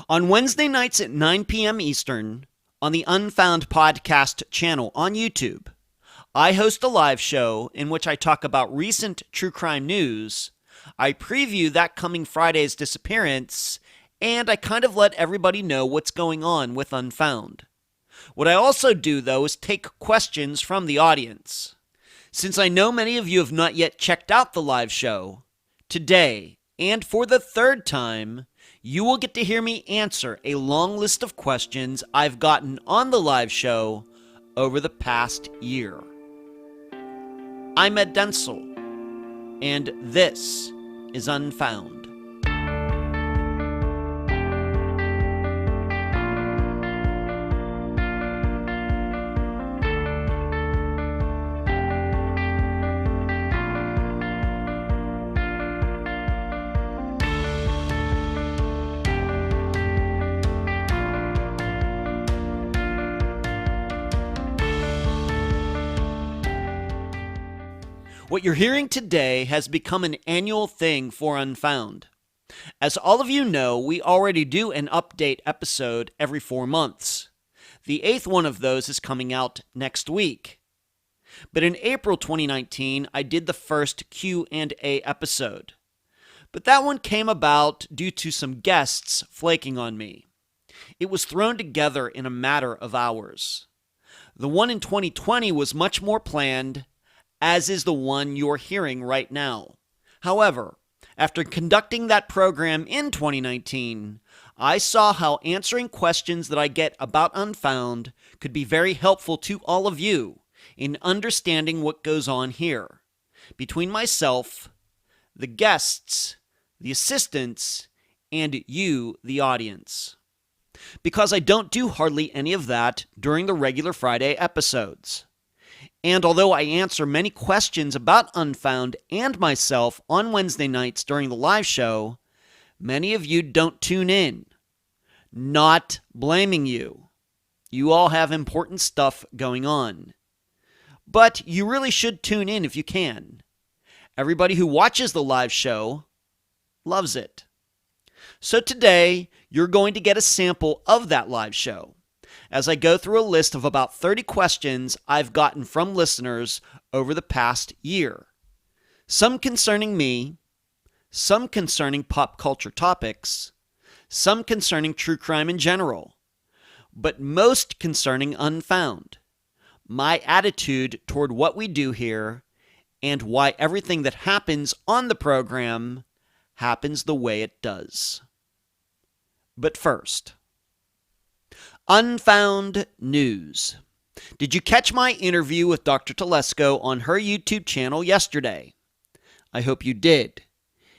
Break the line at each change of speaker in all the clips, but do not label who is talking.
On Wednesday nights at 9 p.m. Eastern, on the Unfound Podcast Channel on YouTube, I host a live show in which I talk about recent true crime news, I preview that coming Friday's Disappearance, and I kind of let everybody know what's going on with Unfound. What I also do, though, is take questions from the audience. Since I know many of you have not yet checked out the live show, today, and for the third time, you will get to hear me answer a long list of questions I've gotten on the live show over the past year. I'm Ed Densel, and this is Unfound. What you're hearing today has become an annual thing for Unfound. As all of you know, we already do an update episode every 4 months. The 8th one of those is coming out next week. But in April 2019, I did the first Q&A episode. But that one came about due to some guests flaking on me. It was thrown together in a matter of hours. The one in 2020 was much more planned, as is the one you're hearing right now. However, after conducting that program in 2019, I saw how answering questions that I get about Unfound could be very helpful to all of you in understanding what goes on here, between myself, the guests, the assistants, and you, the audience. Because I don't do hardly any of that during the regular Friday episodes. And although I answer many questions about Unfound and myself on Wednesday nights during the live show, many of you don't tune in. Not blaming you. You all have important stuff going on. But you really should tune in if you can. Everybody who watches the live show loves it. So today, you're going to get a sample of that live show as I go through a list of about 30 questions I've gotten from listeners over the past year. Some concerning me, some concerning pop culture topics, some concerning true crime in general, but most concerning Unfound, my attitude toward what we do here, and why everything that happens on the program happens the way it does. But first, Unfound News. Did you catch my interview with Dr. Telesco on her YouTube channel yesterday? I hope you did.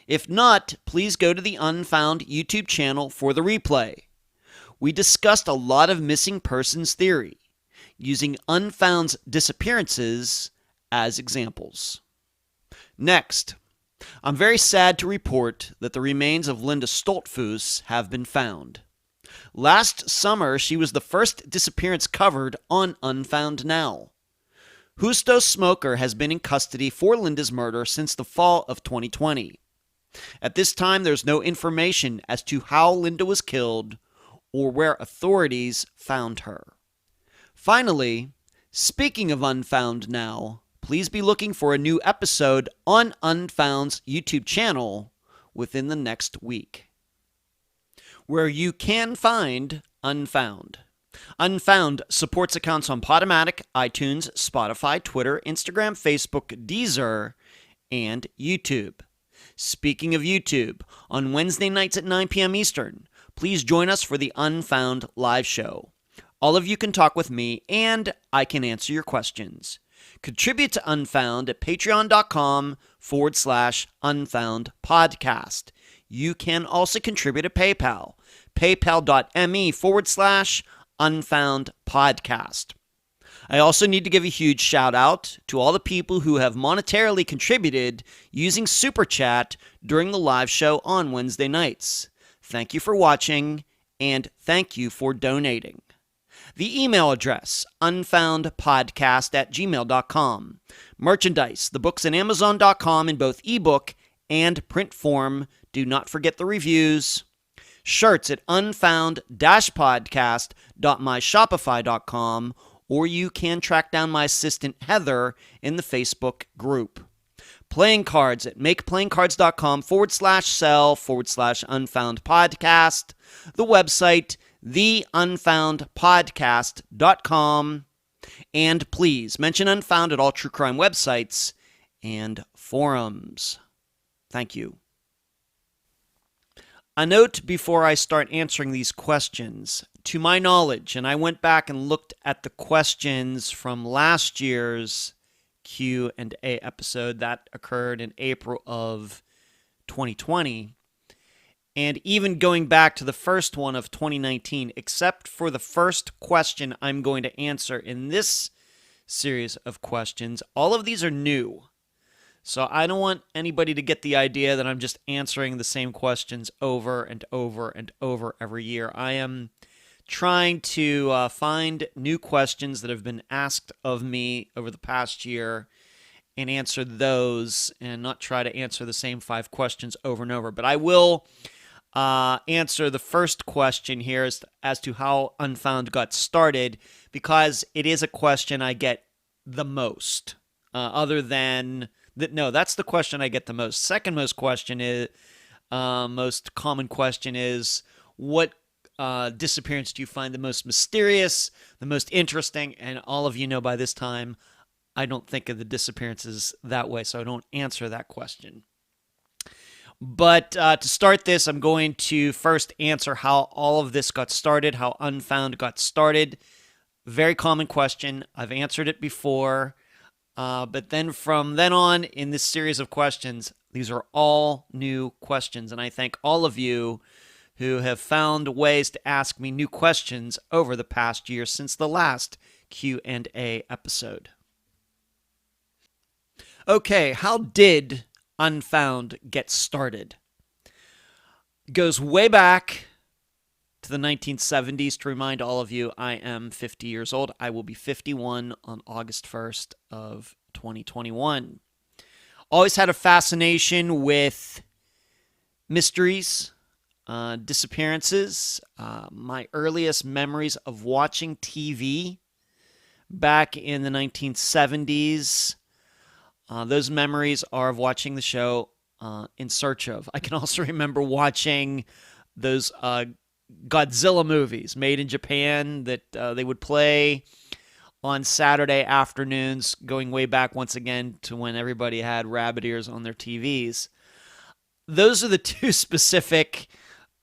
If not, please go to the Unfound YouTube channel for the replay. We discussed a lot of missing persons theory, using Unfound's disappearances as examples. Next, I'm very sad to report that the remains of Linda Stoltzfus have been found. Last summer, she was the first disappearance covered on Unfound Now. Justo Smoker has been in custody for Linda's murder since the fall of 2020. At this time, there's no information as to how Linda was killed or where authorities found her. Finally, speaking of Unfound Now, please be looking for a new episode on Unfound's YouTube channel within the next week, where you can find Unfound. Unfound supports accounts on Podomatic, iTunes, Spotify, Twitter, Instagram, Facebook, Deezer, and YouTube. Speaking of YouTube, on Wednesday nights at 9 p.m. Eastern, please join us for the Unfound Live Show. All of you can talk with me, and I can answer your questions. Contribute to Unfound at patreon.com/Unfound Podcast. You can also contribute at PayPal, paypal.me/Unfound Podcast. I also need to give a huge shout out to all the people who have monetarily contributed using Super Chat during the live show on Wednesday nights. Thank you for watching, and thank you for donating. The email address, unfoundpodcast@gmail.com. Merchandise, the books at Amazon.com in both ebook and print form. Do not forget the reviews. shirts at unfound-podcast.myshopify.com, or you can track down my assistant Heather in the Facebook group. Playing cards at makeplayingcards.com/sell/unfound podcast. The website, theunfoundpodcast.com. And please mention Unfound at all true crime websites and forums. Thank you. A note before I start answering these questions. To my knowledge, and I went back and looked at the questions from last year's Q&A episode that occurred in April of 2020, and even going back to the first one of 2019, except for the first question I'm going to answer in this series of questions, all of these are new. So I don't want anybody to get the idea that I'm just answering the same questions over and over and over every year. I am trying to find new questions that have been asked of me over the past year and answer those, and not try to answer the same 5 questions over and over. But I will answer the first question here as to how Unfound got started, because it is a question I get the most. That's the question I get the most. Second most question is, most common question is, what disappearance do you find the most mysterious, the most interesting? And all of you know by this time, I don't think of the disappearances that way, so I don't answer that question. But to start this, I'm going to first answer how all of this got started, how Unfound got started. Very common question. I've answered it before. But then from then on in this series of questions, these are all new questions. And I thank all of you who have found ways to ask me new questions over the past year since the last Q&A episode. Okay, how did Unfound get started? It goes way back to the 1970s. To remind all of you, I am 50 years old. I will be 51 on August 1st of 2021. Always had a fascination with mysteries, disappearances. My earliest memories of watching TV back in the 1970s, those memories are of watching the show In Search Of. I can also remember watching those Godzilla movies made in Japan that they would play on Saturday afternoons, going way back once again to when everybody had rabbit ears on their TVs. Those are the two specific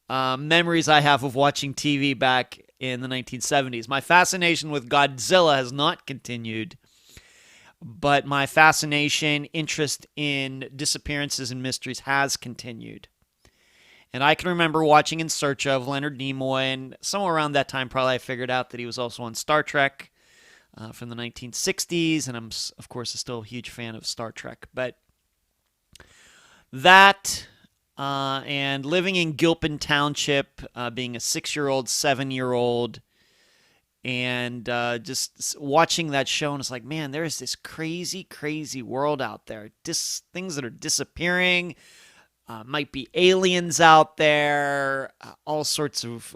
memories I have of watching TV back in the 1970s. My fascination with Godzilla has not continued, but my fascination, interest in disappearances and mysteries has continued. And I can remember watching In Search Of Leonard Nimoy, and somewhere around that time probably I figured out that he was also on Star Trek from the 1960s, and I'm, of course, still a huge fan of Star Trek. But that, and living in Gilpin Township, being a 6-year-old, 7-year-old, and just watching that show, and it's like, man, there is this crazy, crazy world out there. Things that are disappearing. Might be aliens out there, all sorts of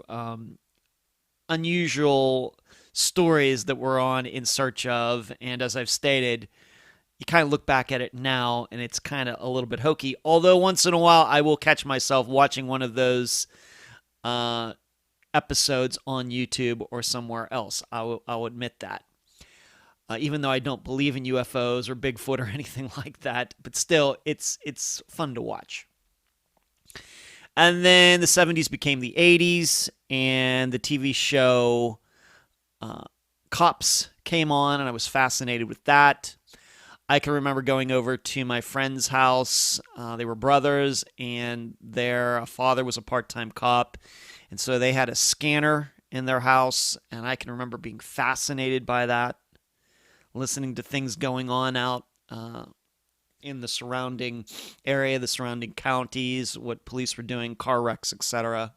unusual stories that we're on In Search Of. And as I've stated, you kind of look back at it now, and it's kind of a little bit hokey. Although once in a while, I will catch myself watching one of those episodes on YouTube or somewhere else. I'll admit that. Even though I don't believe in UFOs or Bigfoot or anything like that, but still, it's fun to watch. And then the 70s became the 80s, and the TV show Cops came on, and I was fascinated with that. I can remember going over to my friend's house. They were brothers, and their father was a part-time cop, and so they had a scanner in their house, and I can remember being fascinated by that, listening to things going on out in the surrounding area, the surrounding counties, what police were doing, car wrecks, etc.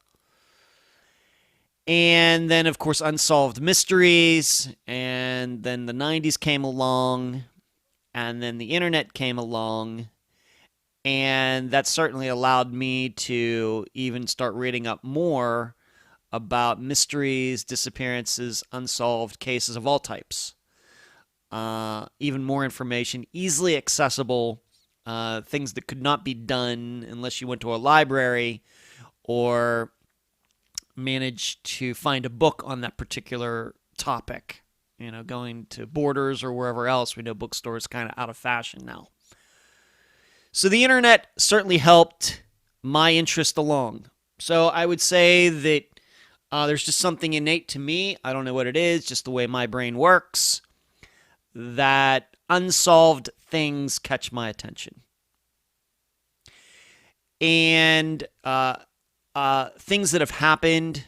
And then, of course, Unsolved Mysteries, and then the 90s came along, and then the internet came along, And that certainly allowed me to even start reading up more about mysteries, disappearances, unsolved cases of all types. Even more information, easily accessible, things that could not be done unless you went to a library or managed to find a book on that particular topic. Going to Borders or wherever else. We know bookstores kind of out of fashion now. So the internet certainly helped my interest along. So I would say that there's just something innate to me. I don't know what it is, just the way my brain works, that unsolved things catch my attention. And things that have happened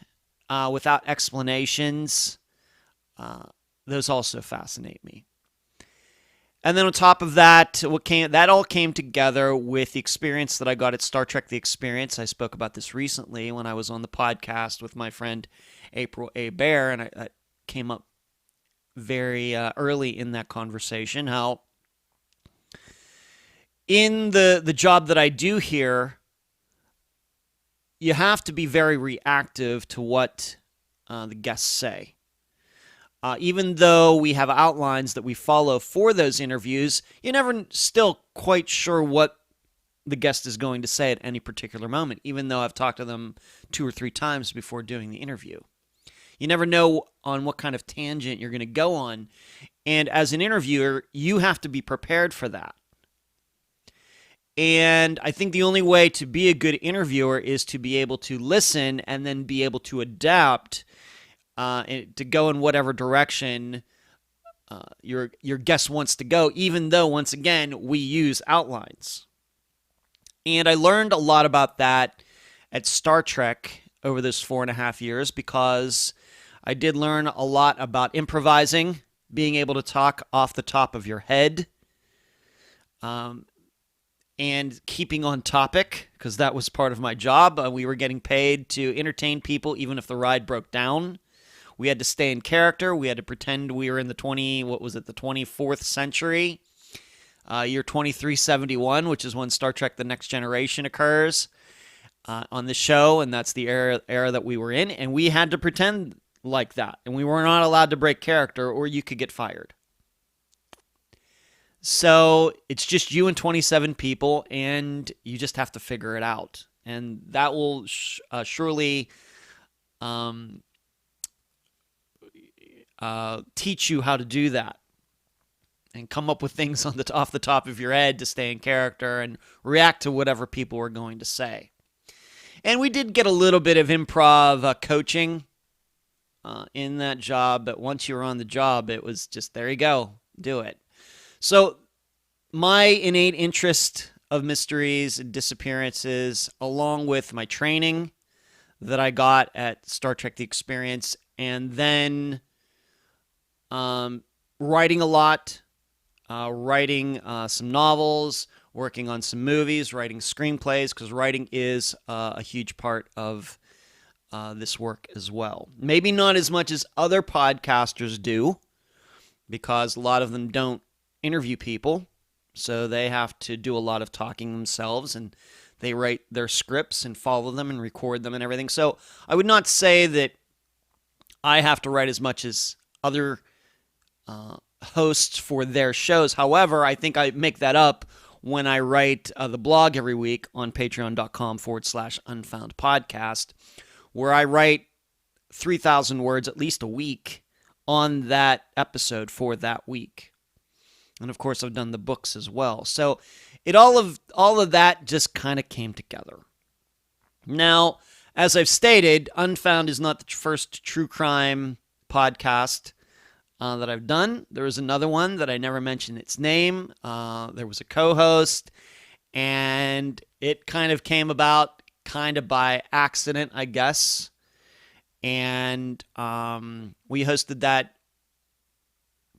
without explanations, those also fascinate me. And then on top of that, that all came together with the experience that I got at Star Trek The Experience. I spoke about this recently when I was on the podcast with my friend April A. Bear, and I came up very early in that conversation, how in the job that I do here, you have to be very reactive to what the guests say. Even though we have outlines that we follow for those interviews, you're never still quite sure what the guest is going to say at any particular moment, even though I've talked to them 2 or 3 times before doing the interview. You never know on what kind of tangent you're going to go on. And as an interviewer, you have to be prepared for that. And I think the only way to be a good interviewer is to be able to listen and then be able to adapt to go in whatever direction your guest wants to go, even though, once again, we use outlines. And I learned a lot about that at Star Trek over those 4.5 years, because I did learn a lot about improvising, being able to talk off the top of your head, and keeping on topic, because that was part of my job. We were getting paid to entertain people even if the ride broke down. We had to stay in character. We had to pretend we were in the 24th century, year 2371, which is when Star Trek The Next Generation occurs on the show, and that's the era that we were in, and we had to pretend like that, and we were not allowed to break character or you could get fired. So it's just you and 27 people, and you just have to figure it out, and that will surely teach you how to do that and come up with things off the top of your head to stay in character and react to whatever people were going to say. And we did get a little bit of improv coaching in that job, but once you were on the job, it was just, there you go, do it. So my innate interest of mysteries and disappearances, along with my training that I got at Star Trek The Experience, and then writing a lot, writing some novels, working on some movies, writing screenplays, because writing is a huge part of this work as well. Maybe not as much as other podcasters do, because a lot of them don't interview people, so they have to do a lot of talking themselves, and they write their scripts and follow them and record them and everything. So I would not say that I have to write as much as other hosts for their shows. However, I think I make that up when I write the blog every week on patreon.com/Unfound Podcast, where I write 3,000 words at least a week on that episode for that week. And of course, I've done the books as well. So all of that just kind of came together. Now, as I've stated, Unfound is not the first true crime podcast that I've done. There was another one that I never mentioned its name. There was a co-host, and it kind of came about kind of by accident, I guess. And we hosted that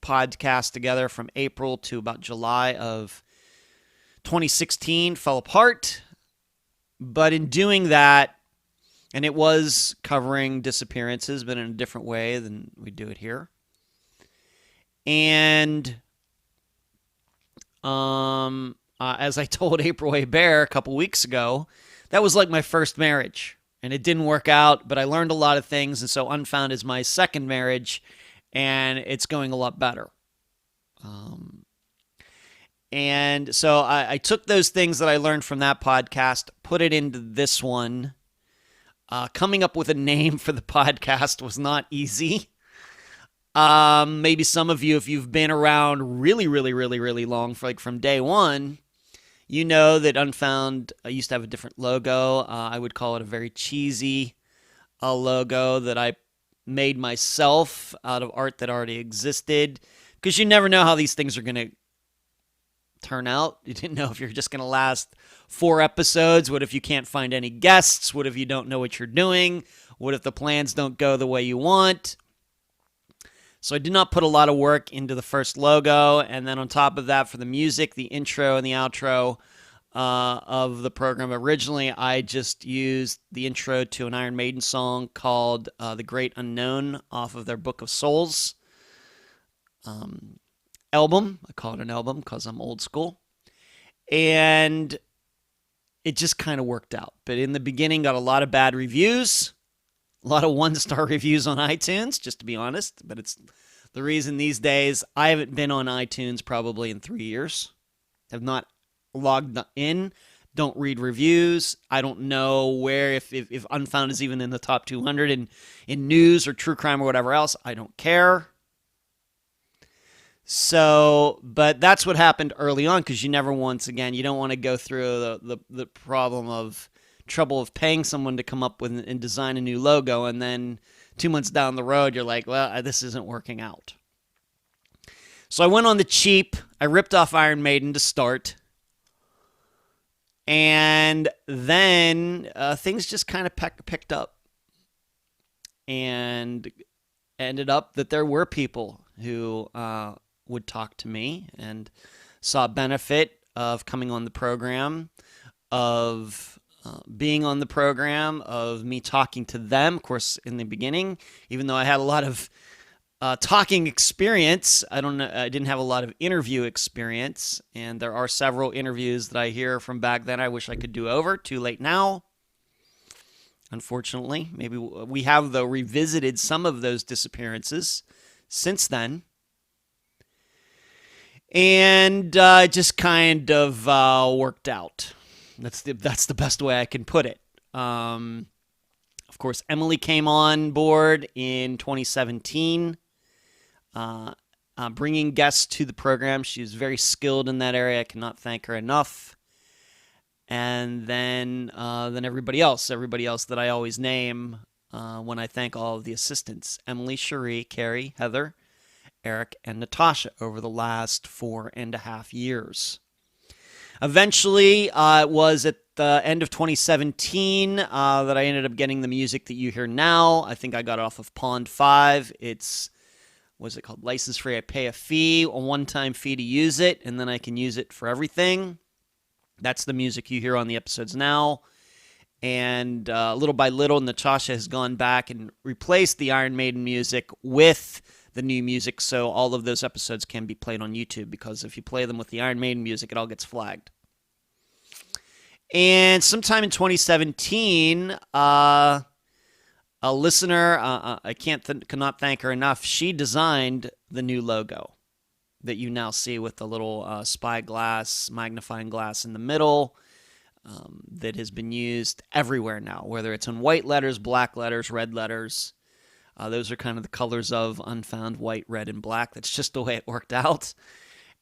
podcast together from April to about July of 2016. Fell apart. But in doing that, and it was covering disappearances, but in a different way than we do it here. And I as I told April A. Bear a couple weeks ago, that was like my first marriage. And it didn't work out, but I learned a lot of things. And so Unfound is my second marriage, and it's going a lot better. And so I took those things that I learned from that podcast, put it into this one. Coming up with a name for the podcast was not easy. Maybe some of you, if you've been around really, really, really, really long, for like from day one, you know that Unfound used to have a different logo. I would call it a very cheesy logo that I made myself out of art that already existed, because you never know how these things are going to turn out. You didn't know if you're just going to last 4 episodes. What if you can't find any guests? What if you don't know what you're doing? What if the plans don't go the way you want? So I did not put a lot of work into the first logo, and then on top of that, for the music, the intro and the outro of the program, originally I just used the intro to an Iron Maiden song called The Great Unknown off of their Book of Souls album. I call it an album because I'm old school. And it just kind of worked out. But in the beginning, got a lot of bad reviews. A lot of 1-star reviews on iTunes, just to be honest. But it's the reason these days I haven't been on iTunes probably in 3 years. Have not logged in. Don't read reviews. I don't know where, if Unfound is even in the top 200 in news or true crime or whatever else. I don't care. So, but that's what happened early on, because you never, once again, you don't want to go through the problem of trouble of paying someone to come up with and design a new logo, and then 2 months down the road, you're like, well, this isn't working out. So I went on the cheap. I ripped off Iron Maiden to start. And then things just kind of picked up. And ended up that there were people who would talk to me and saw benefit of coming on the program, of being on the program, of me talking to them. Of course, in the beginning, even though I had a lot of talking experience, I didn't have a lot of interview experience, and there are several interviews that I hear from back then I wish I could do over. Too late now, unfortunately. Maybe we have, though, revisited some of those disappearances since then. And it just kind of worked out. That's the best way I can put it. Of course, Emily came on board in 2017, bringing guests to the program. She was very skilled in that area. I cannot thank her enough. And then everybody else that I always name when I thank all of the assistants: Emily, Cherie, Carrie, Heather, Eric, and Natasha over the last 4.5 years. Eventually, it was at the end of 2017 that I ended up getting the music that you hear now. I think I got it off of Pond 5. It's, what's it called? License free. I pay a fee, a one-time fee to use it, and then I can use it for everything. That's the music you hear on the episodes now. And little by little, Natasha has gone back and replaced the Iron Maiden music with the new music, so all of those episodes can be played on YouTube, because if you play them with the Iron Maiden music, it all gets flagged. And sometime in 2017, a listener, I cannot thank her enough, she designed the new logo that you now see with the little spyglass, magnifying glass in the middle, that has been used everywhere now, whether it's in white letters, black letters, red letters. Those are kind of the colors of Unfound: white, red, and black. That's just the way it worked out.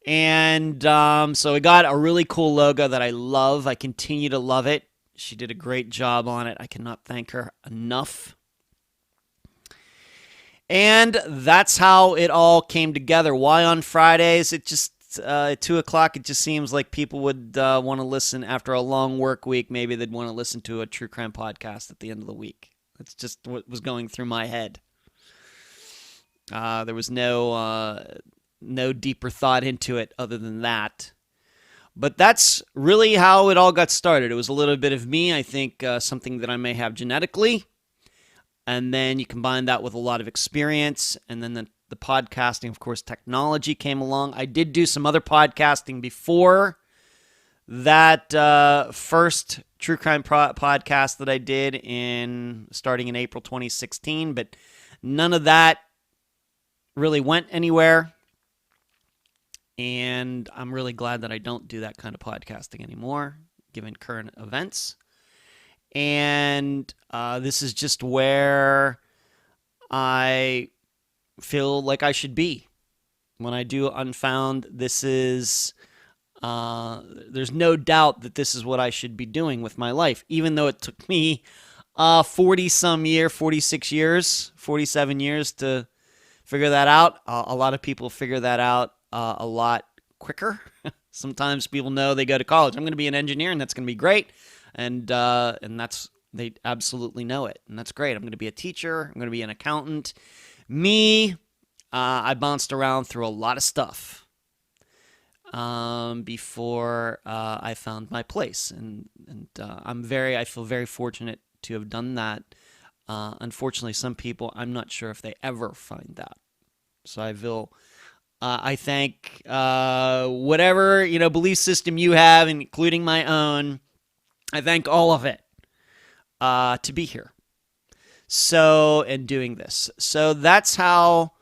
And so we got a really cool logo that I love. I continue to love it. She did a great job on it. I cannot thank her enough. And that's how it all came together. Why on Fridays? It just, at 2 o'clock, it just seems like people would want to listen after a long work week. Maybe they'd want to listen to a true crime podcast at the end of the week. That's just what was going through my head. There was no deeper thought into it other than that. But that's really how it all got started. It was a little bit of me, I think, something that I may have genetically. And then you combine that with a lot of experience. And then the podcasting, of course, technology came along. I did do some other podcasting before that first true crime podcast that I did starting in April 2016, but none of that really went anywhere. And I'm really glad that I don't do that kind of podcasting anymore, given current events. And this is just where I feel like I should be. When I do Unfound, this is, there's no doubt that this is what I should be doing with my life, even though it took me 46 years, 47 years to figure that out. A lot of people figure that out a lot quicker. Sometimes people know they go to college. I'm going to be an engineer, and that's going to be great. And they absolutely know it, and that's great. I'm going to be a teacher. I'm going to be an accountant. Me, I bounced around through a lot of stuff before I found my place, and I feel very fortunate to have done that. Unfortunately, some people, I'm not sure if they ever find that. So I thank whatever belief system you have, including my own. I thank all of it to be here. So, and doing this. So that's how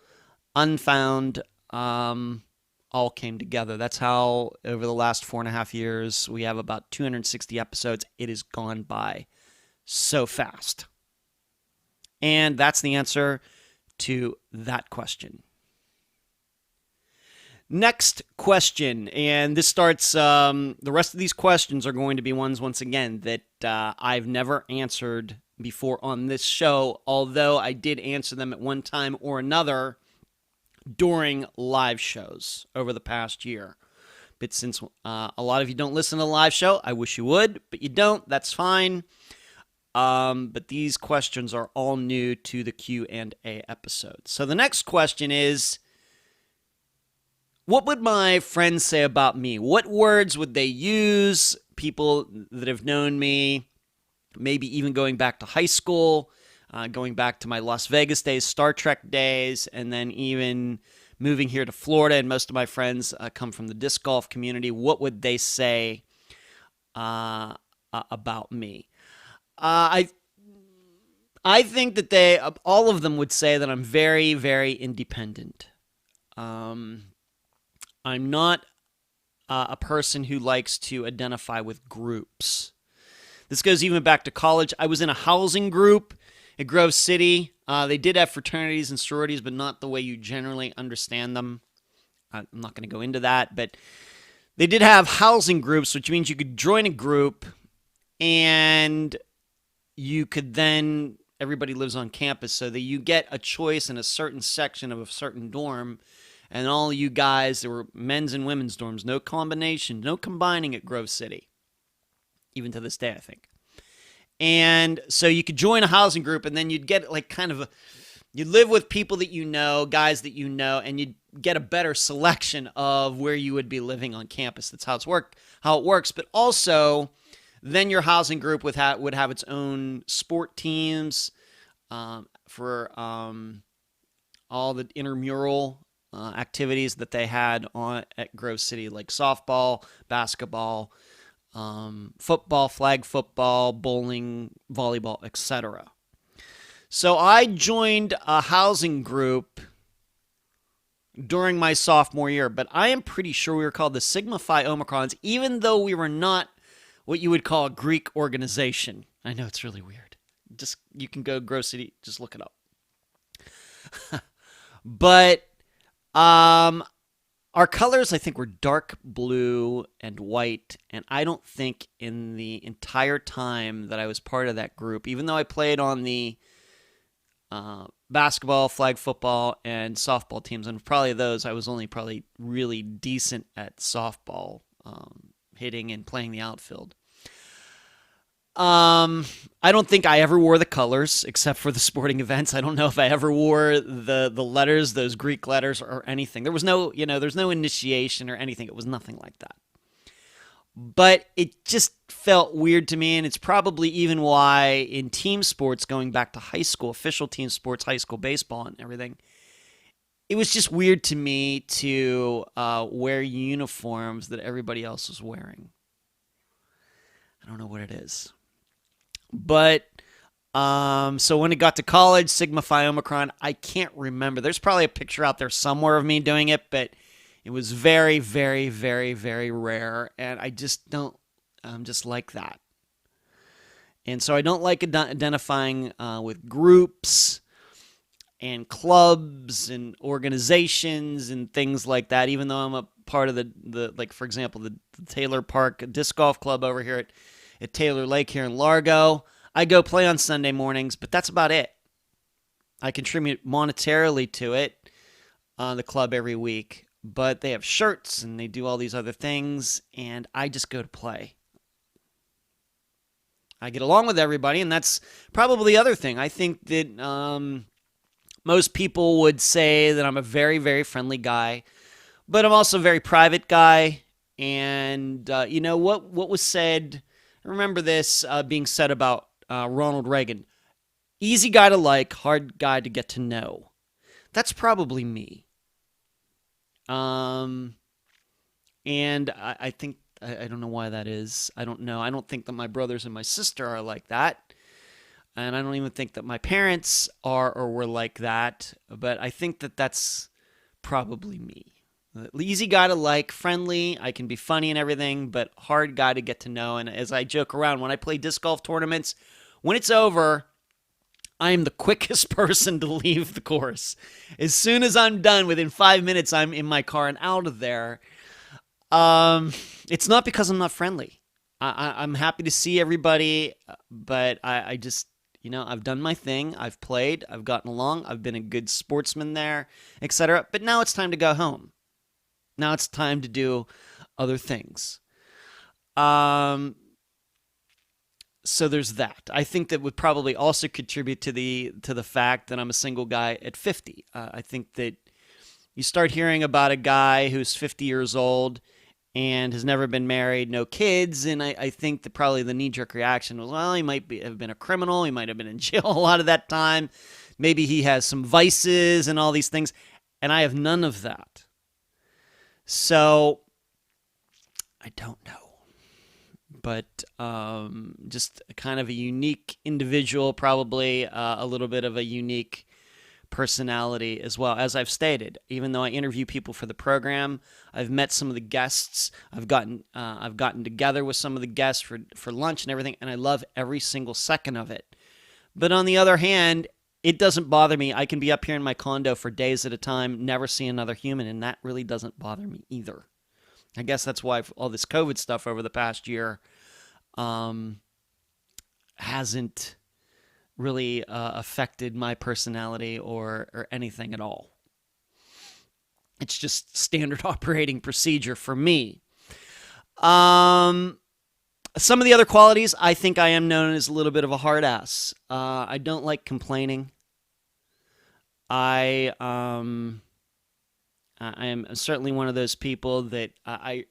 Unfound all came together. That's how over the last 4.5 years, we have about 260 episodes. It has gone by so fast. And that's the answer to that question. Next question, and this starts, the rest of these questions are going to be ones, once again, that I've never answered before on this show, although I did answer them at one time or another during live shows over the past year. But since a lot of you don't listen to the live show, I wish you would, but you don't, that's fine. But these questions are all new to the Q&A episode. So the next question is, what would my friends say about me? What words would they use? People that have known me, maybe even going back to high school, going back to my Las Vegas days, Star Trek days, and then even moving here to Florida, and most of my friends come from the disc golf community. What would they say about me? I think that all of them would say that I'm very, very independent. I'm not a person who likes to identify with groups. This goes even back to college. I was in a housing group at Grove City. They did have fraternities and sororities, but not the way you generally understand them. I'm not going to go into that, but they did have housing groups, which means you could join a group and you could then, everybody lives on campus, so that you get a choice in a certain section of a certain dorm. And all you guys, there were men's and women's dorms, no combination, no combining at Grove City, even to this day, I think. And so you could join a housing group, and then you'd get like you'd live with people that you know, guys that you know, and you'd get a better selection of where you would be living on campus. That's how it works. But also, then your housing group would have its own sport teams for all the intramural activities that they had at Grove City, like softball, basketball, football, flag football, bowling, volleyball, etc. So I joined a housing group during my sophomore year, but I am pretty sure we were called the Sigma Phi Omicrons, even though we were not what you would call a Greek organization. I know, it's really weird. You can go Grove City, just look it up. But our colors, I think, were dark blue and white, and I don't think in the entire time that I was part of that group, even though I played on the basketball, flag football, and softball teams, and probably those, I was only probably really decent at softball, hitting and playing the outfield. I don't think I ever wore the colors except for the sporting events. I don't know if I ever wore the letters, those Greek letters, or anything. There was no, there's no initiation or anything. It was nothing like that. But it just felt weird to me, and it's probably even why in team sports, going back to high school, official team sports, high school baseball and everything, it was just weird to me to wear uniforms that everybody else was wearing. I don't know what it is. But so when it got to college, Sigma Phi Omicron, I can't remember. There's probably a picture out there somewhere of me doing it, but it was very, very, very, very rare. And I just don't, I'm just like that. And so I don't like identifying with groups and clubs and organizations and things like that, even though I'm a part of the like, for example, the Taylor Park Disc Golf Club over here at Taylor Lake here in Largo. I go play on Sunday mornings, but that's about it. I contribute monetarily to it, the club every week, but they have shirts and they do all these other things, and I just go to play. I get along with everybody, and that's probably the other thing. I think that most people would say that I'm a very, very friendly guy, but I'm also a very private guy. And you know what was said, I remember this being said about Ronald Reagan. Easy guy to like, hard guy to get to know. That's probably me. And I think, I don't know why that is. I don't know. I don't think that my brothers and my sister are like that. And I don't even think that my parents are or were like that. But I think that that's probably me. Easy guy to like, friendly, I can be funny and everything, but hard guy to get to know. And as I joke around, when I play disc golf tournaments, when it's over, I am the quickest person to leave the course. As soon as I'm done, within 5 minutes, I'm in my car and out of there. It's not because I'm not friendly. I'm happy to see everybody, but I just, I've done my thing. I've played. I've gotten along. I've been a good sportsman there, etc. But now it's time to go home. Now it's time to do other things. So there's that. I think that would probably also contribute to the fact that I'm a single guy at 50. I think that you start hearing about a guy who's 50 years old and has never been married, no kids, and I think that probably the knee-jerk reaction was, well, he might have been a criminal, he might have been in jail a lot of that time, maybe he has some vices and all these things, and I have none of that. So, I don't know. But just kind of a unique individual, probably a little bit of a unique personality as well. As I've stated, even though I interview people for the program, I've met some of the guests. I've gotten together with some of the guests for lunch and everything, and I love every single second of it. But on the other hand, it doesn't bother me. I can be up here in my condo for days at a time, never see another human, and that really doesn't bother me either. I guess that's why all this COVID stuff over the past year hasn't really affected my personality or anything at all. It's just standard operating procedure for me. Some of the other qualities, I think I am known as a little bit of a hard ass. I don't like complaining. I am certainly one of those people that I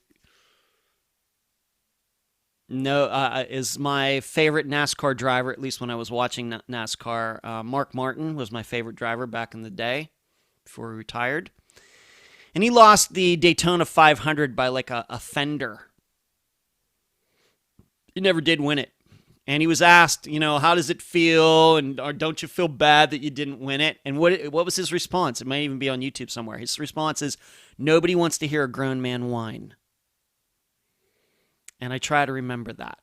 know is my favorite NASCAR driver, at least when I was watching NASCAR. Mark Martin was my favorite driver back in the day before he retired. And he lost the Daytona 500 by like a fender. He never did win it. And he was asked, how does it feel? Or don't you feel bad that you didn't win it? And what was his response? It might even be on YouTube somewhere. His response is, nobody wants to hear a grown man whine. And I try to remember that.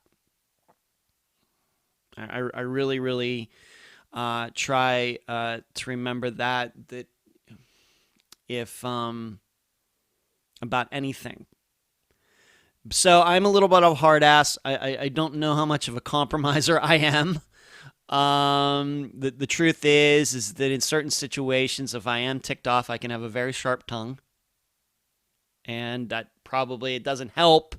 I really, really try to remember that if about anything. So I'm a little bit of a hard ass. I don't know how much of a compromiser I am. The truth is that in certain situations, if I am ticked off, I can have a very sharp tongue. And that probably, it doesn't help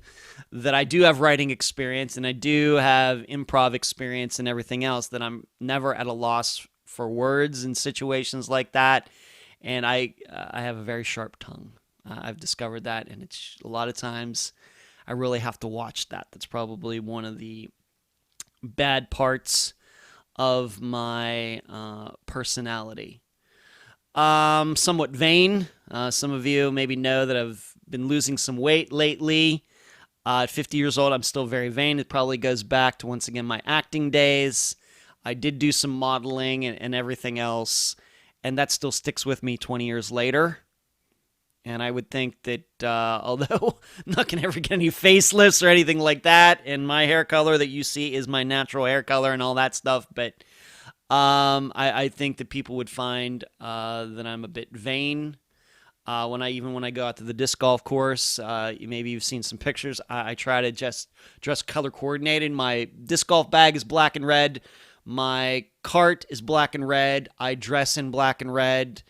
that I do have writing experience and I do have improv experience and everything else, that I'm never at a loss for words in situations like that. And I have a very sharp tongue. I've discovered that, and it's a lot of times I really have to watch that. That's probably one of the bad parts of my personality. Somewhat vain. Some of you maybe know that I've been losing some weight lately. At 50 years old, I'm still very vain. It probably goes back to, once again, my acting days. I did do some modeling and everything else, and that still sticks with me 20 years later. And I would think that although I'm not going to ever get any facelifts or anything like that, and my hair color that you see is my natural hair color and all that stuff, but I think that people would find that I'm a bit vain. When I go out to the disc golf course, maybe you've seen some pictures. I try to just dress color coordinated. My disc golf bag is black and red. My cart is black and red. I dress in black and red.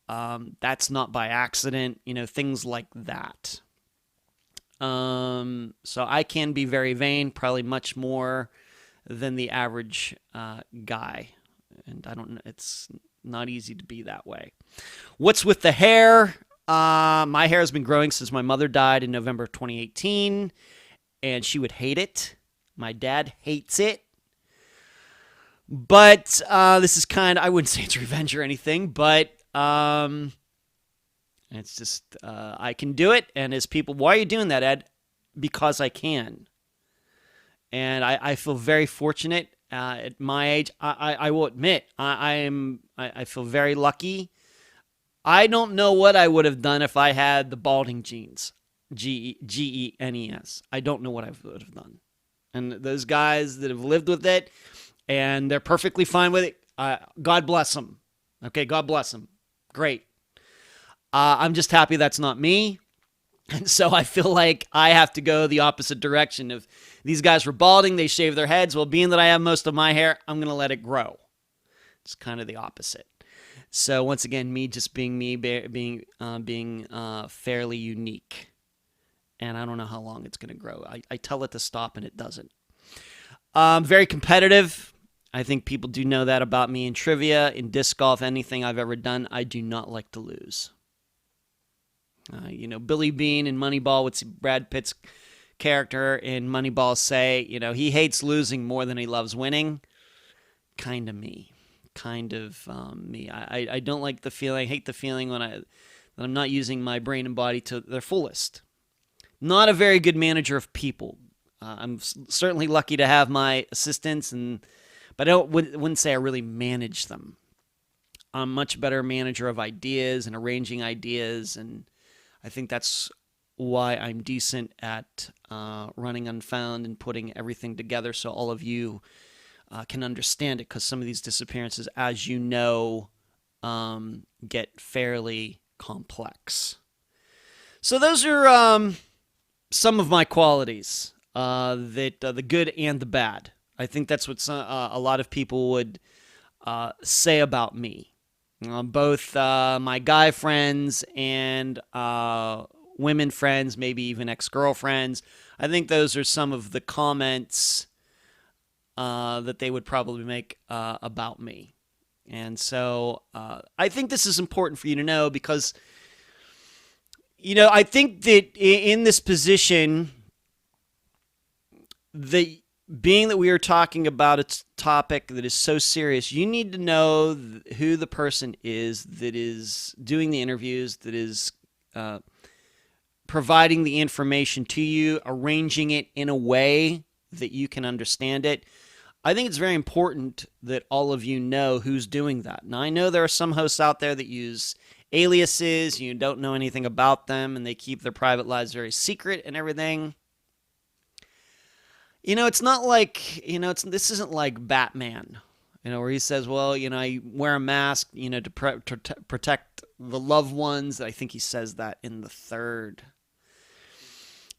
That's not by accident, things like that. So I can be very vain, probably much more than the average guy. And I don't know, it's not easy to be that way. What's with the hair? My hair has been growing since my mother died in November of 2018, and she would hate it. My dad hates it. But this is I wouldn't say it's revenge or anything, but it's just, I can do it. And as people, why are you doing that, Ed? Because I can. And I feel very fortunate at my age. I will admit, I feel very lucky. I don't know what I would have done if I had the balding genes, Genes. I don't know what I would have done. And those guys that have lived with it, and they're perfectly fine with it, God bless them. Okay, God bless them. Great. I'm just happy that's not me. And so I feel like I have to go the opposite direction. If these guys were balding, they shave their heads. Well, being that I have most of my hair, I'm going to let it grow. It's kind of the opposite. So once again, me just being me, being fairly unique. And I don't know how long it's going to grow. I tell it to stop and it doesn't. Very competitive. I think people do know that about me in trivia, in disc golf, anything I've ever done. I do not like to lose. Billy Bean in Moneyball, what's Brad Pitt's character in Moneyball say, he hates losing more than he loves winning. Kind of me. Me. I don't like the feeling, I hate the feeling that I'm not using my brain and body to their fullest. Not a very good manager of people. I'm certainly lucky to have my assistants, but I wouldn't say I really manage them. I'm a much better manager of ideas and arranging ideas, and I think that's why I'm decent at running Unfound and putting everything together so all of you can understand it, because some of these disappearances, as you know, get fairly complex. So those are some of my qualities, the good and the bad. I think that's what a lot of people would say about me. Both my guy friends and women friends, maybe even ex-girlfriends. I think those are some of the comments that they would probably make about me. And so I think this is important for you to know because, I think that in this position, being that we are talking about a topic that is so serious, you need to know who the person is that is doing the interviews, that is providing the information to you, arranging it in a way that you can understand it. I think it's very important that all of you know who's doing that. Now, I know there are some hosts out there that use aliases, you don't know anything about them, and they keep their private lives very secret and everything. It's not like, this isn't like Batman, where he says, well, I wear a mask, to protect the loved ones. I think he says that in the third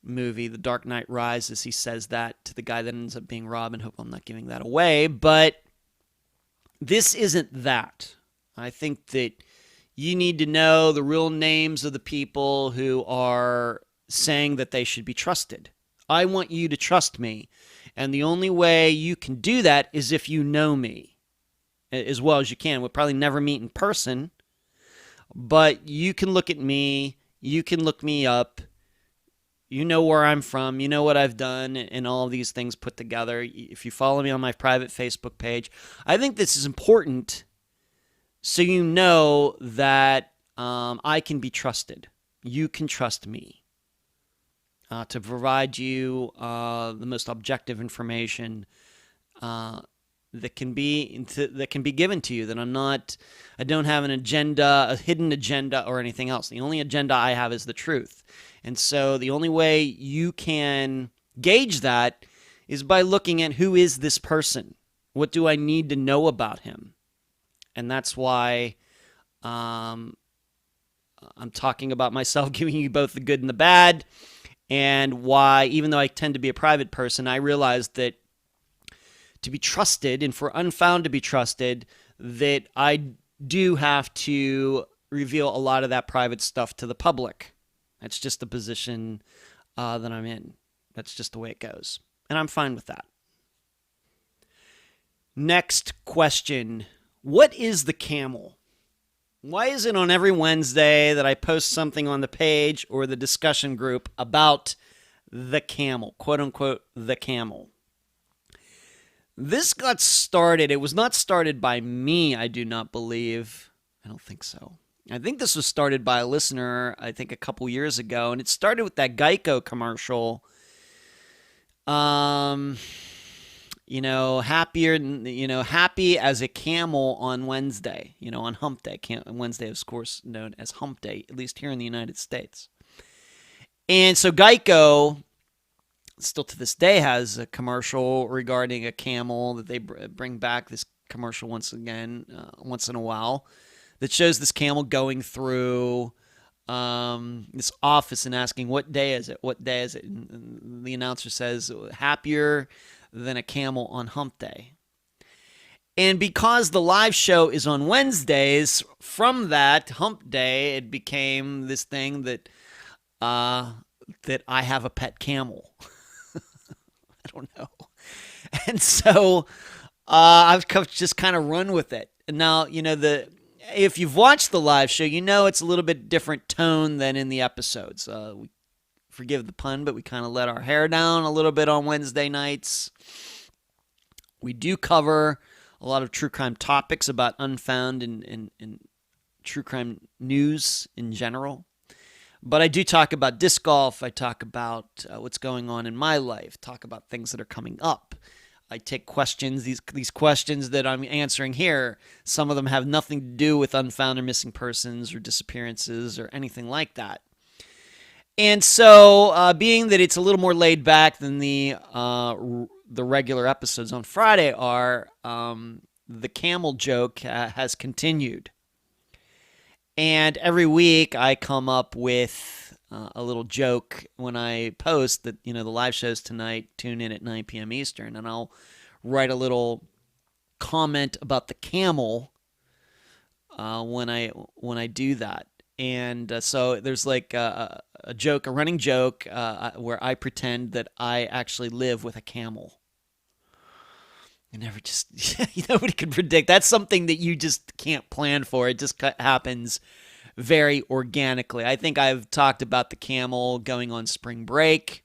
movie, The Dark Knight Rises. He says that to the guy that ends up being Robin. Hope I'm not giving that away, but this isn't that. I think that you need to know the real names of the people who are saying that they should be trusted. I want you to trust me. And the only way you can do that is if you know me as well as you can. We'll probably never meet in person, but you can look at me. You can look me up. You know where I'm from. You know what I've done and all of these things put together. If you follow me on my private Facebook page, I think this is important so you know that I can be trusted. You can trust me. to provide you the most objective information that can be given to you. That I don't have an agenda, a hidden agenda, or anything else. The only agenda I have is the truth. And so the only way you can gauge that is by looking at who is this person? What do I need to know about him? And that's why I'm talking about myself, giving you both the good and the bad, and why, even though I tend to be a private person, I realize that to be trusted, and for Unfound to be trusted, that I do have to reveal a lot of that private stuff to the public. That's just the position that I'm in. That's just the way it goes. And I'm fine with that. Next question. What is the camel? Why is it on every Wednesday that I post something on the page or the discussion group about the camel, quote unquote, the camel? This got started. It was not started by me, I do not believe. I don't think so. I think this was started by a listener, I think a couple years ago, and it started with that Geico commercial. Happy as a camel on Wednesday, on hump day. Wednesday is, of course, known as hump day, at least here in the United States. And so Geico, still to this day, has a commercial regarding a camel that they bring back this commercial once in a while, that shows this camel going through this office and asking, what day is it? What day is it? And the announcer says, happier than a camel on hump day. And because the live show is on Wednesdays, from that hump day, it became this thing that that I have a pet camel. I don't know. And so I've just kind of run with it. Now, if you've watched the live show, it's a little bit different tone than in the episodes. We forgive the pun, but we kind of let our hair down a little bit on Wednesday nights. We do cover a lot of true crime topics about Unfound and true crime news in general. But I do talk about disc golf. I talk about what's going on in my life, talk about things that are coming up. I take questions, these questions that I'm answering here. Some of them have nothing to do with unfound or missing persons or disappearances or anything like that. And so, being that it's a little more laid back than the regular episodes on Friday are, the camel joke has continued. And every week I come up with a little joke when I post that, the live show's tonight, tune in at 9 p.m. Eastern, and I'll write a little comment about the camel when I do that. And so there's like a joke, a running joke, where I pretend that I actually live with a camel. Nobody can predict. That's something that you just can't plan for. It just happens very organically. I think I've talked about the camel going on spring break.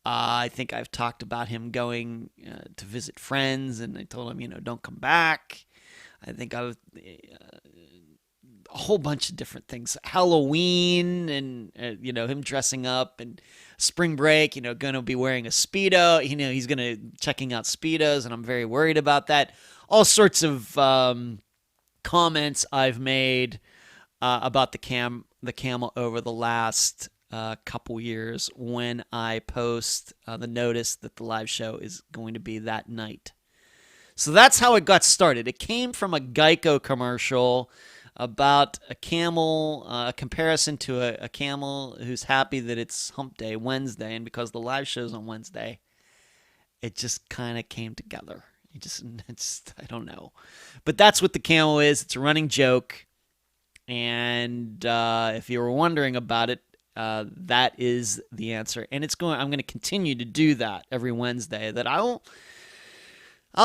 I think I've talked about him going to visit friends, and I told him, don't come back. I think I've a whole bunch of different things. Halloween and, him dressing up, and spring break, going to be wearing a Speedo. He's going to checking out Speedos, and I'm very worried about that. All sorts of comments I've made about the camel over the last couple years when I post the notice that the live show is going to be that night. So that's how it got started. It came from a Geico commercial about a camel, a comparison to a camel who's happy that it's hump day Wednesday, and because the live show's on Wednesday, it just kind of came together. I don't know. But that's what the camel is. It's a running joke. And if you were wondering about it, that is the answer. And I'm going to continue to do that every Wednesday, that I'll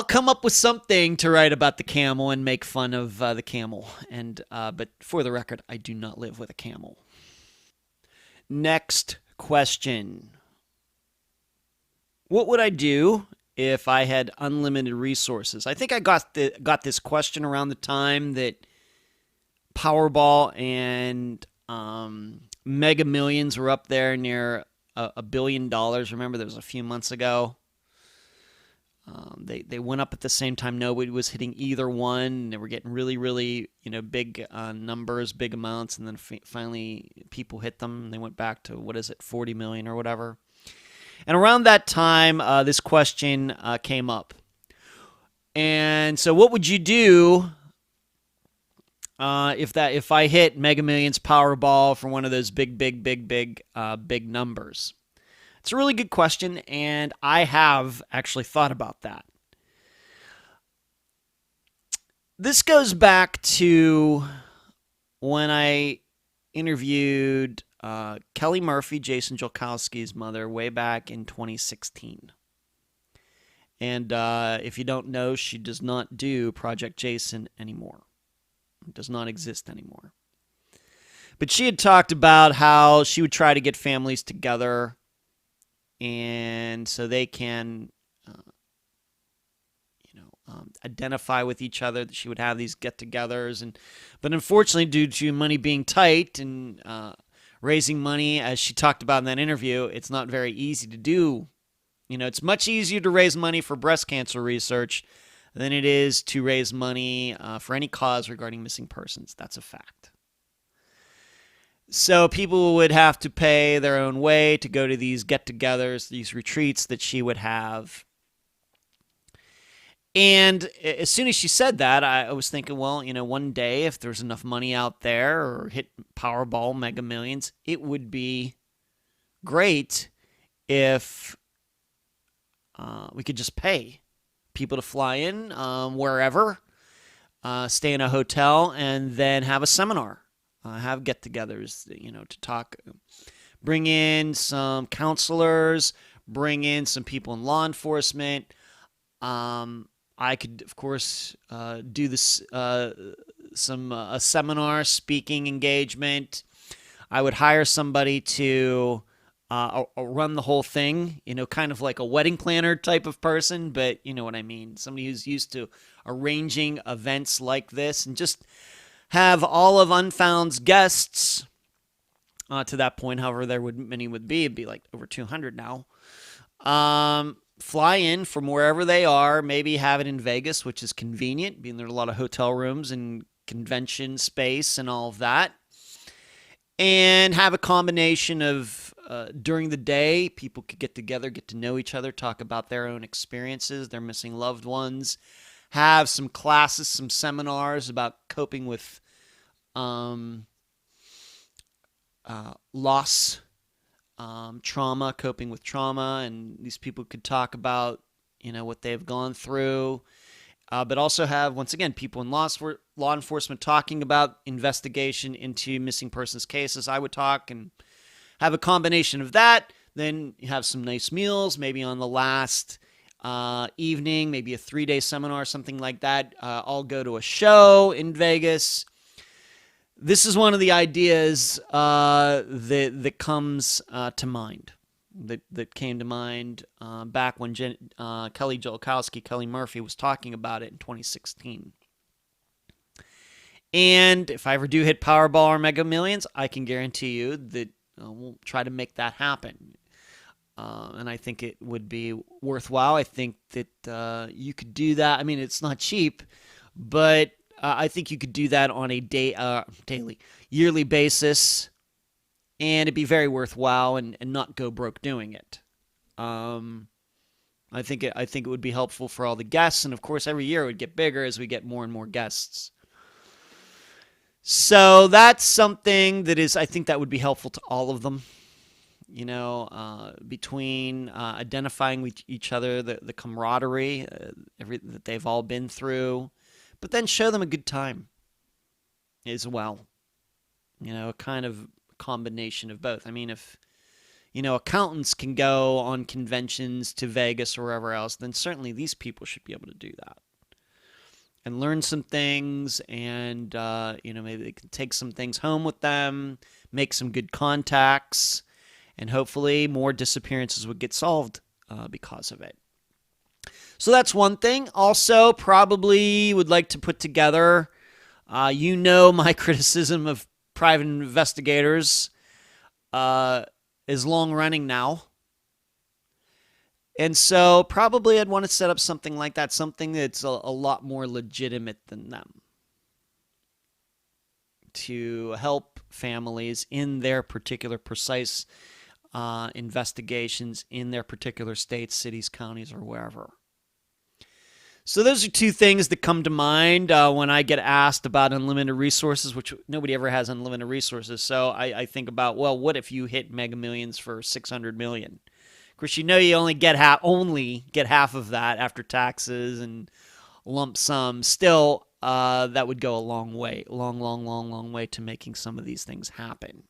come up with something to write about the camel and make fun of the camel. But for the record, I do not live with a camel. Next question. What would I do if I had unlimited resources? I think I got this question around the time that Powerball and Mega Millions were up there near $1 billion. Remember, there was a few months ago. They went up at the same time. Nobody was hitting either one. They were getting really, really, big numbers, big amounts, and then finally people hit them. And they went back to 40 million or whatever. And around that time, this question came up. And so, what would you do if I hit Mega Millions Powerball for one of those big numbers? It's a really good question, and I have actually thought about that. This goes back to when I interviewed Kelly Murphy, Jason Jolkowski's mother, way back in 2016. And if you don't know, she does not do Project Jason anymore. It does not exist anymore. But she had talked about how she would try to get families together, and so they can, identify with each other. That she would have these get-togethers, but unfortunately, due to money being tight and raising money, as she talked about in that interview, it's not very easy to do. It's much easier to raise money for breast cancer research than it is to raise money for any cause regarding missing persons. That's a fact. So people would have to pay their own way to go to these get-togethers, these retreats that she would have. And as soon as she said that, I was thinking, well, one day if there's enough money out there or hit Powerball, Mega Millions, it would be great if we could just pay people to fly in wherever, stay in a hotel, and then have a seminar, have get-togethers, to talk, bring in some counselors, bring in some people in law enforcement. I could, of course, do this a seminar, speaking engagement. I would hire somebody to run the whole thing, kind of like a wedding planner type of person, but you know what I mean. Somebody who's used to arranging events like this, and just have all of Unfound's guests to that point, however many would be. It'd be like over 200 now. Fly in from wherever they are, maybe have it in Vegas, which is convenient, being there are a lot of hotel rooms and convention space and all of that. And have a combination of, during the day, people could get together, get to know each other, talk about their own experiences, their missing loved ones, have some classes, some seminars about coping with loss, trauma, coping with trauma, and these people could talk about, what they've gone through. But also have, once again, people in law enforcement talking about investigation into missing persons cases. I would talk and have a combination of that. Then you have some nice meals, maybe on the last evening, maybe a 3-day seminar, something like that. I'll go to a show in Vegas. This is one of the ideas that comes to mind, that came to mind back when Kelly Jolkowski, Kelly Murphy, was talking about it in 2016. And if I ever do hit Powerball or Mega Millions, I can guarantee you that we'll try to make that happen. And I think it would be worthwhile. I think that you could do that. I mean, it's not cheap, but I think you could do that on a yearly basis, and it'd be very worthwhile and not go broke doing it. I think it would be helpful for all the guests, and of course, every year it would get bigger as we get more and more guests. So that's something that I think that would be helpful to all of them. Between identifying with each other, the camaraderie, that they've all been through, but then show them a good time as well. A kind of combination of both. I mean, if, accountants can go on conventions to Vegas or wherever else, then certainly these people should be able to do that and learn some things, and, maybe they can take some things home with them, make some good contacts, and hopefully more disappearances would get solved because of it. So that's one thing. Also, probably would like to put together, my criticism of private investigators. is long running now. And so probably I'd want to set up something like that, something that's a lot more legitimate than them, to help families in their particular precise investigations in their particular states, cities, counties, or wherever. So those are two things that come to mind when I get asked about unlimited resources, which nobody ever has unlimited resources. So I think about, well, what if you hit Mega Millions for $600 million? Of course, you only get half of that after taxes and lump sum. Still, that would go a long way, long way to making some of these things happen.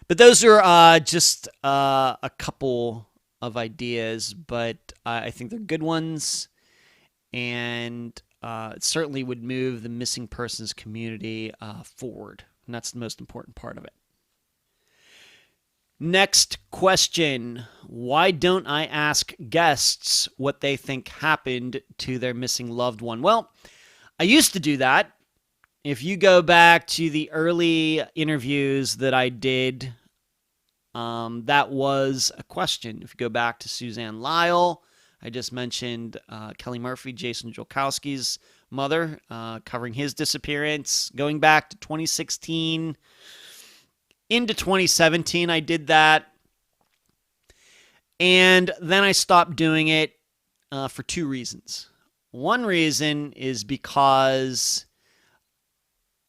But those are just a couple of ideas, but I think they're good ones, and it certainly would move the missing persons community forward, and that's the most important part of it. Next question. Why don't I ask guests what they think happened to their missing loved one? Well, I used to do that. If you go back to the early interviews that I did, that was a question. If you go back to Suzanne Lyle, I just mentioned Kelly Murphy, Jason Jolkowski's mother, covering his disappearance. Going back to 2016 into 2017, I did that. And then I stopped doing it for two reasons. One reason is because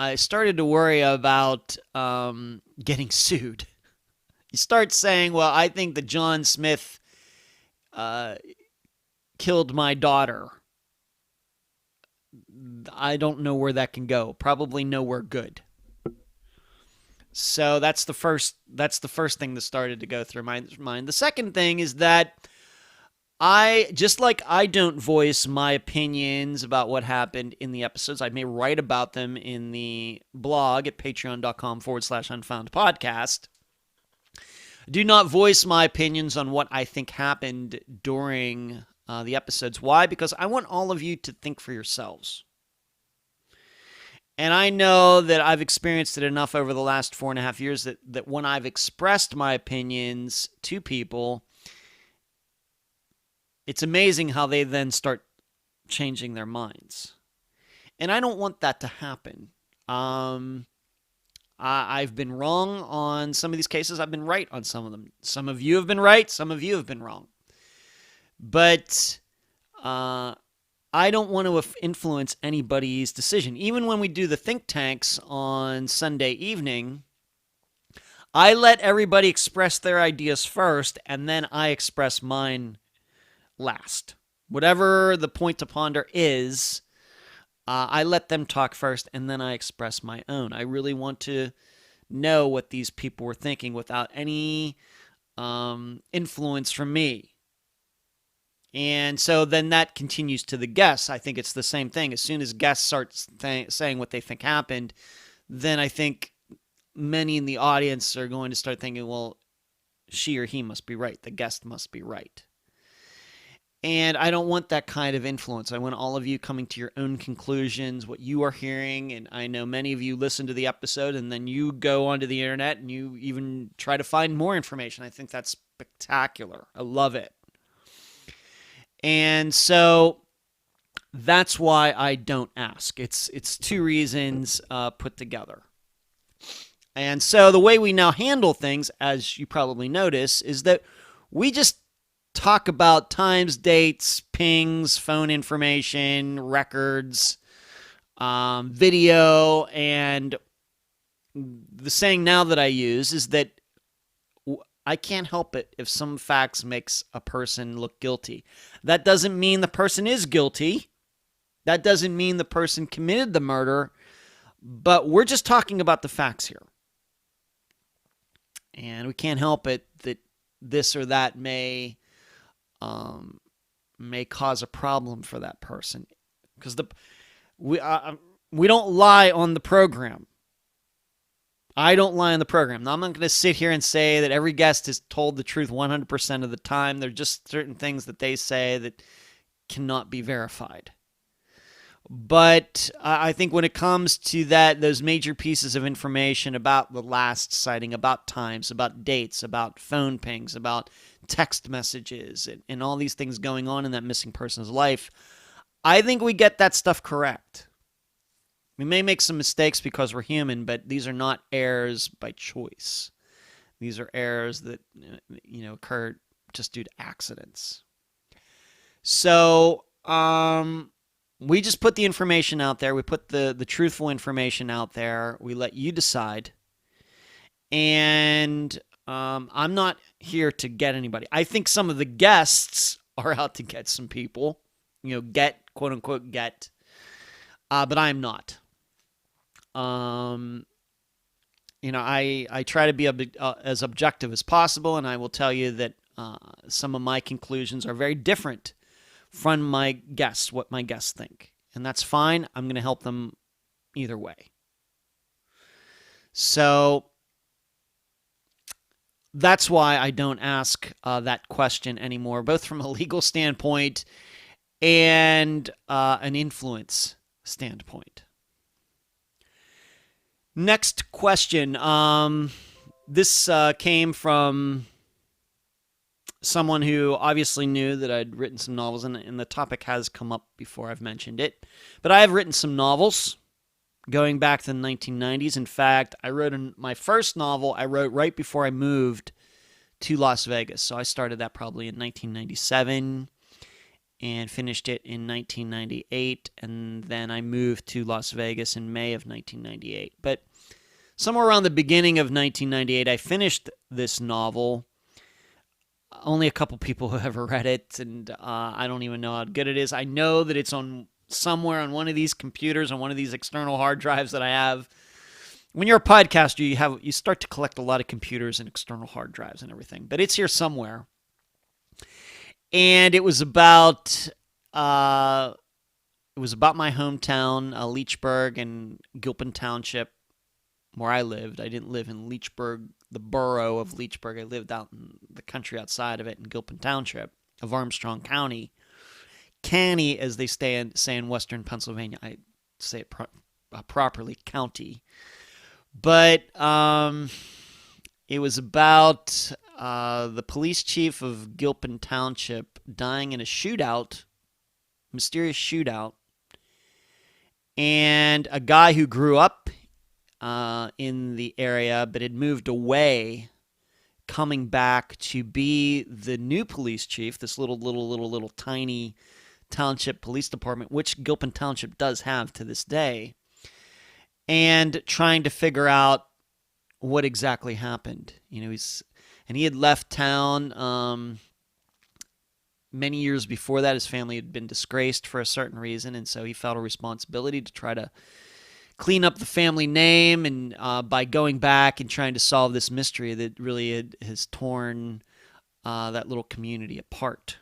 I started to worry about getting sued. You start saying, well, I think that John Smith killed my daughter. I don't know where that can go. Probably nowhere good. So that's the first thing that started to go through my mind. The second thing is that I don't voice my opinions about what happened in the episodes. I may write about them in the blog at patreon.com/Unfound Podcast. Do not voice my opinions on what I think happened during the episodes. Why? Because I want all of you to think for yourselves. And I know that I've experienced it enough over the last 4.5 years that when I've expressed my opinions to people, it's amazing how they then start changing their minds. And I don't want that to happen. I've been wrong on some of these cases. I've been right on some of them. Some of you have been right. Some of you have been wrong. But I don't want to influence anybody's decision. Even when we do the think tanks on Sunday evening, I let everybody express their ideas first, and then I express mine last. Whatever the point to ponder is, I let them talk first, and then I express my own. I really want to know what these people were thinking without any influence from me. And so then that continues to the guests. I think it's the same thing. As soon as guests start saying what they think happened, then I think many in the audience are going to start thinking, well, she or he must be right. The guest must be right. And I don't want that kind of influence. I want all of you coming to your own conclusions, what you are hearing. And I know many of you listen to the episode and then you go onto the internet and you even try to find more information. I think that's spectacular. I love it. And so that's why I don't ask. It's two reasons put together. And so the way we now handle things, as you probably notice, is that we just talk about times, dates, pings, phone information, records, video, and the saying now that I use is that I can't help it if some facts makes a person look guilty. That doesn't mean the person is guilty. That doesn't mean the person committed the murder, but we're just talking about the facts here. And we can't help it that this or that may cause a problem for that person, because we don't lie on the program. I don't lie on the program. Now, I'm not going to sit here and say that every guest has told the truth 100% of the time. There are just certain things that they say that cannot be verified. But I think when it comes to those major pieces of information about the last sighting, about times, about dates, about phone pings, about text messages, and all these things going on in that missing person's life, I think we get that stuff correct. We may make some mistakes because we're human, but these are not errors by choice. These are errors that occur just due to accidents. So, we just put the information out there. We put the truthful information out there. We let you decide. And I'm not here to get anybody. I think some of the guests are out to get some people. Quote unquote, get. But I am not. I try to be as objective as possible, and I will tell you that some of my conclusions are very different from my guests, what my guests think. And that's fine. I'm going to help them either way. So that's why I don't ask that question anymore, both from a legal standpoint and an influence standpoint. Next question. This came from someone who obviously knew that I'd written some novels, and the topic has come up before. I've mentioned it. But I have written some novels going back to the 1990s. In fact, I wrote my first novel I wrote right before I moved to Las Vegas. So I started that probably in 1997 and finished it in 1998. And then I moved to Las Vegas in May of 1998. But somewhere around the beginning of 1998, I finished this novel. Only a couple people have ever read it, and I don't even know how good it is. I know that it's on somewhere on one of these computers, on one of these external hard drives that I have. When you're a podcaster, you start to collect a lot of computers and external hard drives and everything, but it's here somewhere. And it was about my hometown, Leechburg and Gilpin Township, where I lived. I didn't live in Leechburg, the borough of Leechburg. I lived out in the country outside of it in Gilpin Township of Armstrong County. Canny, as they say in Western Pennsylvania. I say it properly, county. But it was about the police chief of Gilpin Township dying in a shootout, mysterious shootout, and a guy who grew up in the area but had moved away, coming back to be the new police chief, this little tiny township police department, which Gilpin Township does have to this day, and trying to figure out what exactly happened. He had left town many years before that. His family had been disgraced for a certain reason, and so he felt a responsibility to try to clean up the family name, and by going back and trying to solve this mystery that really has torn that little community apart.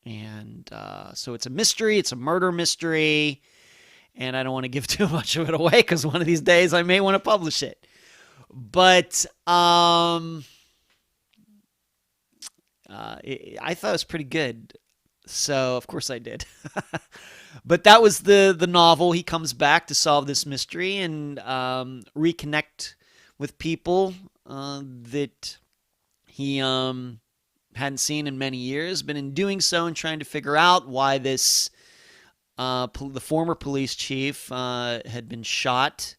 And so it's a mystery. It's a murder mystery. And I don't want to give too much of it away because one of these days I may want to publish it. But I thought it was pretty good. So, of course I did. But that was the novel. He comes back to solve this mystery and reconnect with people that he hadn't seen in many years. But in doing so and trying to figure out why this the former police chief had been shot,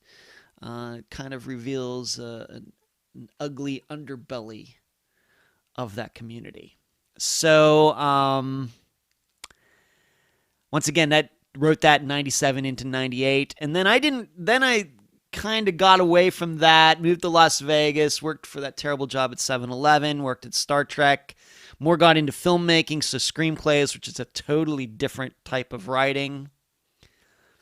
kind of reveals an ugly underbelly of that community. So, once again, that wrote that in 97 into 98. And then I kind of got away from that, moved to Las Vegas, worked for that terrible job at 7-Eleven, worked at Star Trek, more got into filmmaking, so screenplays, which is a totally different type of writing.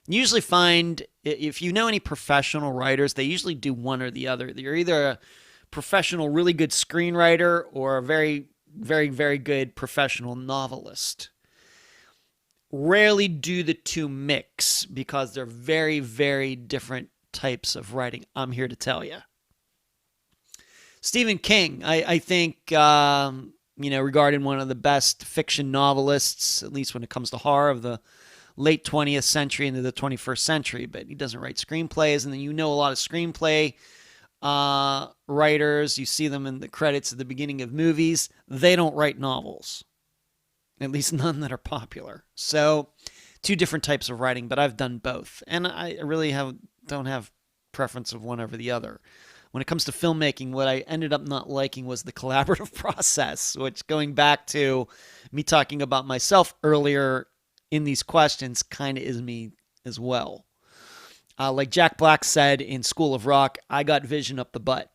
Usually find, if you know any professional writers, they usually do one or the other. You're either a professional, really good screenwriter or a very, very, very good professional novelist. Rarely do the two mix because they're very, very different types of writing, I'm here to tell you. Stephen King, I think, regarded one of the best fiction novelists, at least when it comes to horror, of the late 20th century into the 21st century, but he doesn't write screenplays. And then a lot of screenplay writers. You see them in the credits at the beginning of movies. They don't write novels, at least none that are popular. So 2 different types of writing, but I've done both. And I really don't have preference of one over the other. When it comes to filmmaking, what I ended up not liking was the collaborative process, which, going back to me talking about myself earlier in these questions, kind of is me as well. Like Jack Black said in School of Rock, I got vision up the butt.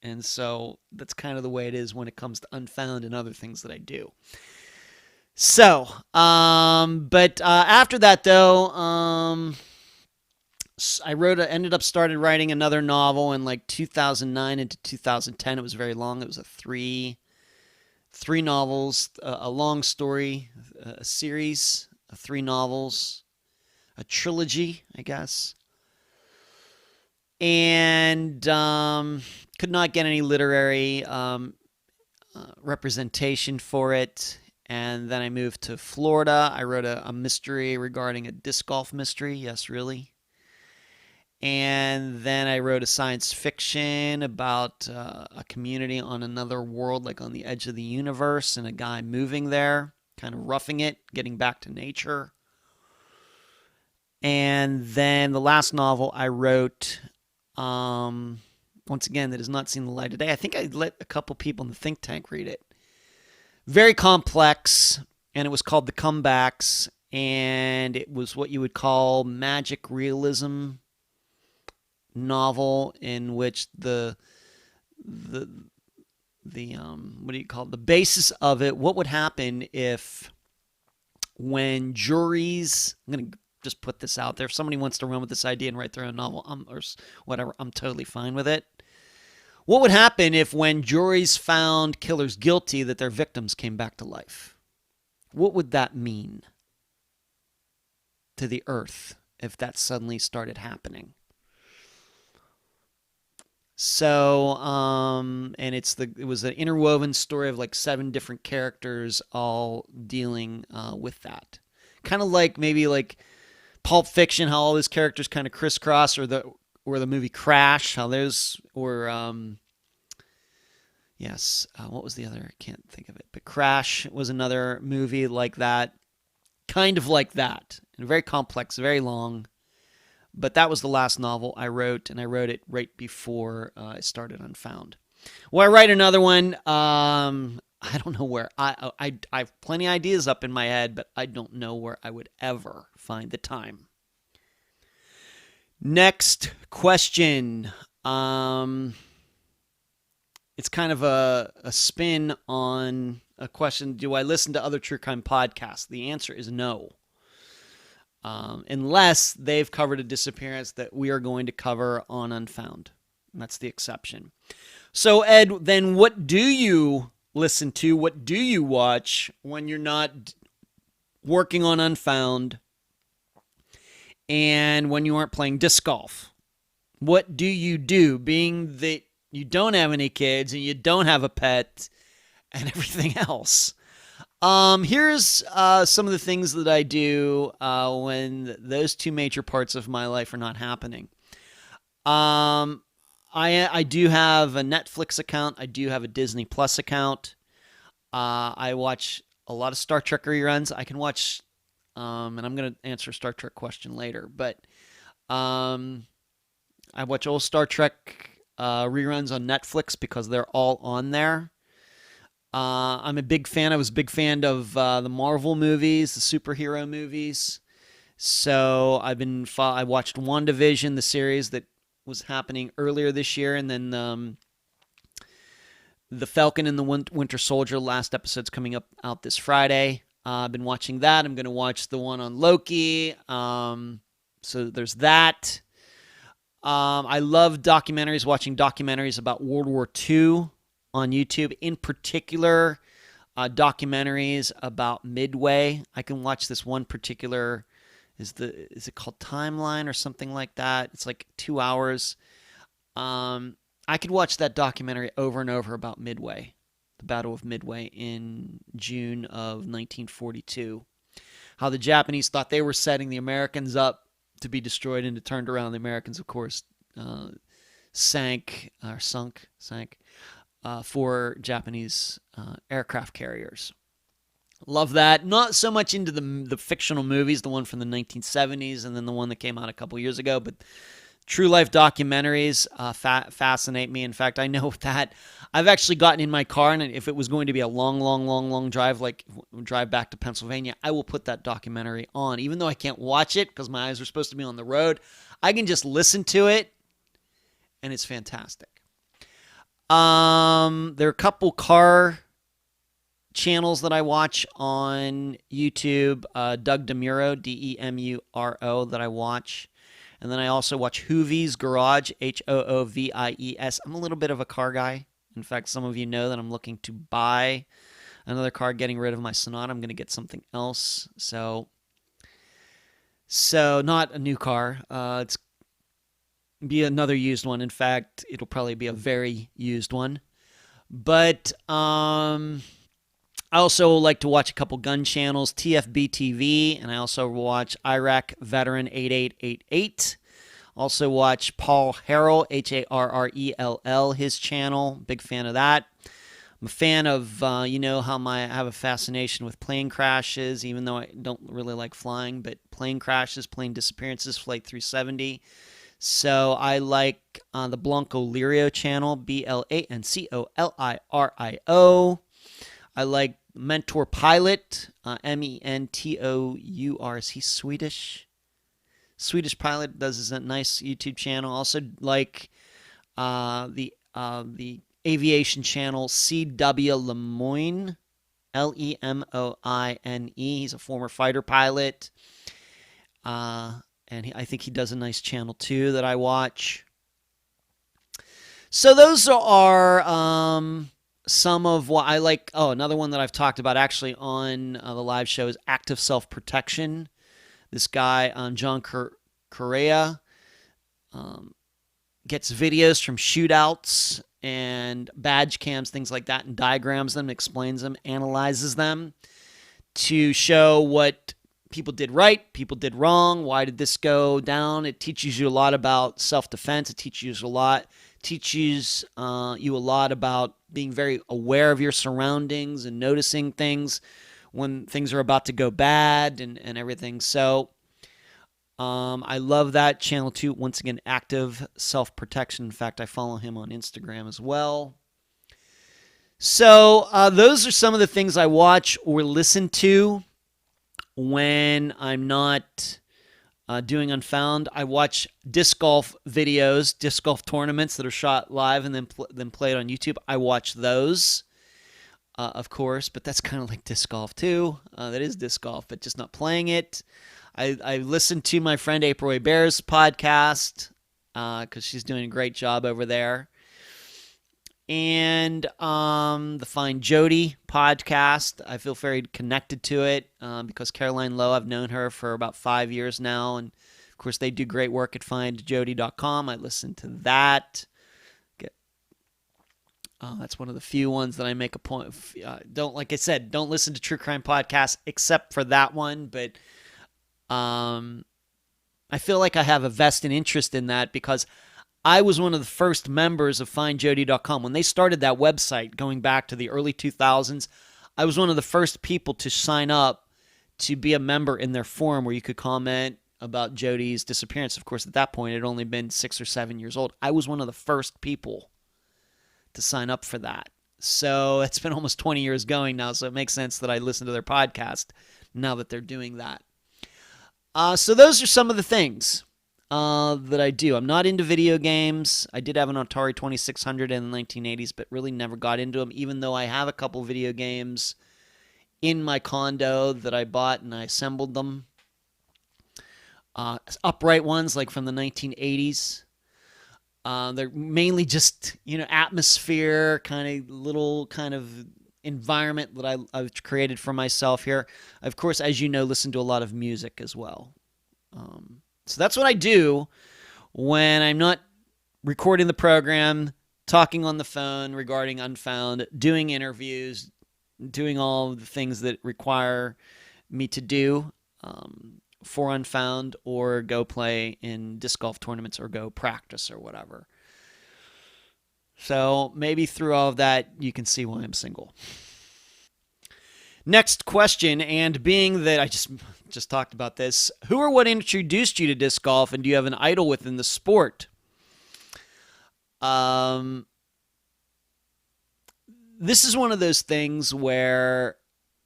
And so that's kind of the way it is when it comes to Unfound and other things that I do. So, but after that, though, I started writing another novel in like 2009 into 2010. It was very long. It was a three novels, a long story, a series of 3 novels, a trilogy, I guess. And could not get any literary representation for it. And then I moved to Florida. I wrote a mystery regarding a disc golf mystery. Yes, really. And then I wrote a science fiction about a community on another world, like on the edge of the universe, and a guy moving there, kind of roughing it, getting back to nature. And then the last novel I wrote, once again, that has not seen the light of day. I think I let a couple people in the think tank read it. Very complex, and it was called The Comebacks, and it was what you would call magic realism novel, in which the what do you call it? The basis of it, what would happen if when juries, I'm going to just put this out there, if somebody wants to run with this idea and write their own novel, or whatever, I'm totally fine with it. What would happen if when juries found killers guilty that their victims came back to life? What would that mean to the earth if that suddenly started happening? So, and it was an interwoven story of like 7 different characters all dealing with that. Kind of like maybe like Pulp Fiction, how all those characters kind of crisscross, or the movie Crash, how those were, what was the other? I can't think of it. But Crash was another movie like that, kind of like that, and very complex, very long. But that was the last novel I wrote, and I wrote it right before I started Unfound. Will I write another one? I don't know where. I have plenty of ideas up in my head, but I don't know where I would ever find the time. Next question. It's kind of a spin on a question. Do I listen to other true crime podcasts? The answer is no. Unless they've covered a disappearance that we are going to cover on Unfound. And that's the exception. So, Ed, then what do you listen to? What do you watch when you're not working on Unfound and when you aren't playing disc golf? What do you do, being that you don't have any kids and you don't have a pet and everything else? Here's some of the things that I do when those 2 major parts of my life are not happening. I do have a Netflix account. I do have a Disney Plus account. I watch a lot of Star Trek reruns. I can watch, and I'm going to answer a Star Trek question later, but I watch old Star Trek reruns on Netflix because they're all on there. I'm a big fan. I was a big fan of the Marvel movies, the superhero movies. So I watched WandaVision, the series that was happening earlier this year, and then the Falcon and the Winter Soldier last episode's coming out this Friday. I've been watching that. I'm going to watch the one on Loki. So there's that. I love documentaries, watching documentaries about World War II on YouTube, in particular documentaries about Midway. I can watch this one particular, is it called Timeline or something like that? It's like 2 hours. I could watch that documentary over and over about Midway, the Battle of Midway in June of 1942. how the Japanese thought they were setting the Americans up to be destroyed, and it turned around. The Americans, of course, sunk for Japanese aircraft carriers. Love that. Not so much into the fictional movies, the one from the 1970s and then the one that came out a couple years ago, but true life documentaries fascinate me. In fact, I know that I've actually gotten in my car, and if it was going to be a long drive, like drive back to Pennsylvania, I will put that documentary on. Even though I can't watch it because my eyes are supposed to be on the road, I can just listen to it, and it's fantastic. There are a couple car channels that I watch on YouTube. Doug DeMuro, DeMuro, that I watch. And then I also watch Hoovies Garage, Hoovies. I'm a little bit of a car guy. In fact, some of you know that I'm looking to buy another car, getting rid of my Sonata. I'm going to get something else. So not a new car. It's be another used one. In fact, it'll probably be a very used one. But I also like to watch a couple gun channels, TFB TV, and I also watch Iraq Veteran 8888. Also watch Paul Harrell, Harrell, his channel. Big fan of that. I'm a fan of, you know how I have a fascination with plane crashes, even though I don't really like flying, but plane crashes, plane disappearances, Flight 370. So I like the Blanco Lirio channel, Blancolio. I like Mentor Pilot, Mentour. Is he Swedish? Swedish Pilot does a nice YouTube channel. Also like the aviation channel CW Lemoyne, Lemoine. He's a former fighter pilot. And I think he does a nice channel too that I watch. So those are some of what I like. Oh, another one that I've talked about actually on the live show is active self-protection. This guy, John Correa, gets videos from shootouts and badge cams, things like that, and diagrams them, explains them, analyzes them to show what people did right, people did wrong, why did this go down. It teaches you a lot about self-defense. It teaches you a lot about being very aware of your surroundings and noticing things when things are about to go bad and everything. So I love that channel too. Once again, active self-protection. In fact, I follow him on Instagram as well. So those are some of the things I watch or listen to when I'm not doing Unfound. I watch disc golf videos, disc golf tournaments that are shot live and then played on YouTube. I watch those, of course, but that's kind of like disc golf too. That is disc golf, but just not playing it. I listen to my friend April Hebert's podcast because she's doing a great job over there. And the Find Jody podcast, I feel very connected to it because Caroline Lowe, I've known her for about 5 years now. And, of course, they do great work at findjody.com. I listen to that. That's one of the few ones that I make a point of. Like I said, don't listen to true crime podcasts except for that one. But I feel like I have a vested interest in that because I was one of the first members of findjody.com. When they started that website going back to the early 2000s, I was one of the first people to sign up to be a member in their forum where you could comment about Jody's disappearance. Of course, at that point, it had only been 6 or 7 years old. I was one of the first people to sign up for that. So it's been almost 20 years going now, so it makes sense that I listen to their podcast now that they're doing that. So those are some of the things that I do. I'm not into video games. I did have an Atari 2600 in the 1980s, but really never got into them, even though I have a couple video games in my condo that I bought and I assembled them. Upright ones, like from the 1980s. They're mainly just, atmosphere, little environment that I've created for myself here. Of course, as you know, listen to a lot of music as well. So that's what I do when I'm not recording the program, talking on the phone regarding Unfound, doing interviews, doing all the things that require me to do. for Unfound, or go play in disc golf tournaments, or go practice or whatever. So maybe through all of that, you can see why I'm single. Next question, and being that I just talked about this, who or what introduced you to disc golf, and do you have an idol within the sport? This is one of those things where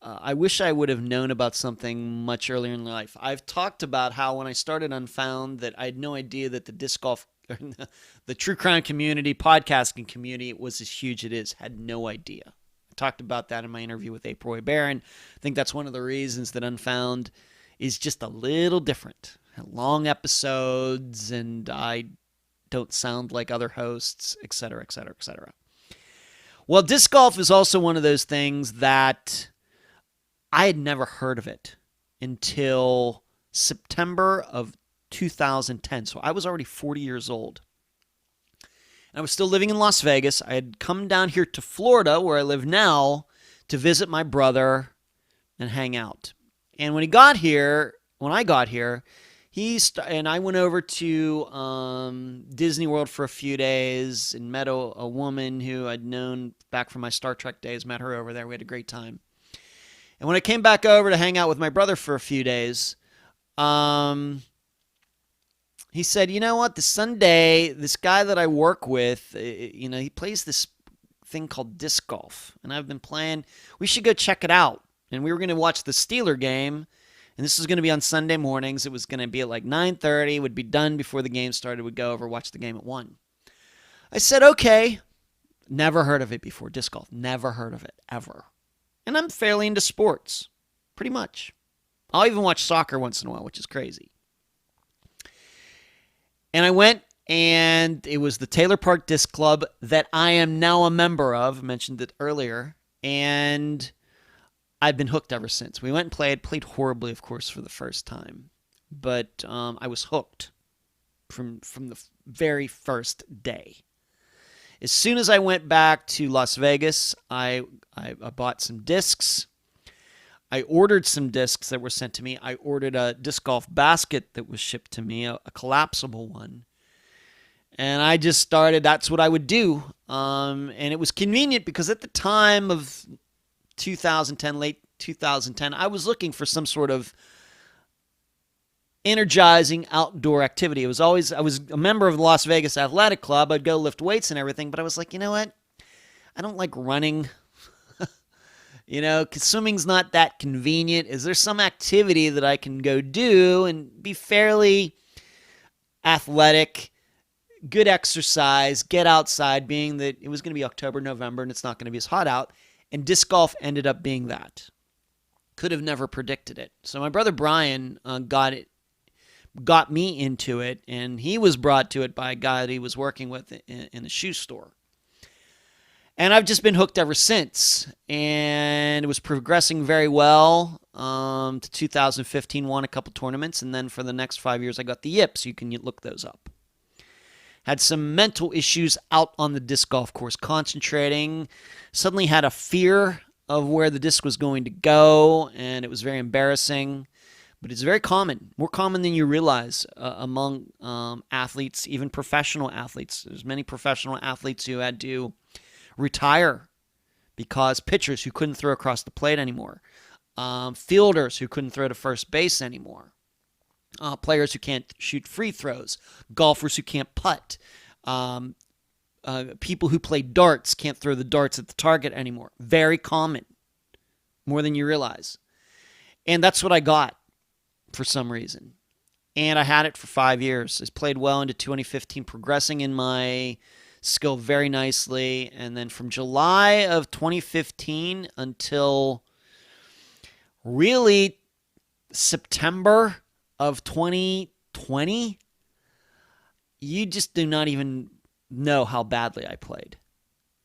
I wish I would have known about something much earlier in life. I've talked about how when I started Unfound that I had no idea that the disc golf, the Truecom community, podcasting community was as huge as it is. Had no idea. I talked about that in my interview with April Roy Barron. I think that's one of the reasons that Unfound is just a little different. Long episodes, and I don't sound like other hosts, etc., etc., etc. Well, disc golf is also one of those things that I had never heard of it until September of 2010. So I was already 40 years old. And I was still living in Las Vegas. I had come down here to Florida, where I live now, to visit my brother and hang out. And when I got here, and I went over to Disney World for a few days and met a woman who I'd known back from my Star Trek days. Met her over there. We had a great time. And when I came back over to hang out with my brother for a few days, he said, you know what, this Sunday, this guy that I work with, he plays this thing called disc golf. And I've been playing. We should go check it out. And we were going to watch the Steeler game. And this was going to be on Sunday mornings. It was going to be at like 9:30. Would be done before the game started. We'd go over, watch the game at 1. I said, okay. Never heard of it before, disc golf. Never heard of it, ever. And I'm fairly into sports, pretty much. I'll even watch soccer once in a while, which is crazy. And I went, and it was the Taylor Park Disc Club that I am now a member of. I mentioned it earlier. And I've been hooked ever since. We went and played horribly, of course, for the first time. But I was hooked from the very first day. As soon as I went back to Las Vegas, I bought some discs. I ordered some discs that were sent to me. I ordered a disc golf basket that was shipped to me, a collapsible one. And I just started, that's what I would do. And it was convenient because at the time of 2010, late 2010, I was looking for some sort of energizing outdoor activity. I was a member of the Las Vegas Athletic Club. I'd go lift weights and everything, but I was like, you know what? I don't like running. Swimming's not that convenient. Is there some activity that I can go do and be fairly athletic, good exercise, get outside, being that it was going to be October, November, and it's not going to be as hot out. And disc golf ended up being that. Could have never predicted it. So my brother Brian got me into it, and he was brought to it by a guy that he was working with in a shoe store. And I've just been hooked ever since. And it was progressing very well. To 2015, won a couple tournaments, and then for the next 5 years, I got the yips. You can look those up. Had some mental issues out on the disc golf course, concentrating. Suddenly had a fear of where the disc was going to go, and it was very embarrassing. But it's very common, more common than you realize among athletes, even professional athletes. There's many professional athletes who had to retire because pitchers who couldn't throw across the plate anymore, fielders who couldn't throw to first base anymore, players who can't shoot free throws, golfers who can't putt, people who play darts can't throw the darts at the target anymore. Very common, more than you realize. And that's what I got for some reason. And I had it for 5 years. I played well into 2015, progressing in my skill very nicely. And then from July of 2015 until really September of 2020, you just do not even know how badly I played.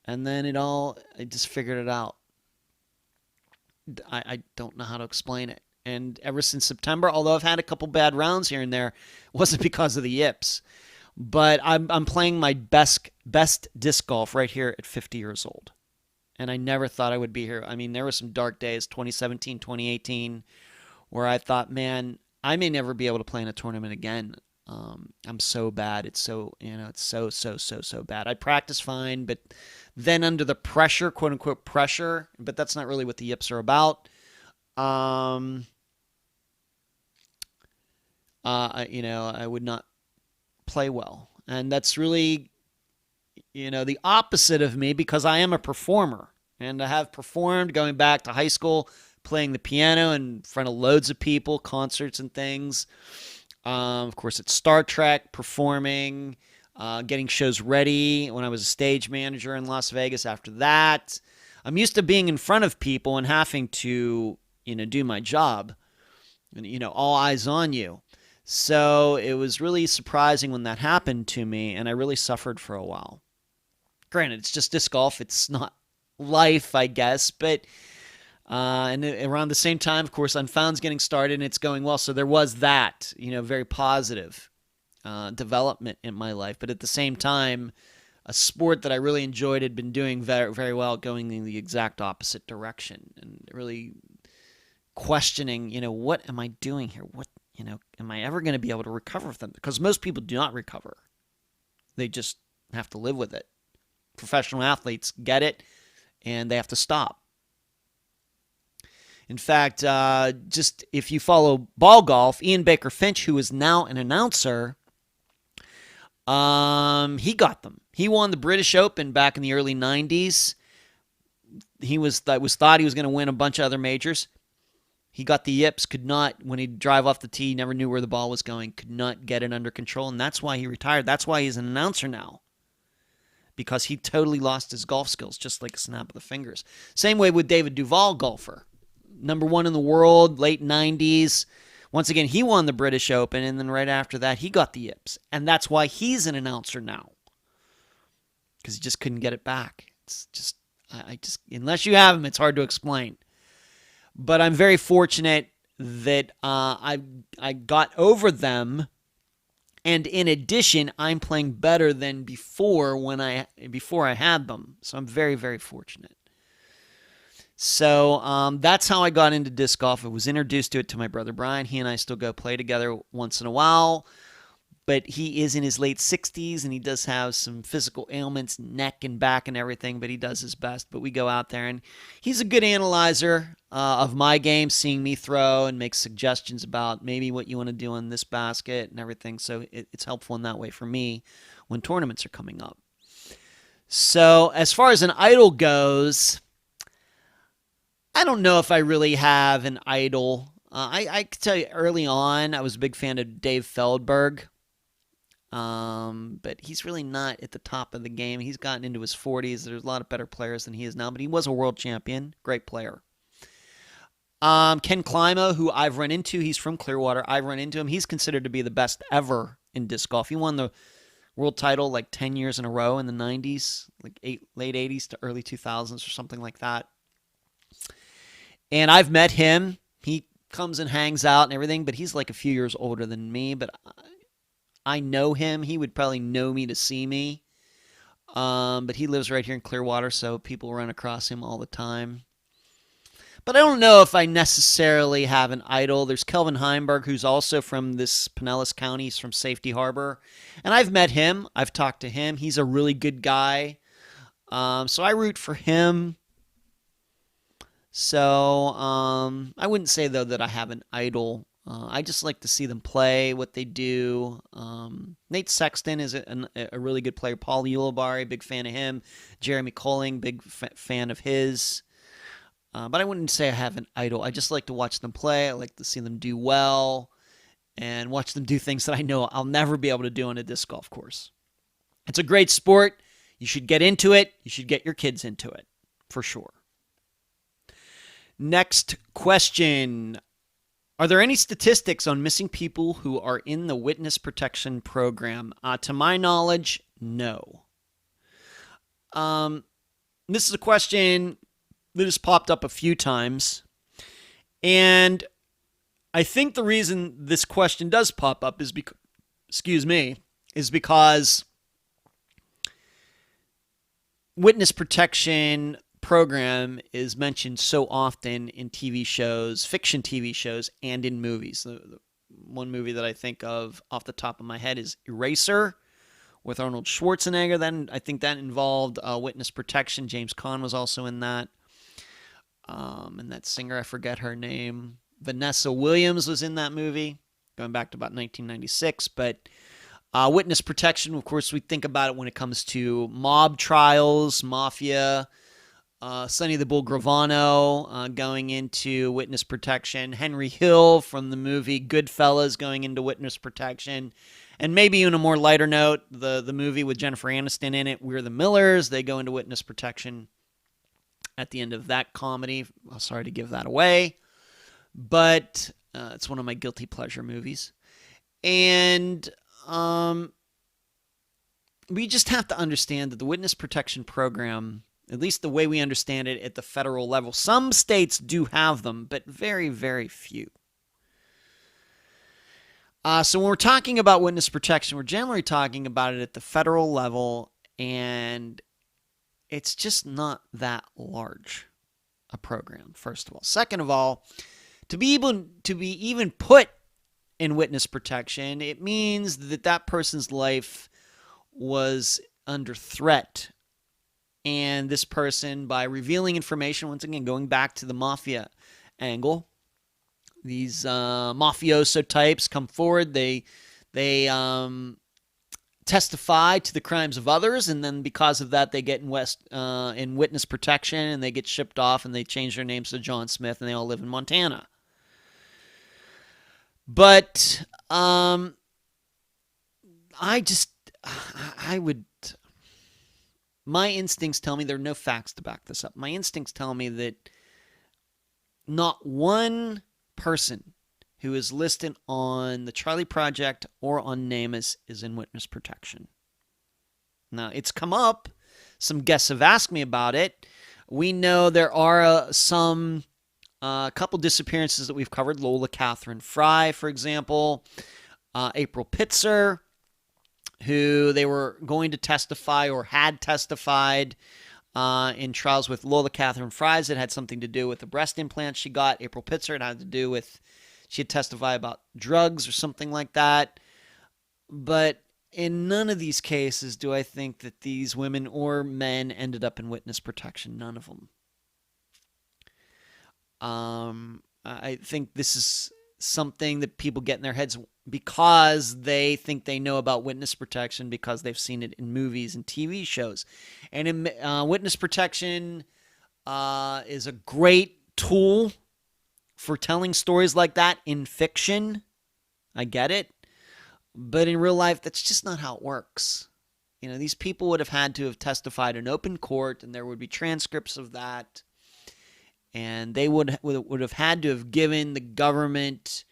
And then I just figured it out. I don't know how to explain it. And ever since September, although I've had a couple bad rounds here and there, it wasn't because of the yips. But I'm playing my best disc golf right here at 50 years old. And I never thought I would be here. I mean, there were some dark days, 2017, 2018, where I thought, man, I may never be able to play in a tournament again. I'm so bad. It's so, it's so bad. I practice fine, but then under the pressure, quote unquote pressure, but that's not really what the yips are about. I would not play well. And that's really, the opposite of me, because I am a performer. And I have performed going back to high school, playing the piano in front of loads of people, concerts and things. Of course, it's Star Trek, performing, getting shows ready when I was a stage manager in Las Vegas after that. I'm used to being in front of people and having to, do my job. And, all eyes on you. So it was really surprising when that happened to me, and I really suffered for a while. Granted, it's just disc golf. It's not life, I guess, but and around the same time, of course, Unfound's getting started, and it's going well. So there was that, very positive development in my life. But at the same time, a sport that I really enjoyed had been doing very, very well, going in the exact opposite direction, and really questioning, what am I doing here? What, am I ever going to be able to recover from them? Because most people do not recover. They just have to live with it. Professional athletes get it, and they have to stop. In fact, just if you follow ball golf, Ian Baker Finch, who is now an announcer, he got them. He won the British Open back in the early 90s. He was thought he was going to win a bunch of other majors. He got the yips, could not, when he'd drive off the tee, never knew where the ball was going, could not get it under control, and that's why he retired. That's why he's an announcer now, because he totally lost his golf skills, just like a snap of the fingers. Same way with David Duvall, golfer. Number one in the world, late 90s. Once again, he won the British Open, and then right after that, he got the yips. And that's why he's an announcer now, because he just couldn't get it back. It's just, unless you have him, it's hard to explain. But I'm very fortunate that I got over them, and in addition, I'm playing better than before before I had them. So I'm very, very fortunate. So that's how I got into disc golf. I was introduced to it to my brother Brian. He and I still go play together once in a while. But he is in his late 60s, and he does have some physical ailments, neck and back and everything, but he does his best. But we go out there, and he's a good analyzer of my game, seeing me throw and make suggestions about maybe what you want to do on this basket and everything. So it's helpful in that way for me when tournaments are coming up. So as far as an idol goes, I don't know if I really have an idol. I can tell you early on, I was a big fan of Dave Feldberg. But he's really not at the top of the game. He's gotten into his 40s. There's a lot of better players than he is now, but he was a world champion. Great player. Ken Climo, who I've run into, he's from Clearwater. I've run into him. He's considered to be the best ever in disc golf. He won the world title like 10 years in a row in the 90s, like late 80s to early 2000s or something like that. And I've met him. He comes and hangs out and everything, but he's like a few years older than me, but I know him. He would probably know me to see me. But he lives right here in Clearwater, so people run across him all the time. But I don't know if I necessarily have an idol. There's Kelvin Heimberg, who's also from this Pinellas County. He's from Safety Harbor. And I've met him. I've talked to him. He's a really good guy. So I root for him. So I wouldn't say, though, that I have an idol. I just like to see them play, what they do. Nate Sexton is a really good player. Paul Ulibarri, big fan of him. Jeremy Colling, big fan of his. But I wouldn't say I have an idol. I just like to watch them play. I like to see them do well and watch them do things that I know I'll never be able to do on a disc golf course. It's a great sport. You should get into it. You should get your kids into it, for sure. Next question. Are there any statistics on missing people who are in the witness protection program? To my knowledge, no. This is a question that has popped up a few times. And I think the reason this question does pop up is because witness protection program is mentioned so often in TV shows, fiction TV shows, and in movies. The one movie that I think of off the top of my head is Eraser with Arnold Schwarzenegger. Then I think that involved witness protection. James Caan was also in that. And that singer, I forget her name. Vanessa Williams was in that movie, going back to about 1996. But witness protection, of course, we think about it when it comes to mob trials, mafia. Sonny the Bull Gravano going into witness protection. Henry Hill from the movie Goodfellas going into witness protection. And maybe on a more lighter note, the movie with Jennifer Aniston in it, We're the Millers, they go into witness protection at the end of that comedy. I'm sorry to give that away, but it's one of my guilty pleasure movies. And we just have to understand that the witness protection program, at least the way we understand it at the federal level, some states do have them, but very, very few. So when we're talking about witness protection, we're generally talking about it at the federal level, and it's just not that large a program, first of all. Second of all, to be even put in witness protection, it means that that person's life was under threat. And this person, by revealing information, once again, going back to the mafia angle, these mafioso types come forward, they testify to the crimes of others, and then because of that, they get in witness protection, and they get shipped off, and they change their names to John Smith, and they all live in Montana. But my instincts tell me there are no facts to back this up. My instincts tell me that not one person who is listed on the Charlie Project or on NamUs is in witness protection. Now, it's come up. Some guests have asked me about it. We know there are a couple disappearances that we've covered. Lola Catherine Fry, for example. April Pitzer, who they were going to testify or had testified in trials with Lola Catherine Fry's. It had something to do with the breast implant she got. April Pitzer, it had to do with, she had testified about drugs or something like that. But in none of these cases do I think that these women or men ended up in witness protection. None of them. I think this is something that people get in their heads because they think they know about witness protection because they've seen it in movies and TV shows. And witness protection is a great tool for telling stories like that in fiction. I get it. But in real life, that's just not how it works. You know, these people would have had to have testified in open court, and there would be transcripts of that. And they would have had to have given the government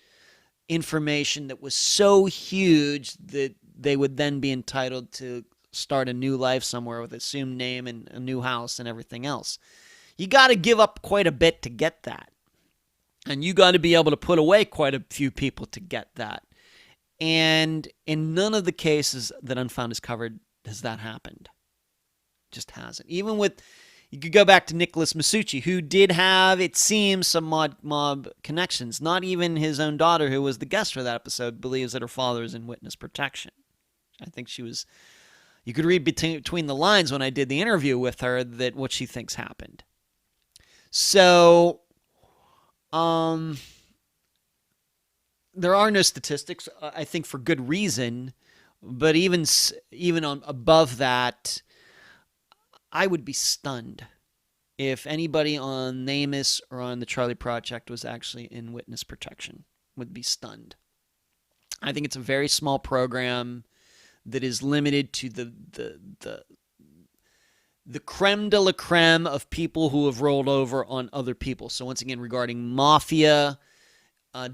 information that was so huge that they would then be entitled to start a new life somewhere with an assumed name and a new house and everything else. You got to give up quite a bit to get that. And you got to be able to put away quite a few people to get that. And in none of the cases that Unfound has covered has that happened. Just hasn't. Even with, you could go back to Nicholas Masucci, who did have, it seems, some mob connections. Not even his own daughter, who was the guest for that episode, believes that her father is in witness protection. I think she was, you could read between the lines when I did the interview with her that what she thinks happened. So, there are no statistics, I think, for good reason. But even above that, I would be stunned if anybody on NamUs or on the Charlie Project was actually in witness protection. Would be stunned. I think it's a very small program that is limited to the creme de la creme of people who have rolled over on other people. So once again, regarding mafia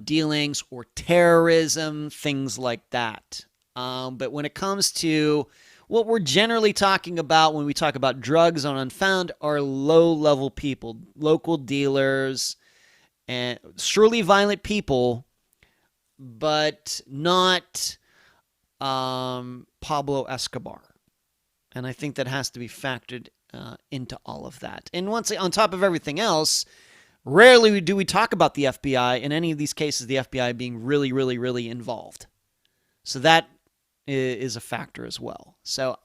dealings or terrorism, things like that. But when it comes to what we're generally talking about when we talk about drugs on Unfound are low-level people, local dealers, and surely violent people, but not Pablo Escobar. And I think that has to be factored into all of that. And once on top of everything else, rarely do we talk about the FBI, in any of these cases, the FBI being really, really, really involved. So that is a factor as well. So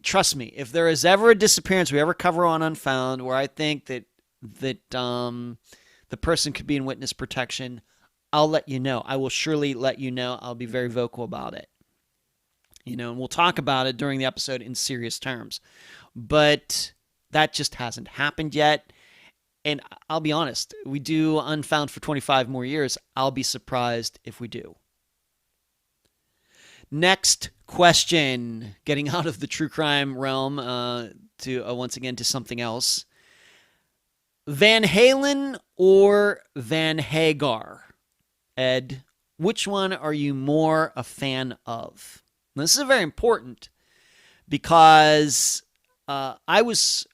trust me, if there is ever a disappearance we ever cover on Unfound where I think that the person could be in witness protection, I'll let you know. I will surely let you know. I'll be very vocal about it. And we'll talk about it during the episode in serious terms. But that just hasn't happened yet. And I'll be honest, we do Unfound for 25 more years. I'll be surprised if we do. Next question, getting out of the true crime realm to once again to something else. Van Halen or Van Hagar? Ed, which one are you more a fan of? Now, this is very important because I was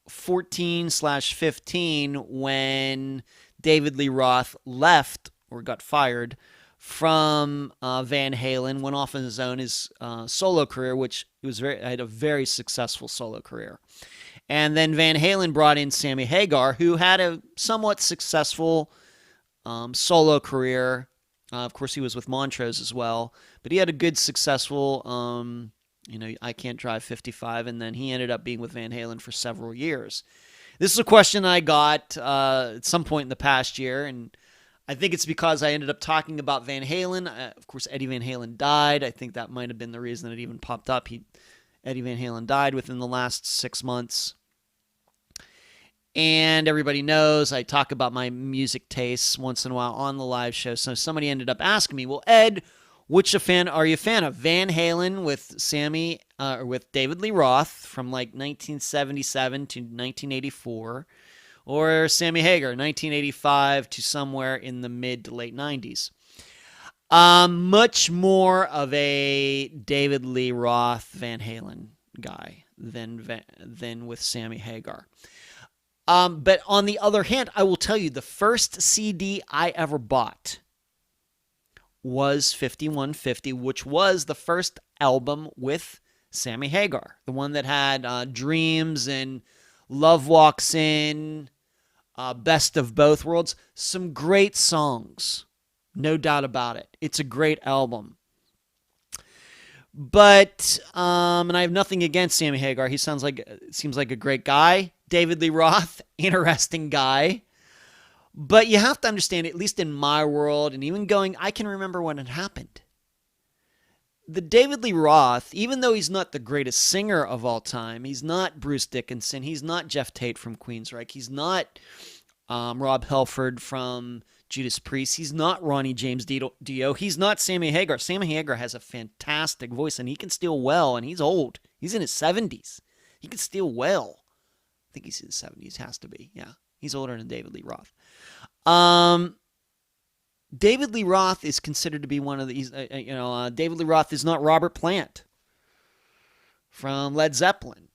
14/15 when David Lee Roth left or got fired from Van Halen, went off on his own, his solo career, which had a very successful solo career. And then Van Halen brought in Sammy Hagar, who had a somewhat successful solo career. Of course, he was with Montrose as well, but he had a good, successful, I Can't Drive 55, and then he ended up being with Van Halen for several years. This is a question I got at some point in the past year, and I think it's because I ended up talking about Van Halen. Of course, Eddie Van Halen died. I think that might have been the reason it even popped up. Eddie Van Halen died within the last 6 months. And everybody knows I talk about my music tastes once in a while on the live show. So somebody ended up asking me, well, Ed, which are you a fan of? Van Halen with Sammy, or with David Lee Roth from like 1977 to 1984, or Sammy Hagar, 1985 to somewhere in the mid to late 90s. Much more of a David Lee Roth Van Halen guy than with Sammy Hagar. But on the other hand, I will tell you, the first CD I ever bought was 5150, which was the first album with Sammy Hagar. The one that had Dreams and Love Walks In, Best of Both Worlds. Some great songs, no doubt about it. It's a great album. But, and I have nothing against Sammy Hagar. He seems like a great guy. David Lee Roth, interesting guy. But you have to understand, at least in my world, and even I can remember when it happened. The David Lee Roth, even though he's not the greatest singer of all time, he's not Bruce Dickinson, he's not Jeff Tate from Queensryche, he's not Rob Halford from Judas Priest, he's not Ronnie James Dio, he's not Sammy Hagar. Sammy Hagar has a fantastic voice, and he can steal well, and he's old. He's in his 70s. He can steal well. I think he's in his 70s, has to be. Yeah, he's older than David Lee Roth. David Lee Roth is considered to be one of these, David Lee Roth is not Robert Plant from Led Zeppelin.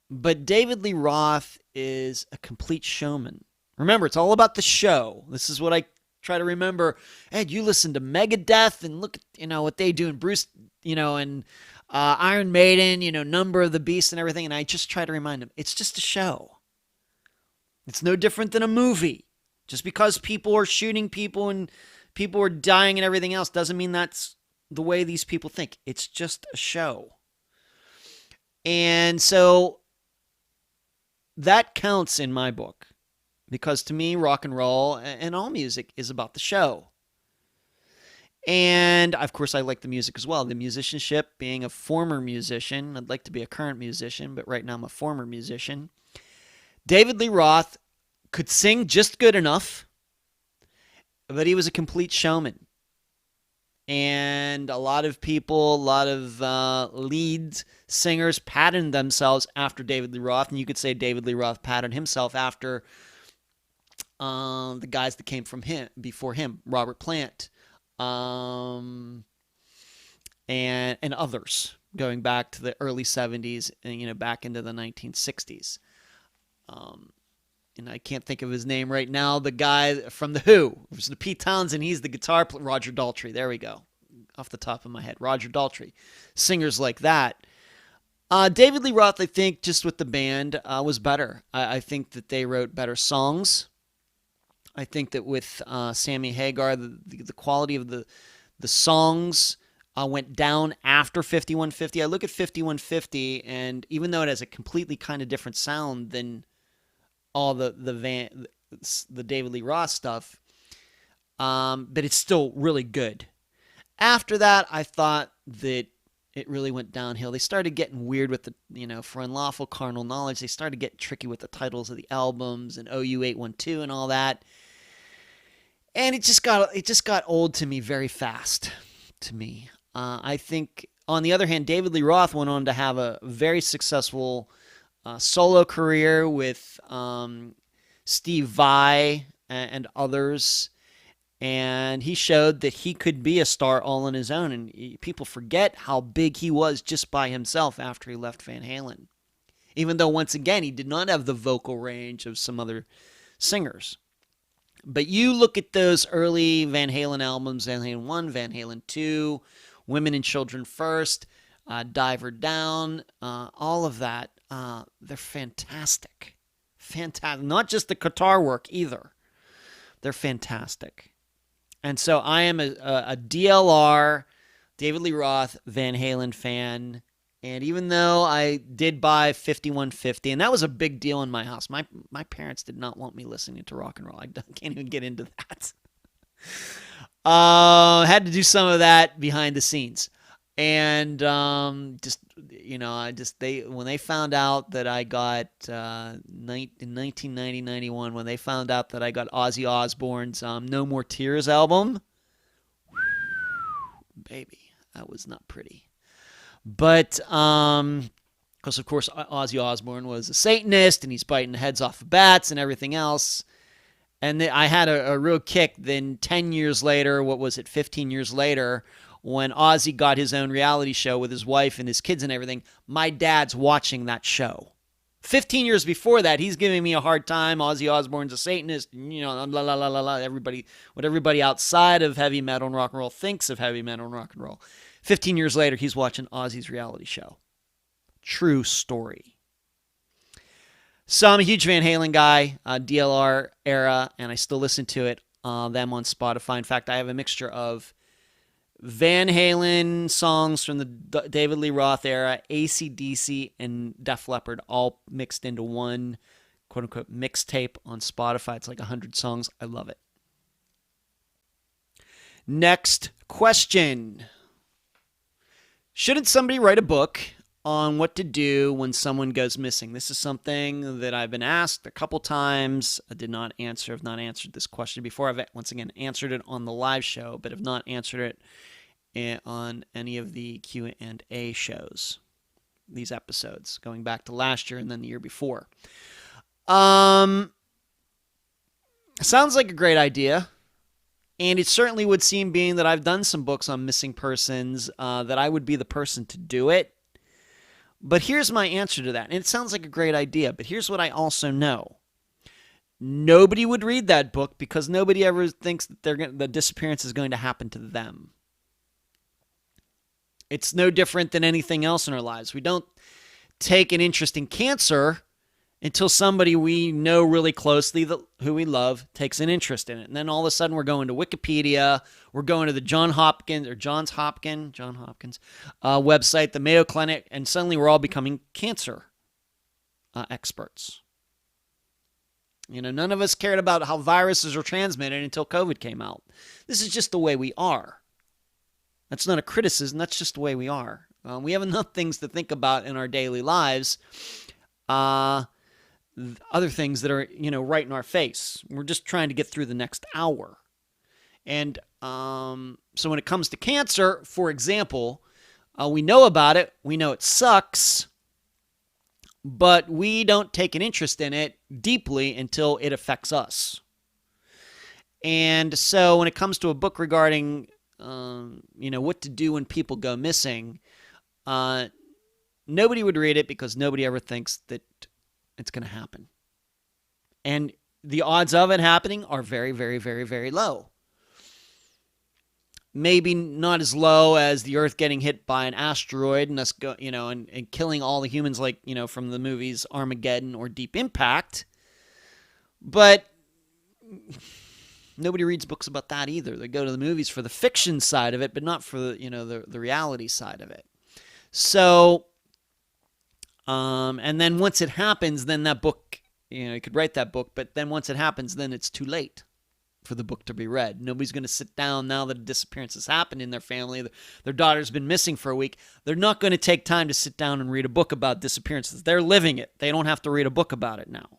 But David Lee Roth is a complete showman. Remember, it's all about the show. This is what I try to remember. Ed, you listen to Megadeth and look at, what they do, and Bruce, and Iron Maiden, Number of the Beast and everything. And I just try to remind them, it's just a show. It's no different than a movie. Just because people are shooting people and people are dying and everything else doesn't mean that's the way these people think. It's just a show. And so that counts in my book, because to me, rock and roll and all music is about the show. And of course, I like the music as well. The musicianship, being a former musician, I'd like to be a current musician, but right now I'm a former musician. David Lee Roth could sing just good enough, but he was a complete showman. And a lot of lead singers patterned themselves after David Lee Roth, and you could say David Lee Roth patterned himself after the guys that came from him before him, Robert Plant, and others, going back to the early 70s and back into the 1960s. And I can't think of his name right now. The guy from The Who, it was the Pete Townsend. He's the guitar player. Roger Daltrey. There we go. off the top of my head. Roger Daltrey, singers like that. David Lee Roth, I think, just with the band, was better. I think that they wrote better songs. I think that with Sammy Hagar, the quality of the songs went down after 5150. I look at 5150, and even though it has a completely kind of different sound than all the David Lee Roth stuff, but it's still really good. After that, I thought that it really went downhill. They started getting weird with the, For Unlawful Carnal Knowledge, they started getting tricky with the titles of the albums and OU812 and all that. And it just got old to me very fast, to me. I think, on the other hand, David Lee Roth went on to have a very successful solo career with Steve Vai and others. And he showed that he could be a star all on his own. And people forget how big he was just by himself after he left Van Halen. Even though, once again, he did not have the vocal range of some other singers. But you look at those early Van Halen albums, Van Halen 1, Van Halen 2, Women and Children First, Diver Down, all of that, they're fantastic. Fantastic. Not just the guitar work either. They're fantastic. And so I am a DLR, David Lee Roth, Van Halen fan. And even though I did buy 5150, and that was a big deal in my house. My parents did not want me listening to rock and roll. I can't even get into that. Had to do some of that behind the scenes. And when they found out that I got, in 1990, 91, when they found out that I got Ozzy Osbourne's No More Tears album, baby, that was not pretty. But, because of course Ozzy Osbourne was a Satanist, and he's biting the heads off of bats and everything else. And I had a real kick then 10 years later, 15 years later, when Ozzy got his own reality show with his wife and his kids and everything. My dad's watching that show. 15 years before that, he's giving me a hard time. Ozzy Osbourne's a Satanist, la la la la la. What everybody outside of heavy metal and rock and roll thinks of heavy metal and rock and roll. 15 years later, he's watching Ozzy's reality show. True story. So I'm a huge Van Halen guy, DLR era, and I still listen to it, them on Spotify. In fact, I have a mixture of Van Halen songs from the David Lee Roth era, AC/DC, and Def Leppard, all mixed into one quote-unquote mixtape on Spotify. It's like 100 songs. I love it. Next question. Shouldn't somebody write a book on what to do when someone goes missing? This is something that I've been asked a couple times. I did not answer. I've not answered this question before. I've once again answered it on the live show, but have not answered it on any of the Q&A shows. These episodes, going back to last year and then the year before. Sounds like a great idea. And it certainly would seem, being that I've done some books on missing persons, that I would be the person to do it. But here's my answer to that. And it sounds like a great idea, but here's what I also know. Nobody would read that book because nobody ever thinks that the disappearance is going to happen to them. It's no different than anything else in our lives. We don't take an interest in cancer until somebody we know really closely, who we love, takes an interest in it. And then all of a sudden we're going to Wikipedia, we're going to the Johns Hopkins website, the Mayo Clinic, and suddenly we're all becoming cancer experts. None of us cared about how viruses are transmitted until COVID came out. This is just the way we are. That's not a criticism, that's just the way we are. We have enough things to think about in our daily lives. Other things that are, right in our face. We're just trying to get through the next hour. And so when it comes to cancer, for example, we know about it. We know it sucks. But we don't take an interest in it deeply until it affects us. And so when it comes to a book regarding, what to do when people go missing, nobody would read it because nobody ever thinks that it's going to happen. And the odds of it happening are very, very, very, very low. maybe not as low as the Earth getting hit by an asteroid and us and killing all the humans like, from the movies Armageddon or Deep Impact. But nobody reads books about that either. They go to the movies for the fiction side of it, but not for the reality side of it. So, and then once it happens, then that book, you could write that book, but then once it happens, then it's too late for the book to be read. Nobody's going to sit down now that a disappearance has happened in their family. Their daughter's been missing for a week. They're not going to take time to sit down and read a book about disappearances. They're living it. They don't have to read a book about it now.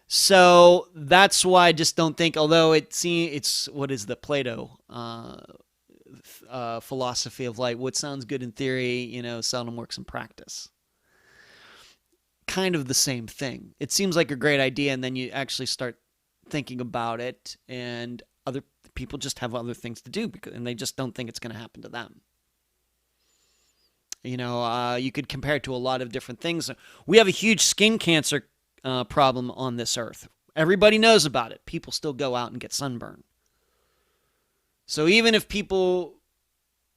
So that's why I just don't think, although it's what is the Plato philosophy of light, what sounds good in theory, seldom works in practice. Kind of the same thing. It seems like a great idea, and then you actually start thinking about it, and other people just have other things to do, and they just don't think it's going to happen to them. You could compare it to a lot of different things. We have a huge skin cancer problem on this earth. Everybody knows about it. People still go out and get sunburn. So even if people,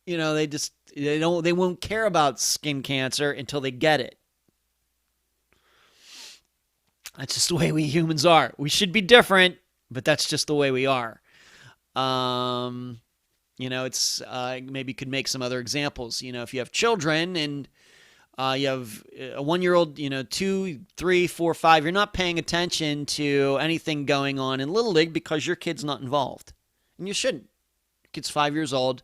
they won't care about skin cancer until they get it. That's just the way we humans are. We should be different, but that's just the way we are. It's maybe you could make some other examples. If you have children and you have a 1-year-old, 2, 3, 4, 5, you're not paying attention to anything going on in Little League because your kid's not involved. And you shouldn't. Your kid's 5 years old,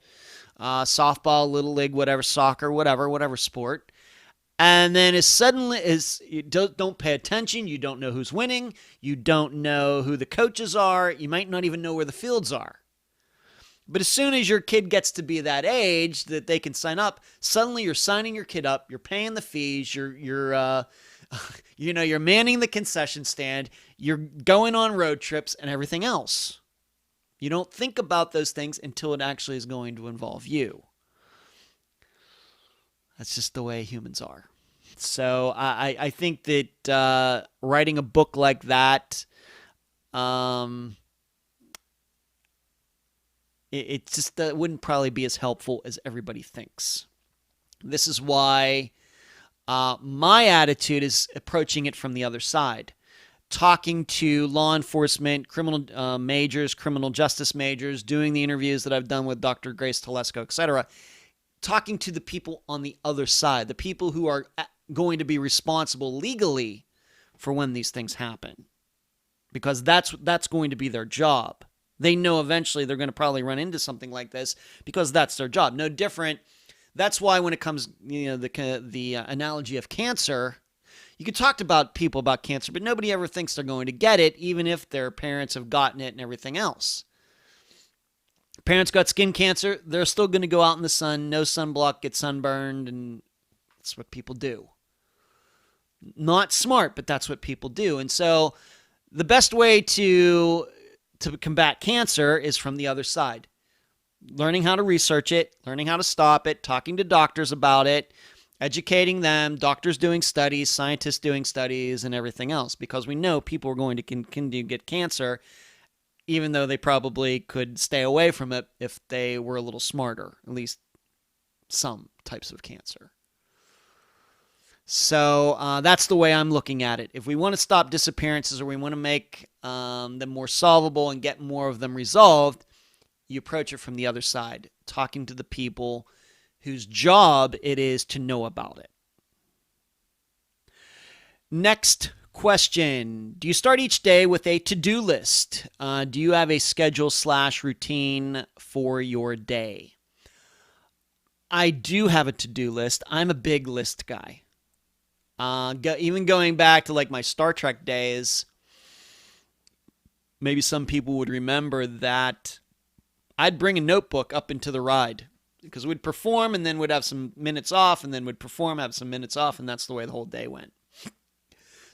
softball, Little League, whatever, soccer, whatever sport. And then as suddenly as you don't pay attention, you don't know who's winning, you don't know who the coaches are, you might not even know where the fields are. But as soon as your kid gets to be that age that they can sign up, suddenly you're signing your kid up, you're paying the fees, you're manning the concession stand, you're going on road trips and everything else. You don't think about those things until it actually is going to involve you. That's just the way humans are. So I think that writing a book like that, it just wouldn't probably be as helpful as everybody thinks. This is why my attitude is approaching it from the other side. Talking to law enforcement, criminal majors, criminal justice majors, doing the interviews that I've done with Dr. Grace Telesco, etc., talking to the people on the other side, the people who are going to be responsible legally for when these things happen, because that's going to be their job. They know eventually they're going to probably run into something like this because that's their job. No different. That's why when it comes, the analogy of cancer, you can talk about people about cancer, but nobody ever thinks they're going to get it, even if their parents have gotten it and everything else. Parents got skin cancer, they're still going to go out in the sun, no sunblock, get sunburned, and that's what people do. Not smart, but that's what people do. And so the best way to combat cancer is from the other side. Learning how to research it, learning how to stop it, talking to doctors about it, educating them, doctors doing studies, scientists doing studies, and everything else. Because we know people are going to continue to get cancer, even though they probably could stay away from it if they were a little smarter, at least some types of cancer. So that's the way I'm looking at it. If we want to stop disappearances or we want to make them more solvable and get more of them resolved, you approach it from the other side, talking to the people whose job it is to know about it. Next question. Do you start each day with a to-do list? Do you have a schedule/routine for your day? I do have a to-do list. I'm a big list guy. Even going back to like my Star Trek days, maybe some people would remember that I'd bring a notebook up into the ride because we'd perform and then we'd have some minutes off and then we'd perform, have some minutes off, and that's the way the whole day went.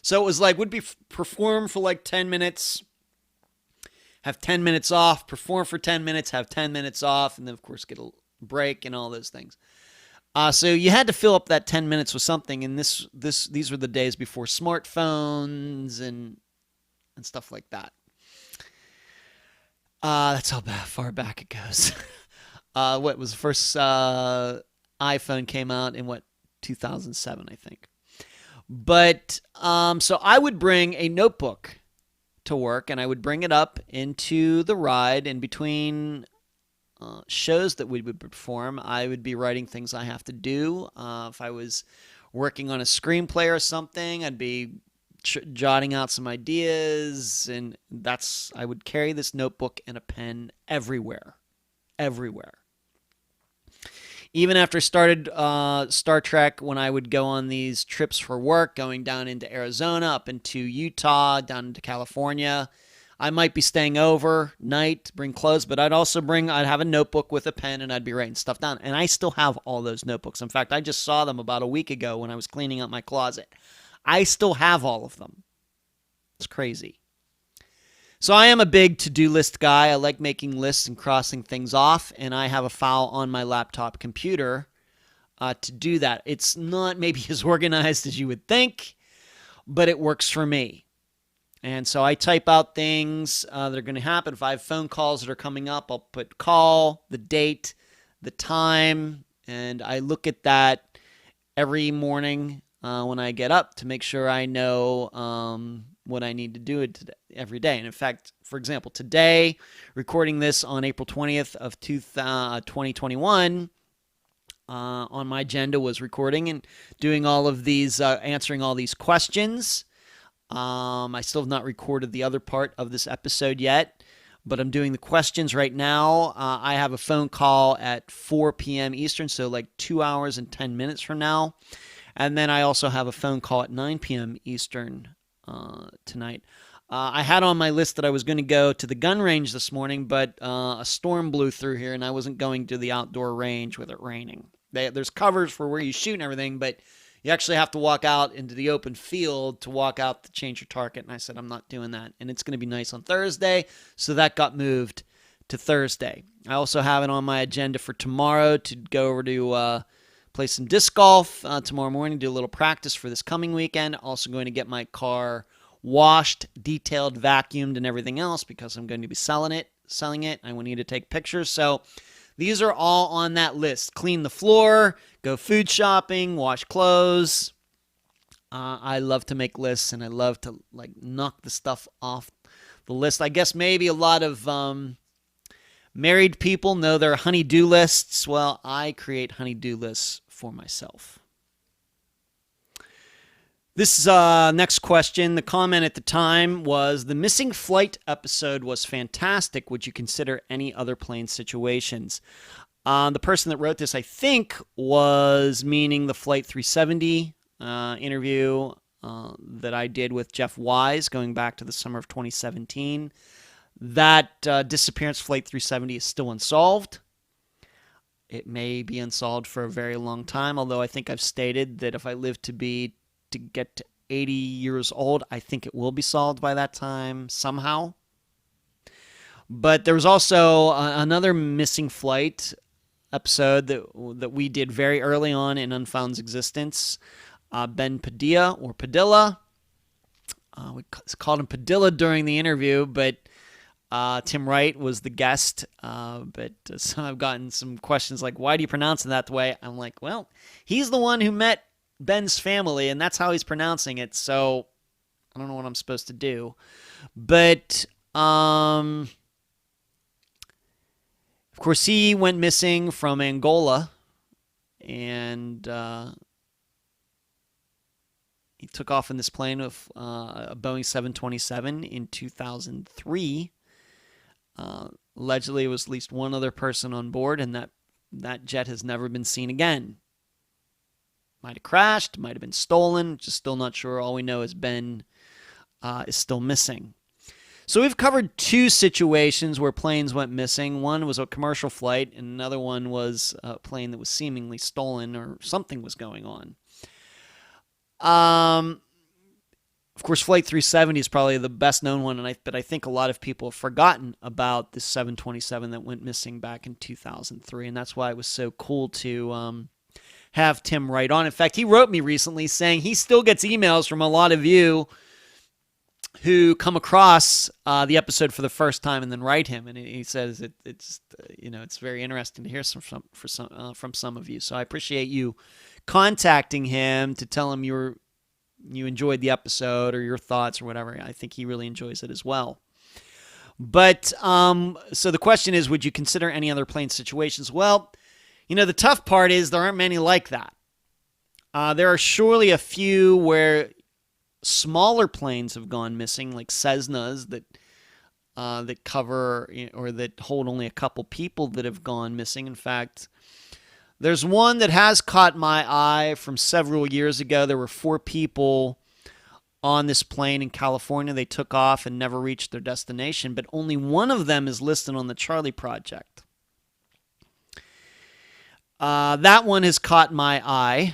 So it was like we'd perform for like 10 minutes, have 10 minutes off, perform for 10 minutes, have 10 minutes off, and then of course get a break and all those things. So you had to fill up that 10 minutes with something, and these were the days before smartphones and stuff like that. That's how far back it goes. What was the first iPhone came out in 2007, I think. But so I would bring a notebook to work, and I would bring it up into the ride. In between shows that we would perform, I would be writing things I have to do. If I was working on a screenplay or something, I'd be jotting out some ideas, and I would carry this notebook and a pen everywhere. Even after I started Star Trek, when I would go on these trips for work, going down into Arizona, up into Utah, down into California, I might be staying overnight, bring clothes, but I'd have a notebook with a pen, and I'd be writing stuff down. And I still have all those notebooks. In fact, I just saw them about a week ago when I was cleaning out my closet. I still have all of them. It's crazy. So I am a big to-do list guy. I like making lists and crossing things off, and I have a file on my laptop computer to do that. It's not maybe as organized as you would think, but it works for me. And so I type out things that are going to happen. If I have phone calls that are coming up, I'll put call, the date, the time, and I look at that every morning when I get up to make sure I know what I need to do every day. And in fact, for example, today, recording this on April 20th of 2021, on my agenda was recording and doing all of these, answering all these questions. I still have not recorded the other part of this episode yet, but I'm doing the questions right now. I have a phone call at 4 p.m. Eastern, so like 2 hours and 10 minutes from now. And then I also have a phone call at 9 p.m. Eastern tonight. I had on my list that I was going to go to the gun range this morning, but a storm blew through here, and I wasn't going to the outdoor range with it raining. There's covers for where you shoot and everything, but you actually have to walk out into the open field to walk out to change your target. And I said, I'm not doing that. And it's going to be nice on Thursday. So that got moved to Thursday. I also have it on my agenda for tomorrow to go over to play some disc golf tomorrow morning, do a little practice for this coming weekend. Also going to get my car washed, detailed, vacuumed, and everything else because I'm going to be selling it. I will need to take pictures. So these are all on that list. Clean the floor, go food shopping, wash clothes. I love to make lists, and I love to knock the stuff off the list. I guess maybe a lot of married people know their honey-do lists. Well, I create honey-do lists for myself. This next question, the comment at the time was, the missing flight episode was fantastic. Would you consider any other plane situations? The person that wrote this, I think, was meaning the Flight 370 interview that I did with Jeff Wise going back to the summer of 2017. That disappearance Flight 370 is still unsolved. It may be unsolved for a very long time, although I think I've stated that if I live to get to 80 years old, I think it will be solved by that time somehow. But there was also another missing flight episode that we did very early on in Unfound's existence. Ben Padilla. We called him Padilla during the interview, but Tim Wright was the guest. So I've gotten some questions like, why do you pronounce it that way? I'm like, well, he's the one who met Ben's family, and that's how he's pronouncing it, so I don't know what I'm supposed to do. But, of course, he went missing from Angola, and he took off in this plane with a Boeing 727 in 2003. Allegedly, it was at least one other person on board, and that jet has never been seen again. Might have crashed, might have been stolen, just still not sure. All we know is Ben is still missing. So we've covered two situations where planes went missing. One was a commercial flight, and another one was a plane that was seemingly stolen or something was going on. Of course, Flight 370 is probably the best known one, but I think a lot of people have forgotten about this 727 that went missing back in 2003, and that's why it was so cool to have Tim Wright on. In fact, he wrote me recently saying he still gets emails from a lot of you who come across the episode for the first time and then write him, and he says it's it's very interesting to hear from some of you. So I appreciate you contacting him to tell him you enjoyed the episode or your thoughts or whatever. I think he really enjoys it as well. But so the question is, would you consider any other plane situations? Well, the tough part is there aren't many like that. There are surely a few where smaller planes have gone missing, like Cessnas that cover or that hold only a couple people that have gone missing. In fact, there's one that has caught my eye from several years ago. There were 4 people on this plane in California. They took off and never reached their destination, but only one of them is listed on the Charlie Project. That one has caught my eye.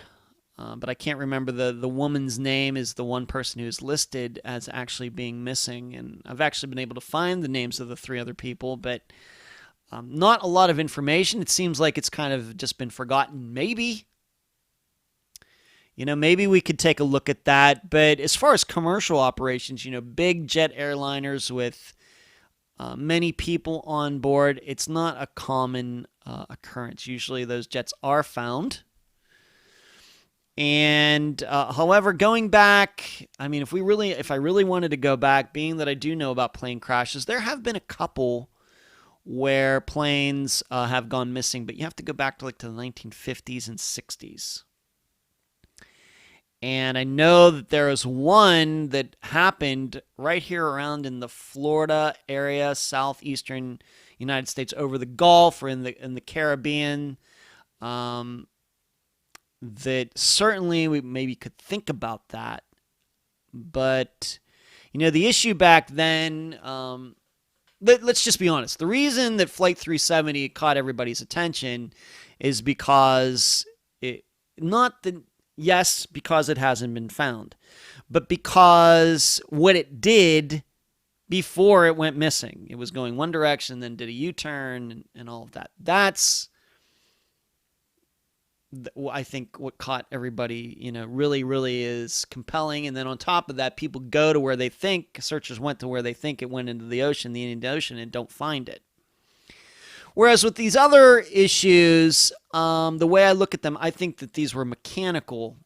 But I can't remember the woman's name is the one person who's listed as actually being missing. And I've actually been able to find the names of the 3 other people, but not a lot of information. It seems like it's kind of just been forgotten. Maybe we could take a look at that. But as far as commercial operations, big jet airliners with many people on board, it's not a common occurrence. Usually those jets are found. And however, going back, if I really wanted to go back, being that I do know about plane crashes, there have been a couple where planes have gone missing, but you have to go back to the 1950s and 60s. And I know that there was one that happened right here around in the Florida area, southeastern United States, over the Gulf or in the Caribbean. That certainly we maybe could think about that. But, the issue back then, let's just be honest. The reason that Flight 370 caught everybody's attention is because because it hasn't been found, but because what it did before it went missing. It was going one direction, then did a U-turn and all of that. That's, I think, what caught everybody, really, really is compelling. And then on top of that, people go to where they think, searchers went to where they think it went into the ocean, the Indian Ocean, and don't find it. Whereas with these other issues, the way I look at them, I think that these were mechanical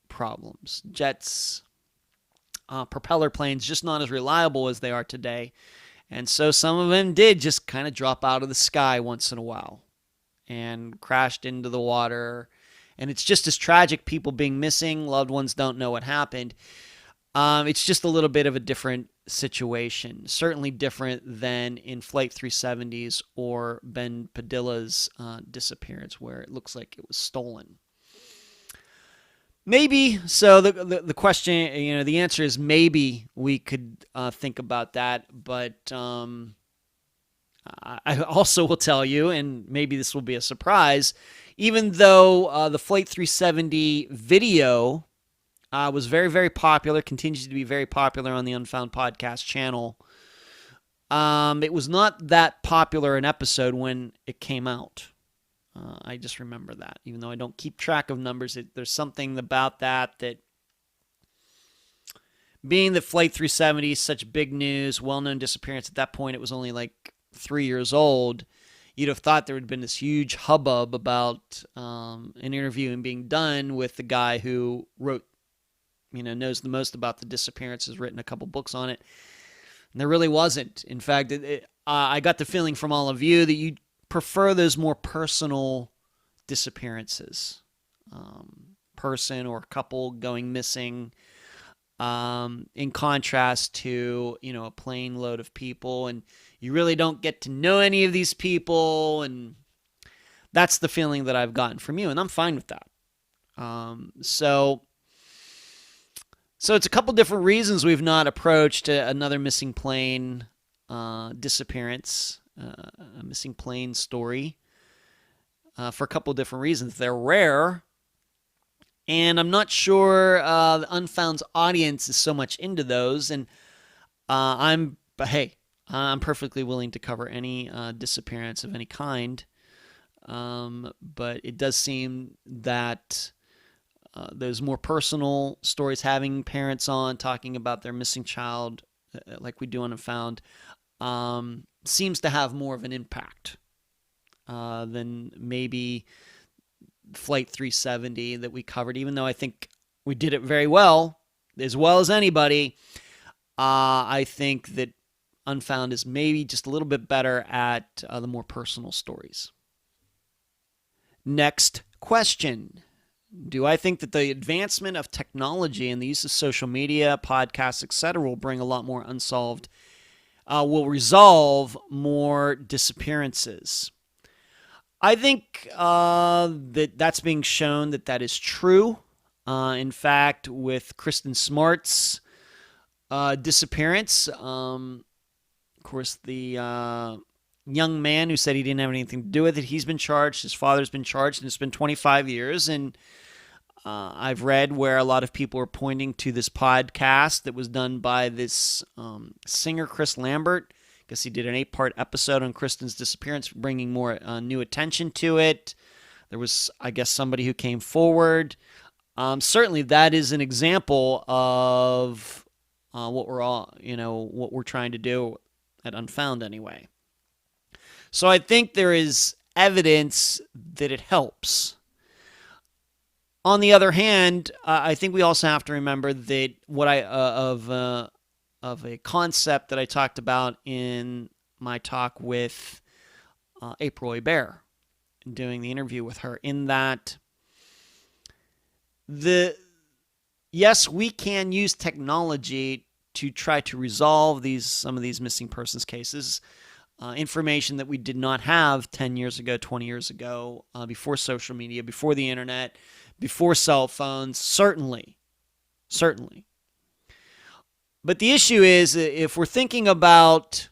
problems. Jets, propeller planes, just not as reliable as they are today. And so some of them did just kind of drop out of the sky once in a while and crashed into the water. And it's just as tragic, people being missing, loved ones don't know what happened. It's just a little bit of a different situation, certainly different than in Flight 370's or Ben Padilla's disappearance, where it looks like it was stolen. Maybe, so the question, the answer is maybe we could think about that, but I also will tell you, and maybe this will be a surprise, even though the Flight 370 video was very, very popular, continues to be very popular on the Unfound Podcast Channel, it was not that popular an episode when it came out. I just remember that, even though I don't keep track of numbers. There's something about that being that Flight 370 is such big news, well-known disappearance, at that point it was only like 3 years old, you'd have thought there would have been this huge hubbub about an interview being done with the guy who wrote, knows the most about the disappearance, has written a couple books on it. And there really wasn't. In fact, I got the feeling from all of you that you prefer those more personal disappearances. Person or couple going missing, in contrast to, a plane load of people, and you really don't get to know any of these people, and that's the feeling that I've gotten from you, and I'm fine with that. So it's a couple different reasons we've not approached another missing plane disappearance, a missing plane story, for a couple different reasons. They're rare, and I'm not sure the Unfound's audience is so much into those, and I'm perfectly willing to cover any disappearance of any kind, but it does seem that those more personal stories, having parents on talking about their missing child, like we do on Unfound, seems to have more of an impact than maybe Flight 370 that we covered, even though I think we did it very well as anybody. I think that Unfound is maybe just a little bit better at the more personal stories. Next question. Do I think that the advancement of technology and the use of social media, podcasts, etc. will bring a lot more unsolved, will resolve more disappearances? I think that's being shown that is true. In fact, with Kristen Smart's disappearance, of course, the young man who said he didn't have anything to do with it, he's been charged. His father's been charged, and it's been 25 years. And I've read where a lot of people are pointing to this podcast that was done by this singer, Chris Lambert. I guess he did an 8-part episode on Kristen's disappearance, bringing more new attention to it. There was, I guess, somebody who came forward. Certainly, that is an example of what we're trying to do at Unfound anyway. So I think there is evidence that it helps. On the other hand, I think we also have to remember that of a concept that I talked about in my talk with April Bear, doing the interview with her, in that yes, we can use technology to try to resolve some of these missing persons cases. Information that we did not have 10 years ago, 20 years ago, before social media, before the internet, before cell phones, certainly. But the issue is, if we're thinking about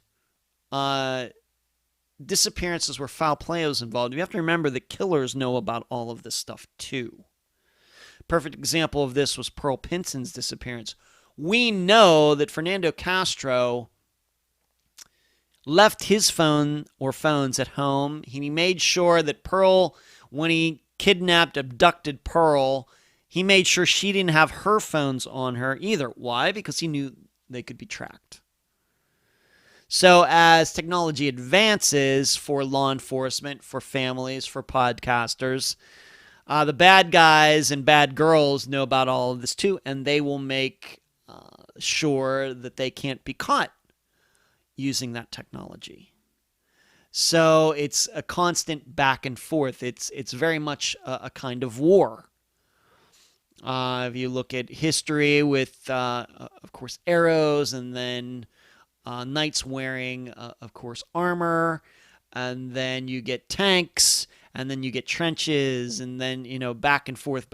disappearances where foul play is involved, we have to remember that killers know about all of this stuff too. Perfect example of this was Pearl Pinson's disappearance. We know that Fernando Castro left his phone or phones at home. He made sure that Pearl, when he abducted Pearl, he made sure she didn't have her phones on her either. Why? Because he knew they could be tracked. So as technology advances for law enforcement, for families, for podcasters, the bad guys and bad girls know about all of this too, and they will make sure that they can't be caught using that technology. So it's a constant back and forth. It's very much a kind of war. If you look at history with, of course, arrows, and then knights wearing, of course, armor, and then you get tanks, and then you get trenches, and then, back and forth,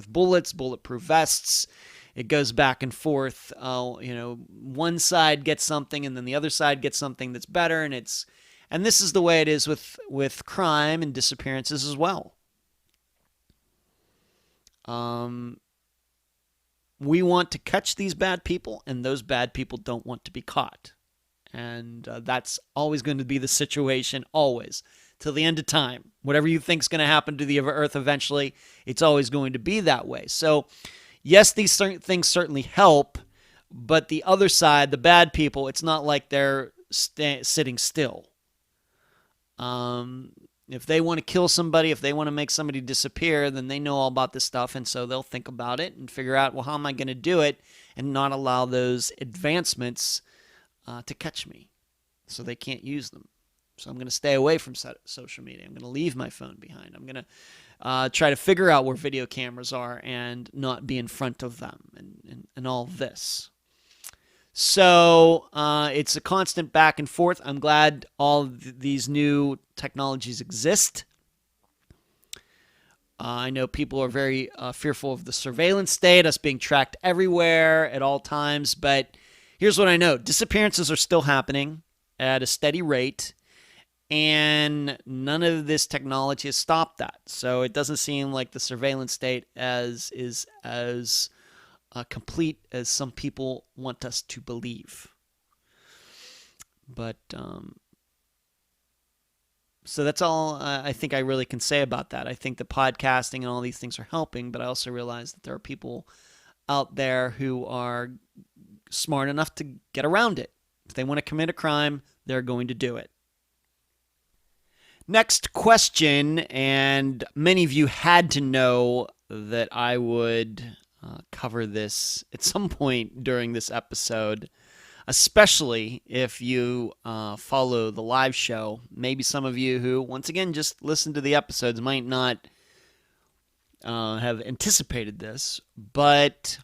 bullets, bulletproof vests. It goes back and forth. One side gets something, and then the other side gets something that's better, and this is the way it is with crime and disappearances as well. We want to catch these bad people, and those bad people don't want to be caught. And that's always going to be the situation, always, till the end of time. Whatever you think is going to happen to the earth eventually, it's always going to be that way. So, yes, these things certainly help, but the other side, the bad people, it's not like they're sitting still. If they want to kill somebody, if they want to make somebody disappear, then they know all about this stuff, and so they'll think about it and figure out, well, how am I going to do it and not allow those advancements to catch me, so they can't use them. So I'm going to stay away from social media. I'm going to leave my phone behind. I'm going to try to figure out where video cameras are and not be in front of them, and all this. So it's a constant back and forth. I'm glad all these new technologies exist. I know people are very fearful of the surveillance state, us being tracked everywhere at all times. But here's what I know. Disappearances are still happening at a steady rate, and none of this technology has stopped that. So it doesn't seem like the surveillance state is as complete as some people want us to believe. But so that's all I think I really can say about that. I think the podcasting and all these things are helping, but I also realize that there are people out there who are smart enough to get around it. If they want to commit a crime, they're going to do it. Next question, and many of you had to know that I would cover this at some point during this episode, especially if you follow the live show. Maybe some of you who, once again, just listen to the episodes might not have anticipated this, but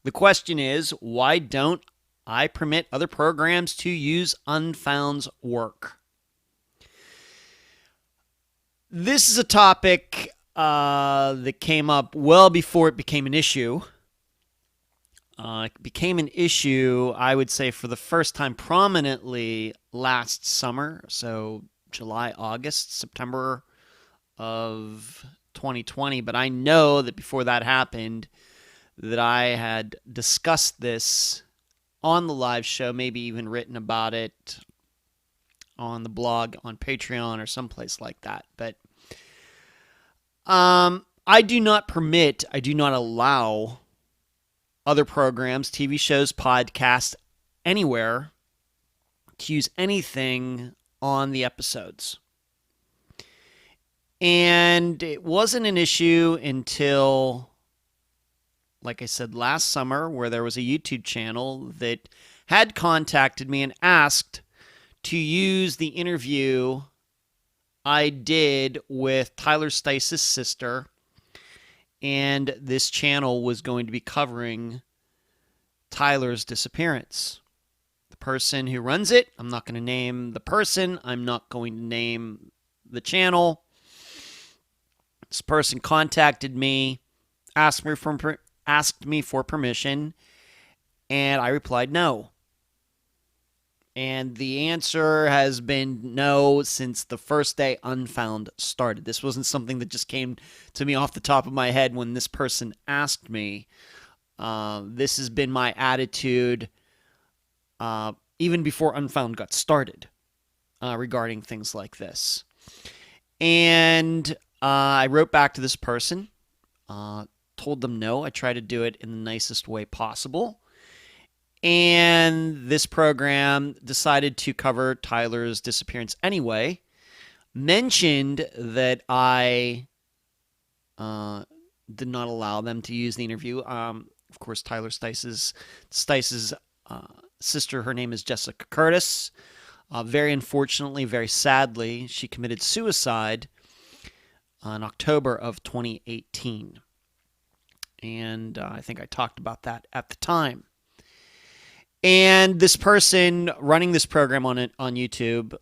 the question is, why don't I permit other programs to use Unfound's work? This is a topic that came up well before it became an issue. It became an issue, I would say, for the first time prominently last summer, so July, August, September of 2020. But I know that before that happened, that I had discussed this on the live show, maybe even written about it on the blog, on Patreon, or someplace like that. But I do not allow other programs, TV shows, podcasts, anywhere to use anything on the episodes. And it wasn't an issue until, like I said, last summer, where there was a YouTube channel that had contacted me and asked to use the interview I did with Tyler Stoltzfus' sister, and this channel was going to be covering Tyler's disappearance. The person who runs it, I'm not going to name the person, I'm not going to name the channel. This person contacted me, asked me for permission, and I replied no. And the answer has been no since the first day Unfound started. This wasn't something that just came to me off the top of my head when this person asked me. This has been my attitude even before Unfound got started regarding things like this. And I wrote back to this person, told them no. I tried to do it in the nicest way possible. And this program decided to cover Tyler's disappearance anyway. Mentioned that I did not allow them to use the interview. Of course, Tyler Stoltzfus' sister, her name is Jessica Curtis. Very unfortunately, very sadly, she committed suicide in October of 2018. And I think I talked about that at the time. And this person running this program on YouTube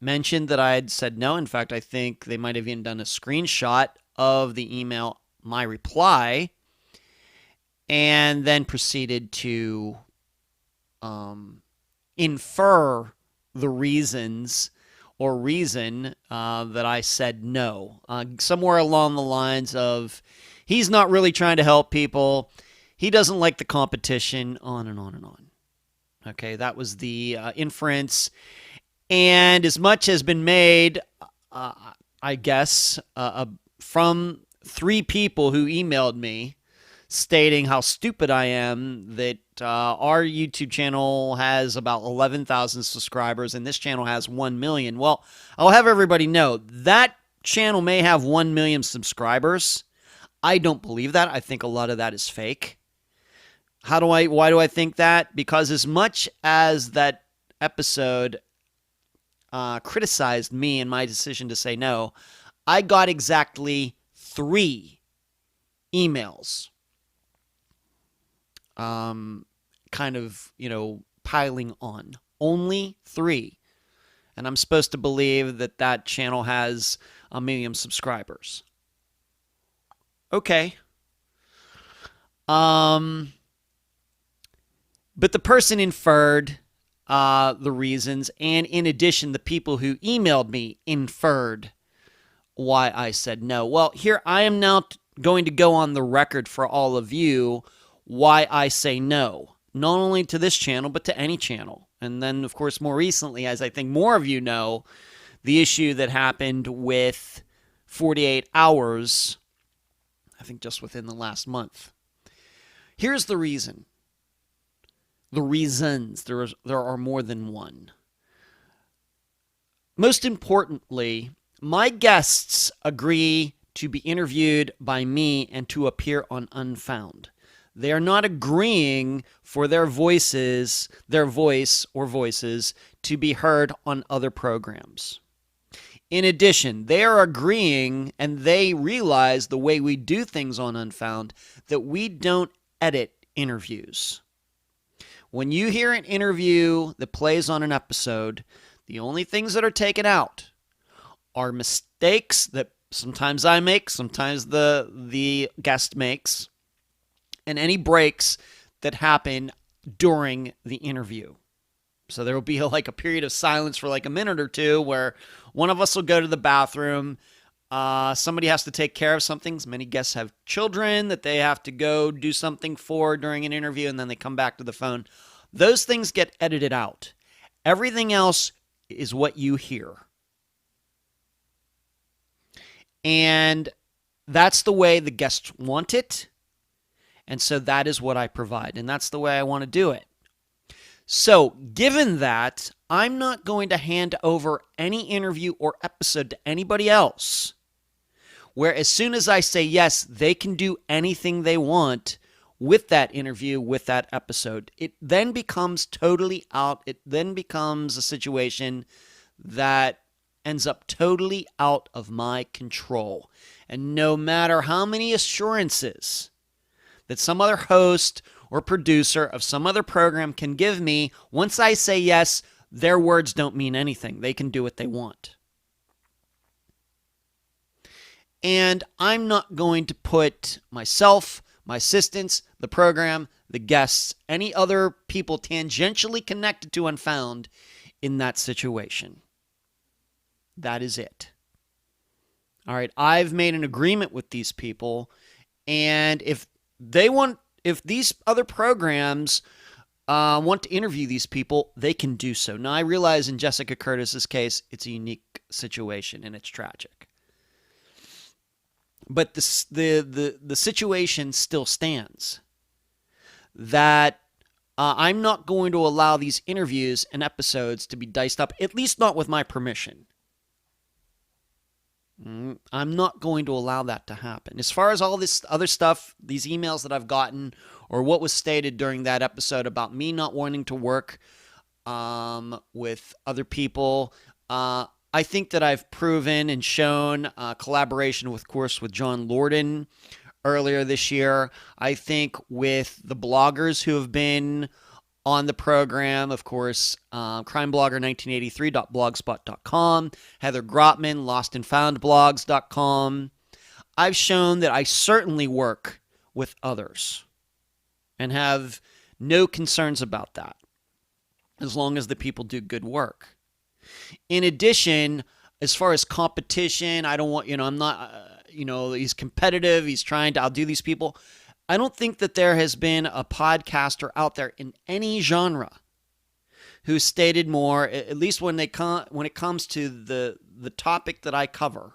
mentioned that I had said no. In fact, I think they might have even done a screenshot of the email, my reply, and then proceeded to infer the reasons or reason that I said no. Somewhere along the lines of, he's not really trying to help people. He doesn't like the competition, on and on and on. Okay, that was the inference. And as much has been made, I guess, from 3 people who emailed me stating how stupid I am, that our YouTube channel has about 11,000 subscribers and this channel has 1 million. Well, I'll have everybody know that channel may have 1 million subscribers. I don't believe that. I think a lot of that is fake. Why do I think that? Because as much as that episode criticized me and my decision to say no, I got exactly 3 emails. Kind of, piling on. Only 3. And I'm supposed to believe that that channel has 1 million subscribers. Okay. But the person inferred the reasons, and in addition, the people who emailed me inferred why I said no. Well, here I am now going to go on the record for all of you why I say no, not only to this channel, but to any channel. And then, of course, more recently, as I think more of you know, the issue that happened with 48 Hours, I think just within the last month. Here's the reason. the reasons. There are more than one. Most importantly, my guests agree to be interviewed by me and to appear on Unfound. They are not agreeing for their voice or voices to be heard on other programs. In addition, they are agreeing and they realize the way we do things on Unfound that we don't edit interviews. When you hear an interview that plays on an episode, the only things that are taken out are mistakes that sometimes I make, sometimes the guest makes, and any breaks that happen during the interview. So there will be like a period of silence for like a minute or two where one of us will go to the bathroom. Somebody has to take care of something. Many guests have children that they have to go do something for during an interview, and then they come back to the phone. Those things get edited out. Everything else is what you hear. And that's the way the guests want it. And so that is what I provide. And that's the way I want to do it. So, given that, I'm not going to hand over any interview or episode to anybody else, where as soon as I say yes, they can do anything they want with that interview, with that episode. It then becomes totally out. It then becomes a situation that ends up totally out of my control. And no matter how many assurances that some other host or producer of some other program can give me, once I say yes, their words don't mean anything. They can do what they want. And I'm not going to put myself, my assistants, the program, the guests, any other people tangentially connected to Unfound in that situation. That is it. All right, I've made an agreement with these people, and if these other programs want to interview these people, they can do so. Now, I realize in Jessica Curtis's case, it's a unique situation and it's tragic. But the situation still stands. That I'm not going to allow these interviews and episodes to be diced up, at least not with my permission. I'm not going to allow that to happen. As far as all this other stuff, these emails that I've gotten, or what was stated during that episode about me not wanting to work with other people, I think that I've proven and shown collaboration, of course, with John Lorden earlier this year. I think with the bloggers who have been on the program, of course, crimeblogger1983.blogspot.com, Heather Grotman, lostandfoundblogs.com. I've shown that I certainly work with others and have no concerns about that, as long as the people do good work. In addition, as far as competition, I don't want, I'm not, he's competitive, he's trying to outdo these people. I don't think that there has been a podcaster out there in any genre who stated more, at least when it comes to the topic that I cover,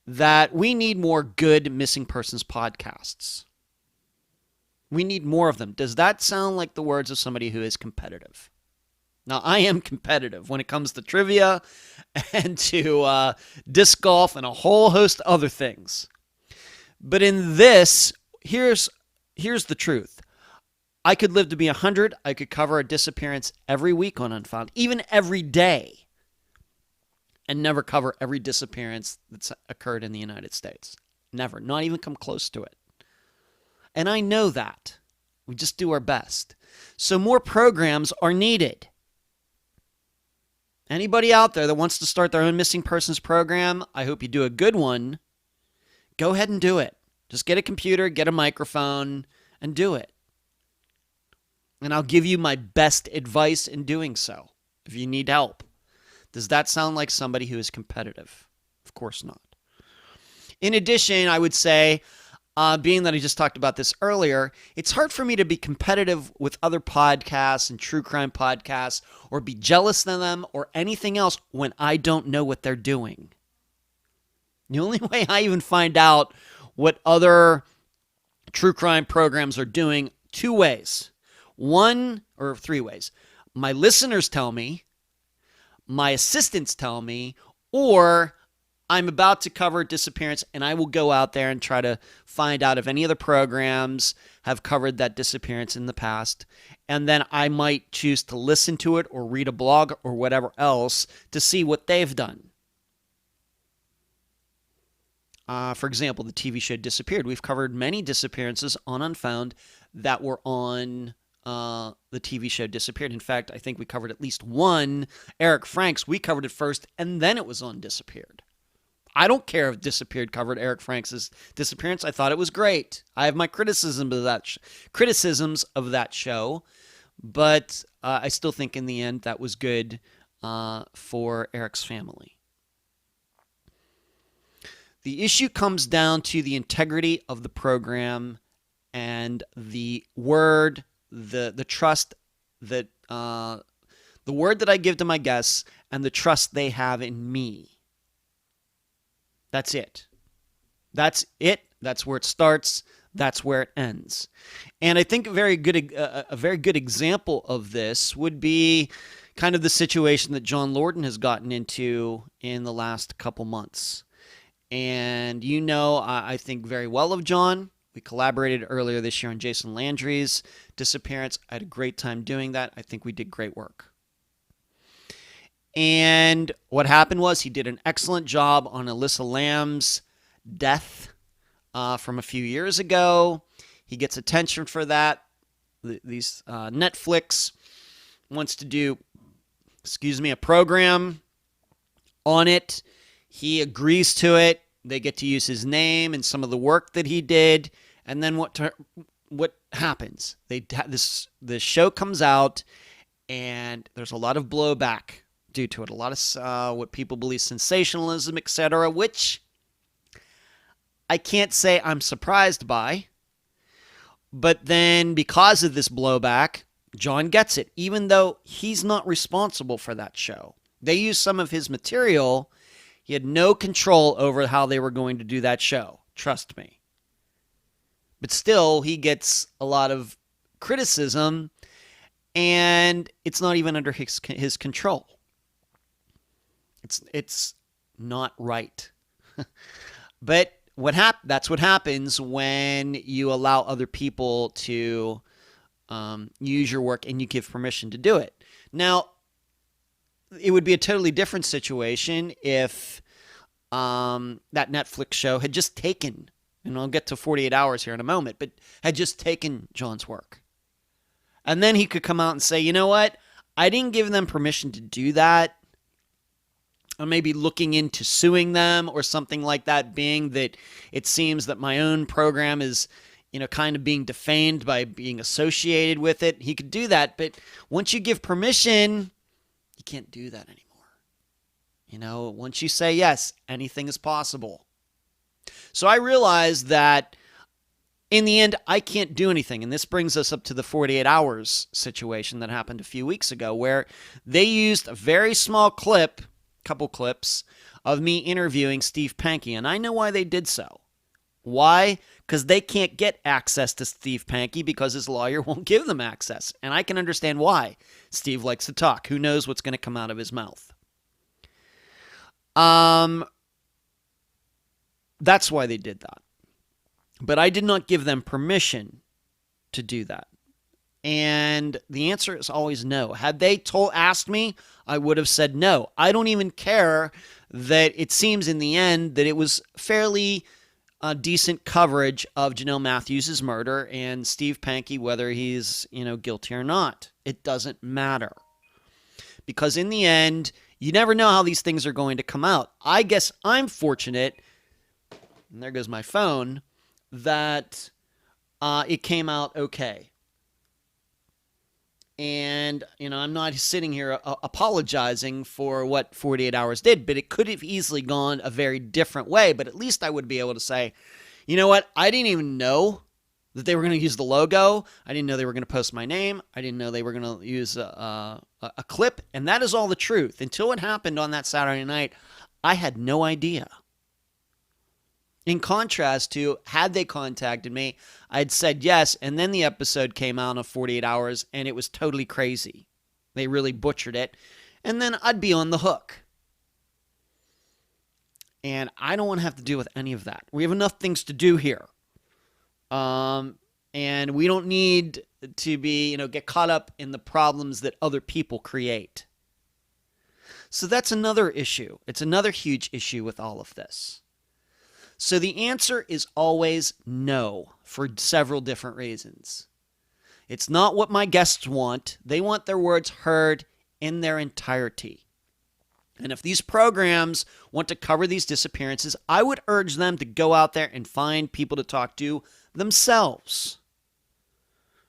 that we need more good missing persons podcasts. We need more of them. Does that sound like the words of somebody who is competitive? Now, I am competitive when it comes to trivia and to disc golf and a whole host of other things. But in this, here's the truth. I could live to be 100. I could cover a disappearance every week on Unfound, even every day, and never cover every disappearance that's occurred in the United States. Never. Not even come close to it. And I know that. We just do our best. So more programs are needed. Anybody out there that wants to start their own missing persons program, I hope you do a good one. Go ahead and do it. Just get a computer, get a microphone, and do it. And I'll give you my best advice in doing so if you need help. Does that sound like somebody who is competitive? Of course not. In addition, I would say, being that I just talked about this earlier, it's hard for me to be competitive with other podcasts and true crime podcasts or be jealous of them or anything else when I don't know what they're doing. The only way I even find out what other true crime programs are doing, two ways. One or three ways. My listeners tell me, my assistants tell me, or I'm about to cover Disappearance, and I will go out there and try to find out if any of the programs have covered that Disappearance in the past. And then I might choose to listen to it or read a blog or whatever else to see what they've done. For example, the TV show Disappeared. We've covered many disappearances on Unfound that were on the TV show Disappeared. In fact, I think we covered at least one. Eric Franks, we covered it first, and then it was on Disappeared. I don't care if Disappeared covered Eric Franks' Disappearance. I thought it was great. I have my criticisms of that show, but I still think in the end that was good for Eric's family. The issue comes down to the integrity of the program and the word, the trust that the word that I give to my guests and the trust they have in me. That's it. That's it. That's where it starts. That's where it ends. And I think a very good example of this would be kind of the situation that John Lorden has gotten into in the last couple months. And I think very well of John. We collaborated earlier this year on Jason Landry's Disappearance. I had a great time doing that. I think we did great work. And what happened was he did an excellent job on Alyssa Lamb's death from a few years ago. He gets attention for that. Netflix wants to do, a program on it. He agrees to it. They get to use his name and some of the work that he did. And then what happens? The show comes out, and there's a lot of blowback due to it. A lot of what people believe sensationalism, etc., which I can't say I'm surprised by. But then because of this blowback, John gets it, even though he's not responsible for that show. They used some of his material. He had no control over how they were going to do that show. Trust me. But still, he gets a lot of criticism, and it's not even under his control. It's not right. But that's what happens when you allow other people to use your work and you give permission to do it. Now, it would be a totally different situation if that Netflix show had just taken, and I'll get to 48 Hours here in a moment, but had just taken John's work. And then he could come out and say, you know what? I didn't give them permission to do that. Or maybe looking into suing them or something like that, being that it seems that my own program is, kind of being defamed by being associated with it. He could do that, but once you give permission, you can't do that anymore. Once you say yes, anything is possible. So I realized that in the end, I can't do anything. And this brings us up to the 48 Hours situation that happened a few weeks ago, where they used a very small couple clips of me interviewing Steve Pankey. And I know why they did so. Why? Because they can't get access to Steve Pankey because his lawyer won't give them access. And I can understand why. Steve likes to talk. Who knows what's going to come out of his mouth? That's why they did that. But I did not give them permission to do that. And the answer is always no. Had they asked me, I would have said no. I don't even care that it seems in the end that it was fairly decent coverage of Janelle Matthews' murder and Steve Pankey, whether he's, guilty or not. It doesn't matter. Because in the end, you never know how these things are going to come out. I guess I'm fortunate, and there goes my phone, that it came out okay. And, I'm not sitting here apologizing for what 48 Hours did, but it could have easily gone a very different way. But at least I would be able to say, you know what? I didn't even know that they were going to use the logo. I didn't know they were going to post my name. I didn't know they were going to use a clip. And that is all the truth. Until it happened on that Saturday night, I had no idea. In contrast to, had they contacted me, I'd said yes, and then the episode came out in 48 hours, and it was totally crazy. They really butchered it, and then I'd be on the hook. And I don't want to have to deal with any of that. We have enough things to do here. And we don't need to get caught up in the problems that other people create. So that's another issue. It's another huge issue with all of this. So the answer is always no, for several different reasons. It's not what my guests want. They want their words heard in their entirety. And if these programs want to cover these disappearances, I would urge them to go out there and find people to talk to themselves.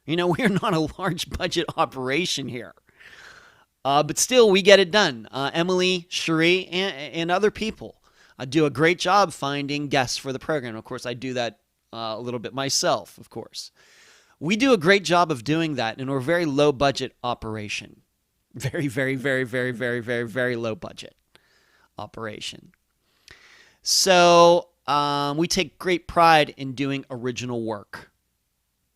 We're not a large budget operation here. But still, we get it done. Emily, Cherie, and other people do a great job finding guests for the program. Of course, I do that a little bit myself, of course. We do a great job of doing that, and we're a very low budget operation. Very, very, very, very, very, very, very low budget operation. So we take great pride in doing original work.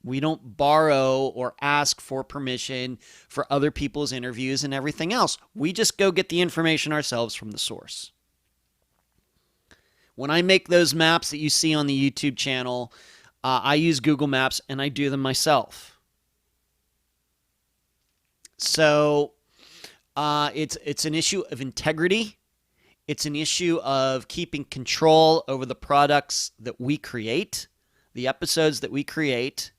We don't borrow or ask for permission for other people's interviews and everything else. We just go get the information ourselves from the source. When I make those maps that you see on the YouTube channel, I use Google Maps and I do them myself. So it's an issue of integrity. It's an issue of keeping control over the products that we create, the episodes that we create,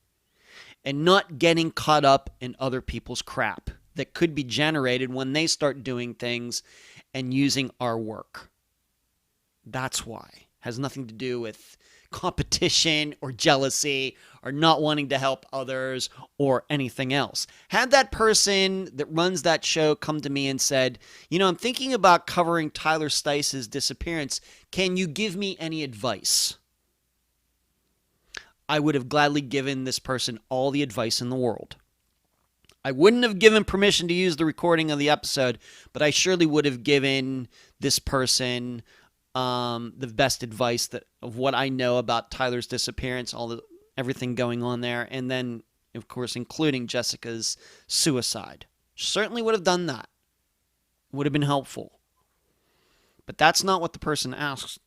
and not getting caught up in other people's crap that could be generated when they start doing things and using our work. That's why. It has nothing to do with competition or jealousy or not wanting to help others or anything else. Had that person that runs that show come to me and said, I'm thinking about covering Tyler Stice's disappearance. Can you give me any advice? I would have gladly given this person all the advice in the world. I wouldn't have given permission to use the recording of the episode, but I surely would have given this person the best advice of what I know about Tyler's disappearance, everything going on there, and then, of course, including Jessica's suicide. Certainly would have done that. Would have been helpful. But that's not what the person asked,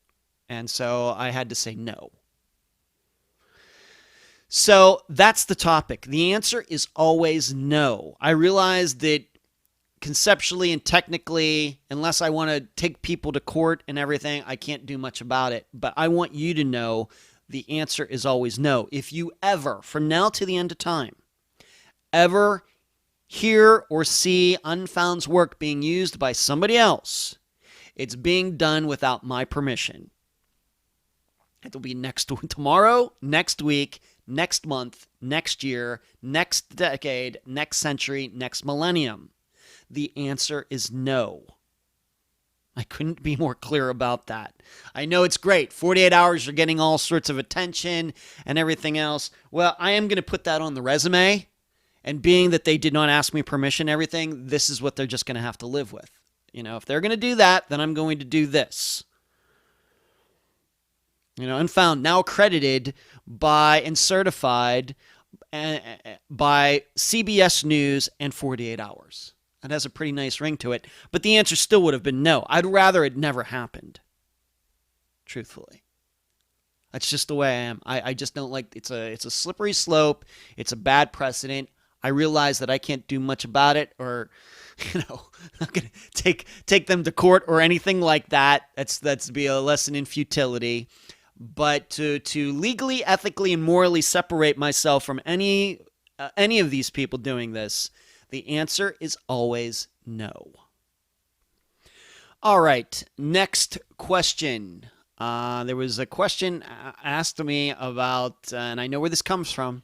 and so I had to say no. So that's the topic. The answer is always no. I realize that conceptually and technically, unless I want to take people to court and everything, I can't do much about it. But I want you to know the answer is always no. If you ever, from now to the end of time, ever hear or see Unfound's work being used by somebody else, it's being done without my permission. It'll be tomorrow, next week, next month, next year, next decade, next century, next millennium. The answer is no. I couldn't be more clear about that. I know it's great. 48 hours, you're getting all sorts of attention and everything else. Well, I am going to put that on the resume. And being that they did not ask me permission, everything, this is what they're just going to have to live with. If they're going to do that, then I'm going to do this. Unfound, now accredited by and certified by CBS News and 48 Hours. That has a pretty nice ring to it. But the answer still would have been no. I'd rather it never happened. Truthfully. That's just the way I am. I just don't like it's a slippery slope. It's a bad precedent. I realize that I can't do much about it, or I'm not gonna take them to court or anything like that. That's be a lesson in futility. But to legally, ethically, and morally separate myself from any of these people doing this, the answer is always no. All right, next question. There was a question asked to me about, and I know where this comes from.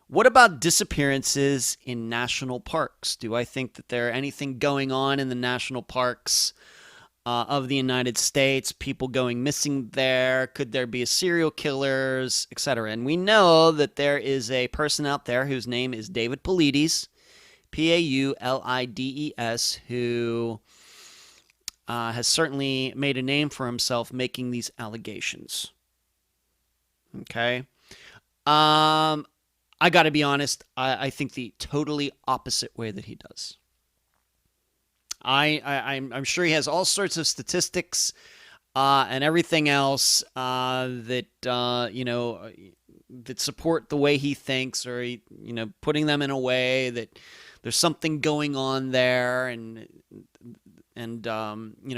What about disappearances in national parks? Do I think that there anything going on in the national parks of the United States? People going missing there? Could there be serial killers, etc.? And we know that there is a person out there whose name is David Paulides, Paulides, who has certainly made a name for himself making these allegations. Okay. I got to be honest. I think the totally opposite way that he does. I'm sure he has all sorts of statistics and everything else that that support the way he thinks, or putting them in a way that there's something going on there, and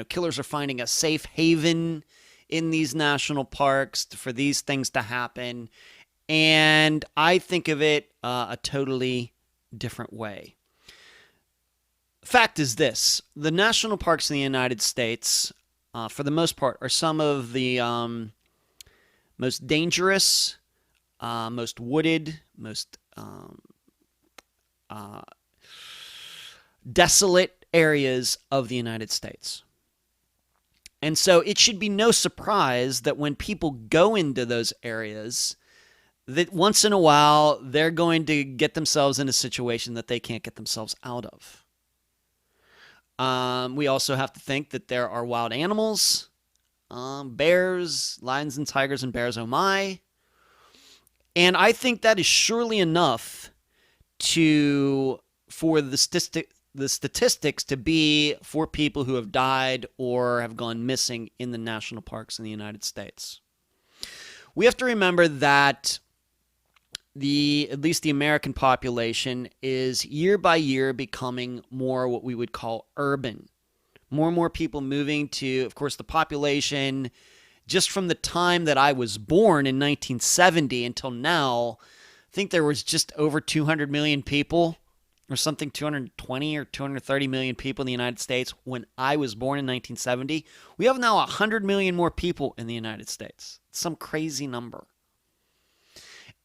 killers are finding a safe haven in these national parks for these things to happen. And I think of it a totally different way. Fact is this: the national parks in the United States, for the most part, are some of the most dangerous, most wooded, most desolate areas of the United States. And so it should be no surprise that when people go into those areas, that once in a while they're going to get themselves in a situation that they can't get themselves out of. We also have to think that there are wild animals, bears, lions and tigers and bears, oh my. And I think that is surely enough for the statistics to be for people who have died or have gone missing in the national parks in the United States. We have to remember that at least the American population is year by year becoming more what we would call urban. More and more people moving to, of course, the population just from the time that I was born in 1970 until now, I think there was just over 200 million people or something, 220 or 230 million people in the United States when I was born in 1970. We have now 100 million more people in the United States. It's some crazy number.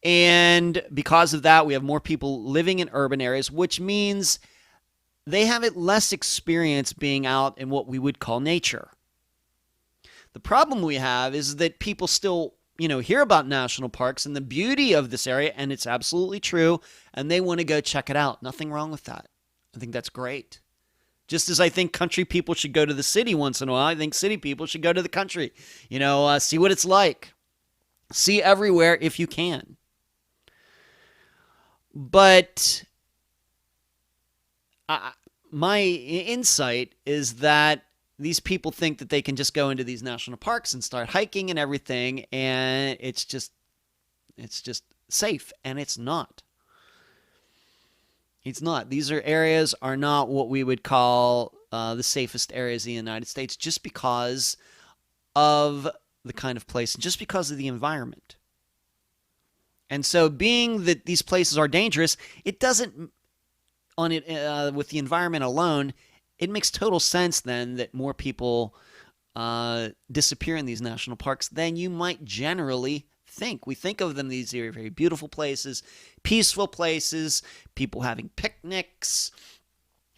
And because of that, we have more people living in urban areas, which means they have less experience being out in what we would call nature. The problem we have is that people still, hear about national parks and the beauty of this area, and it's absolutely true, and they want to go check it out. Nothing wrong with that. I think that's great. Just as I think country people should go to the city once in a while, I think city people should go to the country. See what it's like. See everywhere if you can. But my insight is that these people think that they can just go into these national parks and start hiking and everything, and it's just safe, and it's not. It's not. These areas are not what we would call the safest areas in the United States, just because of the kind of place, and just because of the environment. And so, being that these places are dangerous, it doesn't, with the environment alone, it makes total sense then that more people disappear in these national parks than you might generally think. We think of them, these are very beautiful places, peaceful places, people having picnics,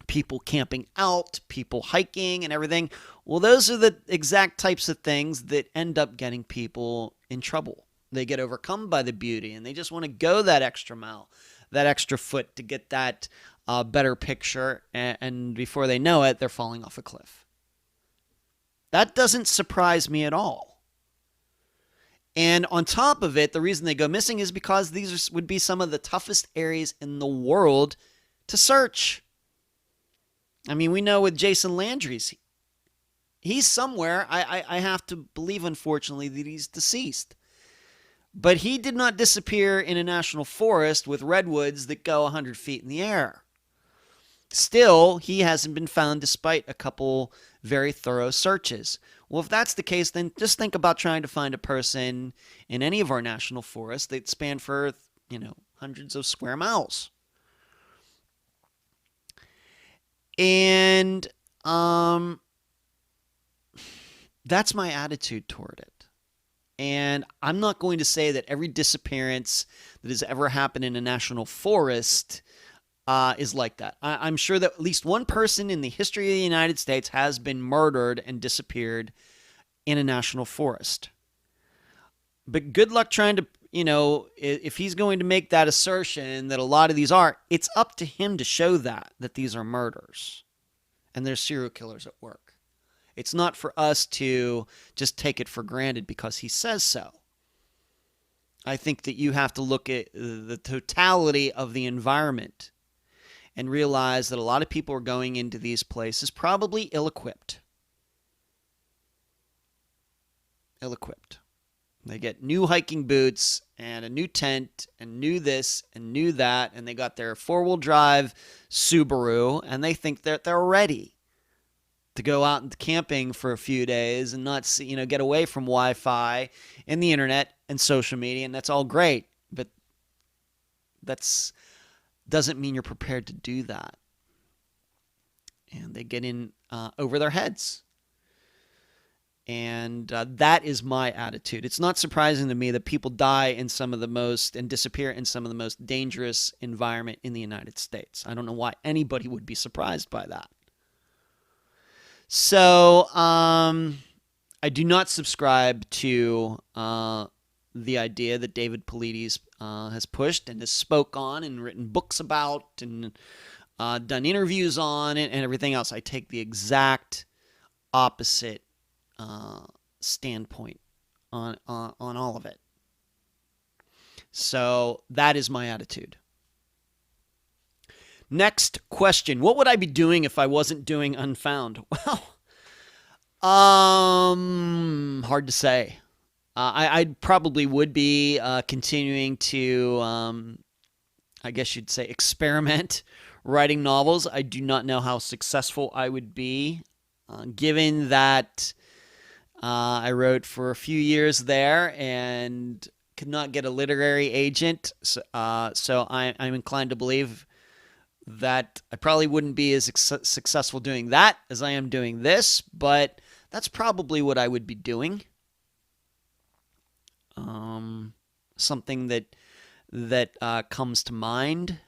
people camping out, people hiking and everything. Well, those are the exact types of things that end up getting people in trouble. They get overcome by the beauty, and they just want to go that extra mile, that extra foot to get that better picture, and before they know it, they're falling off a cliff. That doesn't surprise me at all. And on top of it, the reason they go missing is because these would be some of the toughest areas in the world to search. I mean, we know with Jason Landry's, he's somewhere. I have to believe, unfortunately, that he's deceased. But he did not disappear in a national forest with redwoods that go 100 feet in the air. Still, he hasn't been found despite a couple very thorough searches. Well, if that's the case, then just think about trying to find a person in any of our national forests that span for, hundreds of square miles. And that's my attitude toward it. And I'm not going to say that every disappearance that has ever happened in a national forest is like that. I'm sure that at least one person in the history of the United States has been murdered and disappeared in a national forest. But good luck trying to, if he's going to make that assertion that a lot of these are, it's up to him to show that these are murders and there's serial killers at work. It's not for us to just take it for granted because he says so. I think that you have to look at the totality of the environment and realize that a lot of people are going into these places probably ill-equipped. Ill-equipped. They get new hiking boots and a new tent and new this and new that, and they got their four-wheel drive Subaru, and they think that they're ready to go out and camping for a few days and not see, get away from Wi-Fi and the internet and social media, and that's all great, but that's doesn't mean you're prepared to do that. And they get in over their heads. And that is my attitude. It's not surprising to me that people die in some of the most and disappear in some of the most dangerous environment in the United States. I don't know why anybody would be surprised by that. So I do not subscribe to the idea that David Paulides has pushed and has spoke on and written books about and done interviews on it and everything else. I take the exact opposite standpoint on all of it. So that is my attitude. Next question. What would I be doing if I wasn't doing Unfound? Well, hard to say. I probably would be continuing to, I guess you'd say, experiment writing novels. I do not know how successful I would be, given that I wrote for a few years there and could not get a literary agent. So I'm inclined to believe that I probably wouldn't be as successful doing that as I am doing this, but that's probably what I would be doing. Something that comes to mind.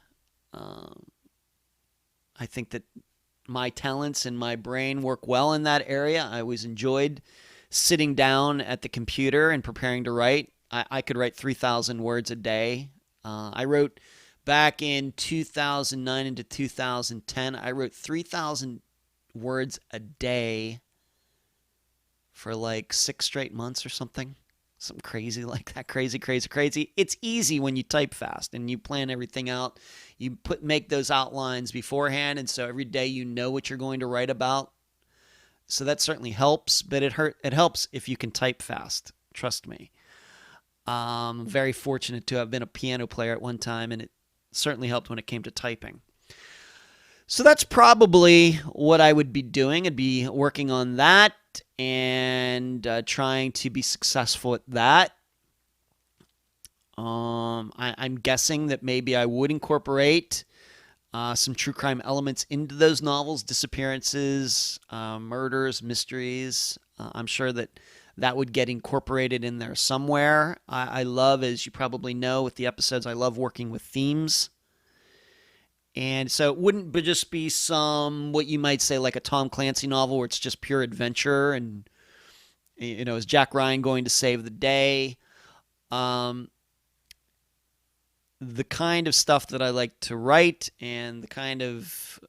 I think that my talents and my brain work well in that area. I always enjoyed sitting down at the computer and preparing to write. I could write 3,000 words a day. I wrote back in 2009 into 2010. I wrote 3,000 words a day for like 6 straight months or something. Something crazy like that. Crazy. It's easy when you type fast and you plan everything out. You make those outlines beforehand, and so every day you know what you're going to write about. So that certainly helps, but it helps if you can type fast. Trust me. I'm very fortunate to have been a piano player at one time, and it certainly helped when it came to typing. So that's probably what I would be doing. I'd be working on that and trying to be successful at that. I'm guessing that maybe I would incorporate some true crime elements into those novels, disappearances, murders, mysteries. I'm sure that would get incorporated in there somewhere. I love, as you probably know with the episodes, I love working with themes. And so it wouldn't just be what you might say like a Tom Clancy novel where it's just pure adventure and, is Jack Ryan going to save the day? The kind of stuff that I like to write and the kind of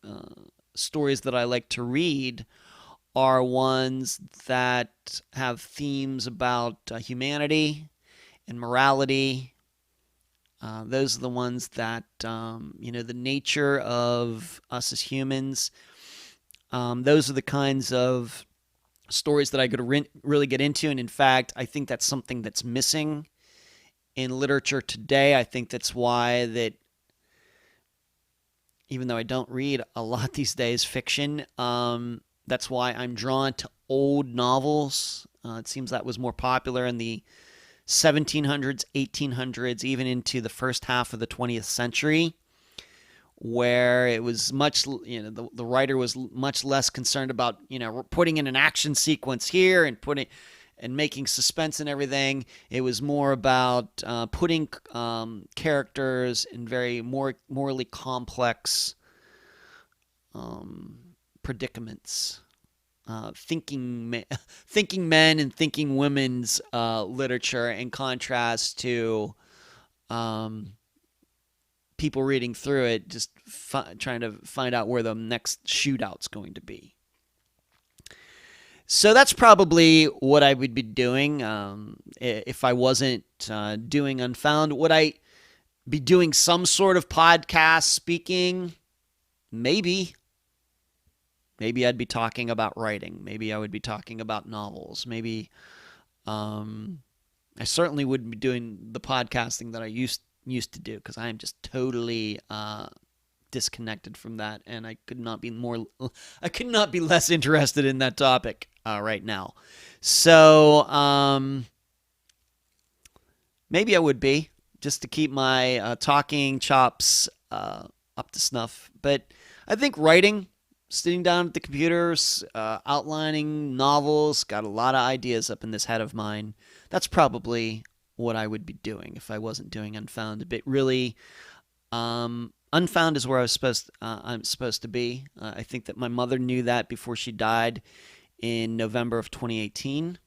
stories that I like to read are ones that have themes about humanity and morality. Those are the ones that, the nature of us as humans. Those are the kinds of stories that I could really get into. And in fact, I think that's something that's missing in literature today. I think that's why that, even though I don't read a lot these days, fiction, that's why I'm drawn to old novels. It seems that was more popular in the 1700s, 1800s, even into the first half of the 20th century, where it was much, the writer was much less concerned about, putting in an action sequence here and making suspense and everything. It was more about putting characters in very morally complex predicaments. Thinking men and thinking women's literature, in contrast to people reading through it, just trying to find out where the next shootout's going to be. So that's probably what I would be doing if I wasn't doing Unfound. Would I be doing some sort of podcast speaking? Maybe. Maybe I'd be talking about writing. Maybe I would be talking about novels. Maybe I certainly wouldn't be doing the podcasting that I used to do, because I am just totally disconnected from that, and I could not be less interested in that topic right now. So maybe I would be, just to keep my talking chops up to snuff. But I think writing, sitting down at the computers, outlining novels, got a lot of ideas up in this head of mine. That's probably what I would be doing if I wasn't doing Unfound. But really, Unfound is where I'm supposed to be. I think that my mother knew that before she died in November of 2018,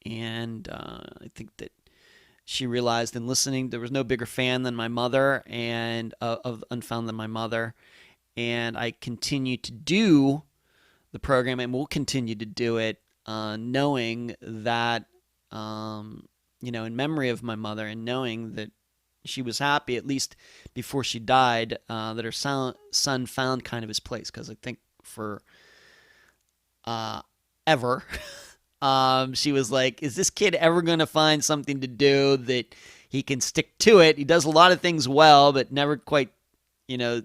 and I think that she realized in listening there was no bigger fan than my mother and of Unfound than my mother, and I continue to do the program and will continue to do it, knowing that in memory of my mother, and knowing that she was happy, at least before she died, that her son found kind of his place. Because I think for ever, she was like, is this kid ever going to find something to do that he can stick to it? He does a lot of things well, but never quite,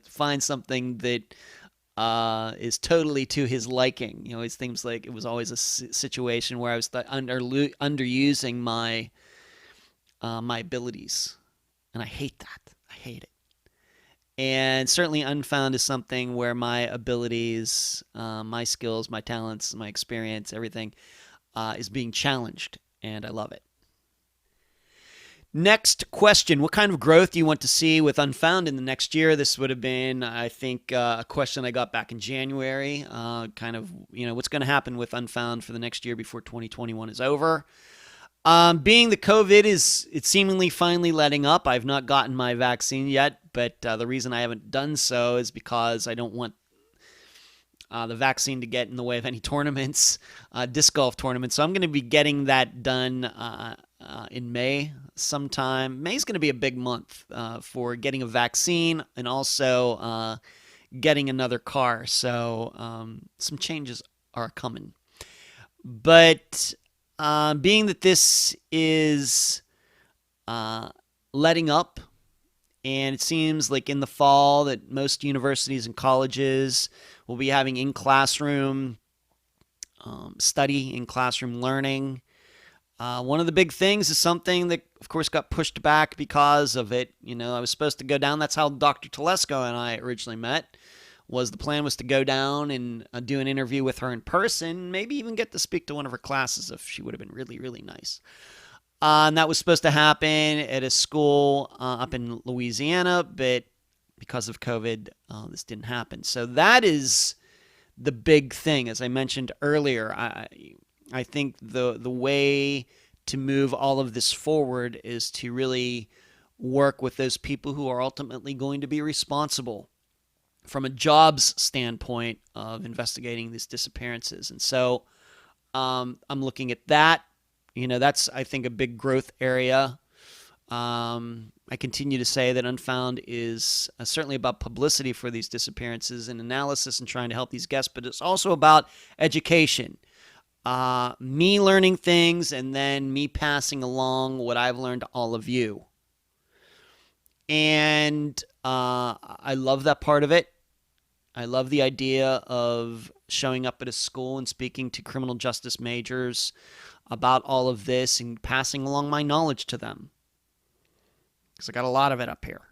find something that is totally to his liking. It seems like it was always a situation where I was underusing my my abilities. And I hate that. I hate it. And certainly Unfound is something where my abilities, my skills, my talents, my experience, everything is being challenged. And I love it. Next question. What kind of growth do you want to see with Unfound in the next year? This would have been, I think, a question I got back in January. What's going to happen with Unfound for the next year before 2021 is over. Being the COVID it's seemingly finally letting up. I've not gotten my vaccine yet, but the reason I haven't done so is because I don't want the vaccine to get in the way of any tournaments, disc golf tournaments. So I'm going to be getting that done in May sometime. May's going to be a big month for getting a vaccine and also getting another car. So some changes are coming. But being that this is letting up, and it seems like in the fall that most universities and colleges will be having in-classroom study, in-classroom learning. One of the big things is something that, of course, got pushed back because of it. I was supposed to go down. That's how Dr. Telesco and I originally met. The plan was to go down and do an interview with her in person, maybe even get to speak to one of her classes if she would have been really, really nice. And that was supposed to happen at a school up in Louisiana, but because of COVID, this didn't happen. So that is the big thing. As I mentioned earlier, I think the way to move all of this forward is to really work with those people who are ultimately going to be responsible from a jobs standpoint of investigating these disappearances. And so I'm looking at that. That's, I think, a big growth area. I continue to say that Unfound is certainly about publicity for these disappearances and analysis and trying to help these guests, but it's also about education. Me learning things and then me passing along what I've learned to all of you. And I love that part of it. I love the idea of showing up at a school and speaking to criminal justice majors about all of this and passing along my knowledge to them. Because I got a lot of it up here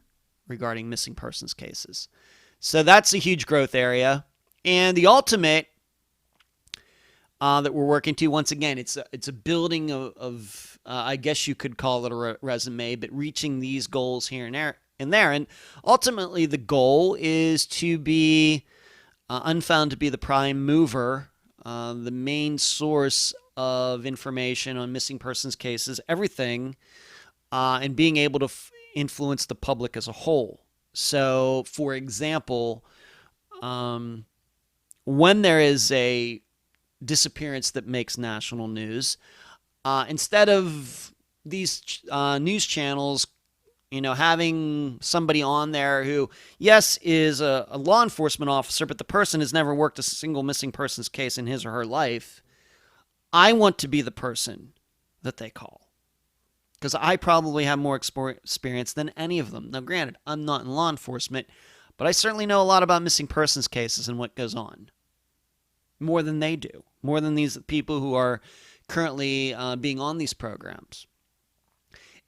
regarding missing persons cases. So that's a huge growth area. And the ultimate that we're working to, once again, it's a building of I guess you could call it a resume, but reaching these goals here and there. And ultimately the goal is to be Unfound to be the prime mover, the main source of information on missing persons cases, everything, and being able to influence the public as a whole. So, for example, when there is a disappearance that makes national news. Instead of these news channels, having somebody on there who, yes, is a law enforcement officer, but the person has never worked a single missing persons case in his or her life, I want to be the person that they call. Because I probably have more experience than any of them. Now, granted, I'm not in law enforcement, but I certainly know a lot about missing persons cases and what goes on. More than they do. More than these people who are currently being on these programs.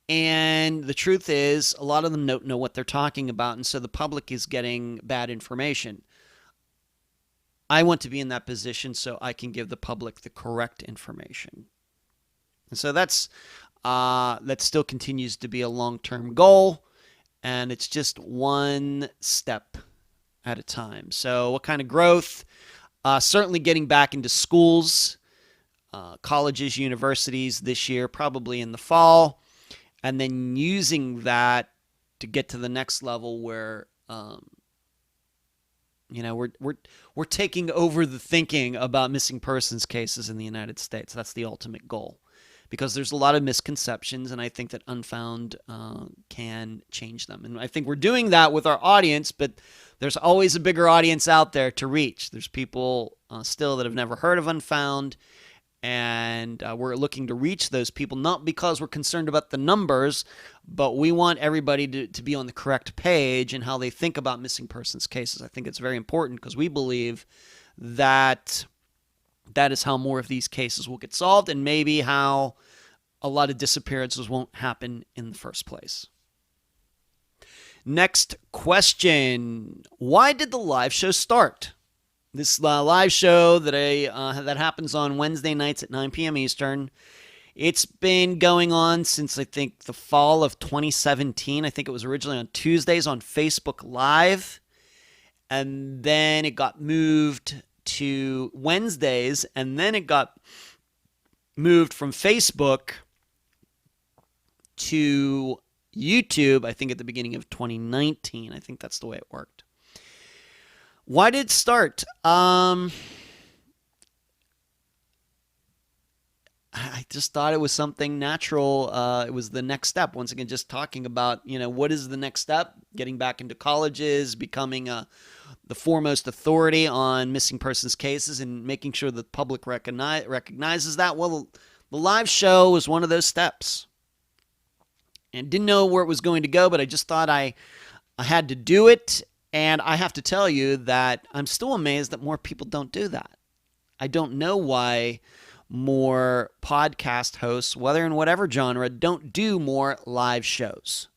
And the truth is, a lot of them don't know what they're talking about, and so the public is getting bad information. I want to be in that position so I can give the public the correct information. And so that still continues to be a long-term goal, and it's just one step at a time. So what kind of growth? Certainly getting back into schools, colleges, universities this year, probably in the fall, and then using that to get to the next level where we're taking over the thinking about missing persons cases in the United States. That's the ultimate goal, because there's a lot of misconceptions, and I think that Unfound can change them. And I think we're doing that with our audience, but there's always a bigger audience out there to reach. There's people still that have never heard of Unfound, and we're looking to reach those people, not because we're concerned about the numbers, but we want everybody to be on the correct page and how they think about missing persons cases. I think it's very important because we believe that is how more of these cases will get solved, and maybe how a lot of disappearances won't happen in the first place. Next question. Why did the live show start? This live show that happens on Wednesday nights at 9 p.m. Eastern, it's been going on since, I think, the fall of 2017. I think it was originally on Tuesdays on Facebook Live, and then it got moved to Wednesdays, and then it got moved from Facebook to YouTube, I think at the beginning of 2019. I think that's the way it worked. Why did it start? I just thought it was something natural. It was the next step. Once again, just talking about, what is the next step? Getting back into colleges, becoming the foremost authority on missing persons cases, and making sure the public recognizes that. Well, the live show was one of those steps. And didn't know where it was going to go, but I just thought I had to do it. And I have to tell you that I'm still amazed that more people don't do that. I don't know why more podcast hosts, whether in whatever genre, don't do more live shows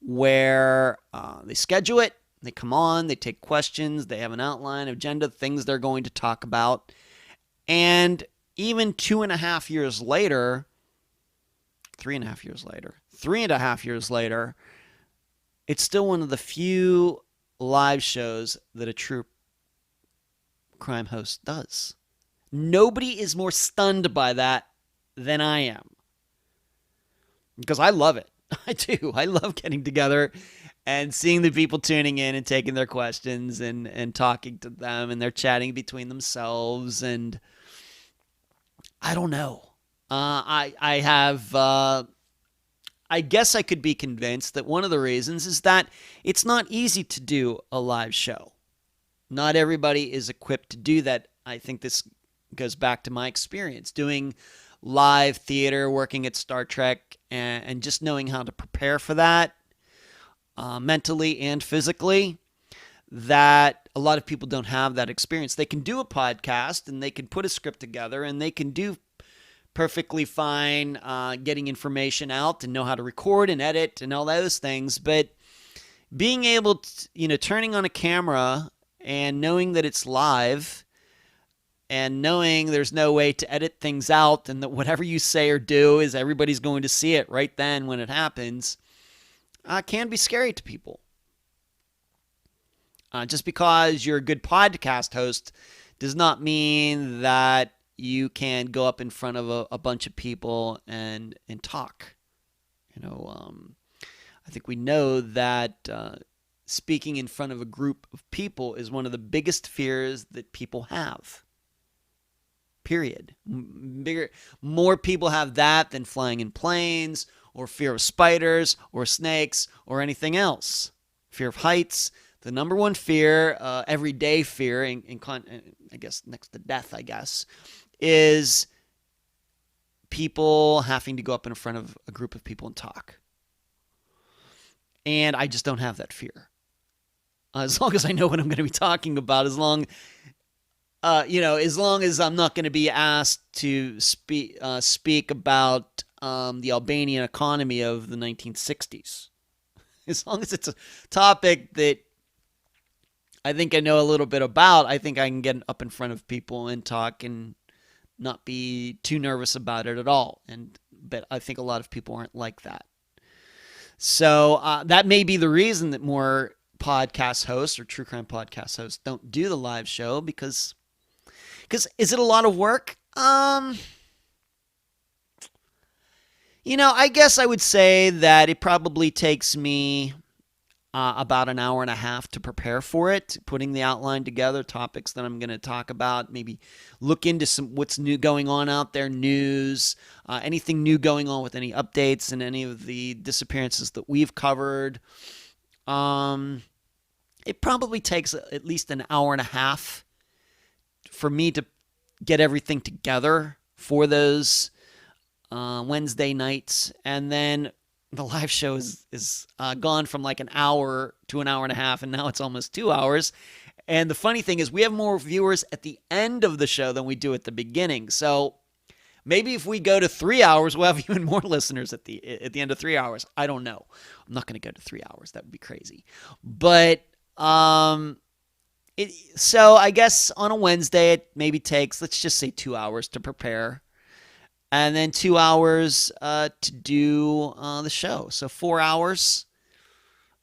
where they schedule it, they come on, they take questions, they have an outline, agenda, things they're going to talk about. And even 3.5 years later, it's still one of the few live shows that a true crime host does. Nobody is more stunned by that than I am. Because I love it. I do. I love getting together and seeing the people tuning in and taking their questions and talking to them, and they're chatting between themselves. And I don't know. I guess I could be convinced that one of the reasons is that it's not easy to do a live show. Not everybody is equipped to do that. I think this goes back to my experience doing live theater, working at Star Trek, and just knowing how to prepare for that mentally and physically, that a lot of people don't have that experience. They can do a podcast and they can put a script together and they can do perfectly fine getting information out and know how to record and edit and all those things. But being able to, turning on a camera and knowing that it's live and knowing there's no way to edit things out and that whatever you say or do is everybody's going to see it right then when it happens, can be scary to people. Just because you're a good podcast host does not mean that you can go up in front of a bunch of people and talk. I think we know that speaking in front of a group of people is one of the biggest fears that people have. period. More people have that than flying in planes or fear of spiders or snakes or anything else. Fear of heights, the number one fear, everyday fear, I guess next to death, I guess, is people having to go up in front of a group of people and talk. And I just don't have that fear. As long as I know what I'm going to be talking about, as long as I'm not going to be asked to speak about the Albanian economy of the 1960s. As long as it's a topic that I think I know a little bit about, I think I can get up in front of people and talk and not be too nervous about it at all. But I think a lot of people aren't like that. So that may be the reason that more podcast hosts or true crime podcast hosts don't do the live show, because is it a lot of work? I guess I would say that it probably takes me about an hour and a half to prepare for it, putting the outline together, topics that I'm going to talk about, maybe look into what's new going on out there, news, anything new going on with any updates and any of the disappearances that we've covered. It probably takes at least an hour and a half for me to get everything together for those Wednesday nights, and then the live show is gone from like an hour to an hour and a half, and now it's almost 2 hours. And the funny thing is we have more viewers at the end of the show than we do at the beginning. So maybe if we go to 3 hours, we'll have even more listeners at the end of 3 hours. I don't know. I'm not going to go to 3 hours. That would be crazy. But so I guess on a Wednesday it maybe takes, let's just say, 2 hours to prepare. And then 2 hours to do the show. So 4 hours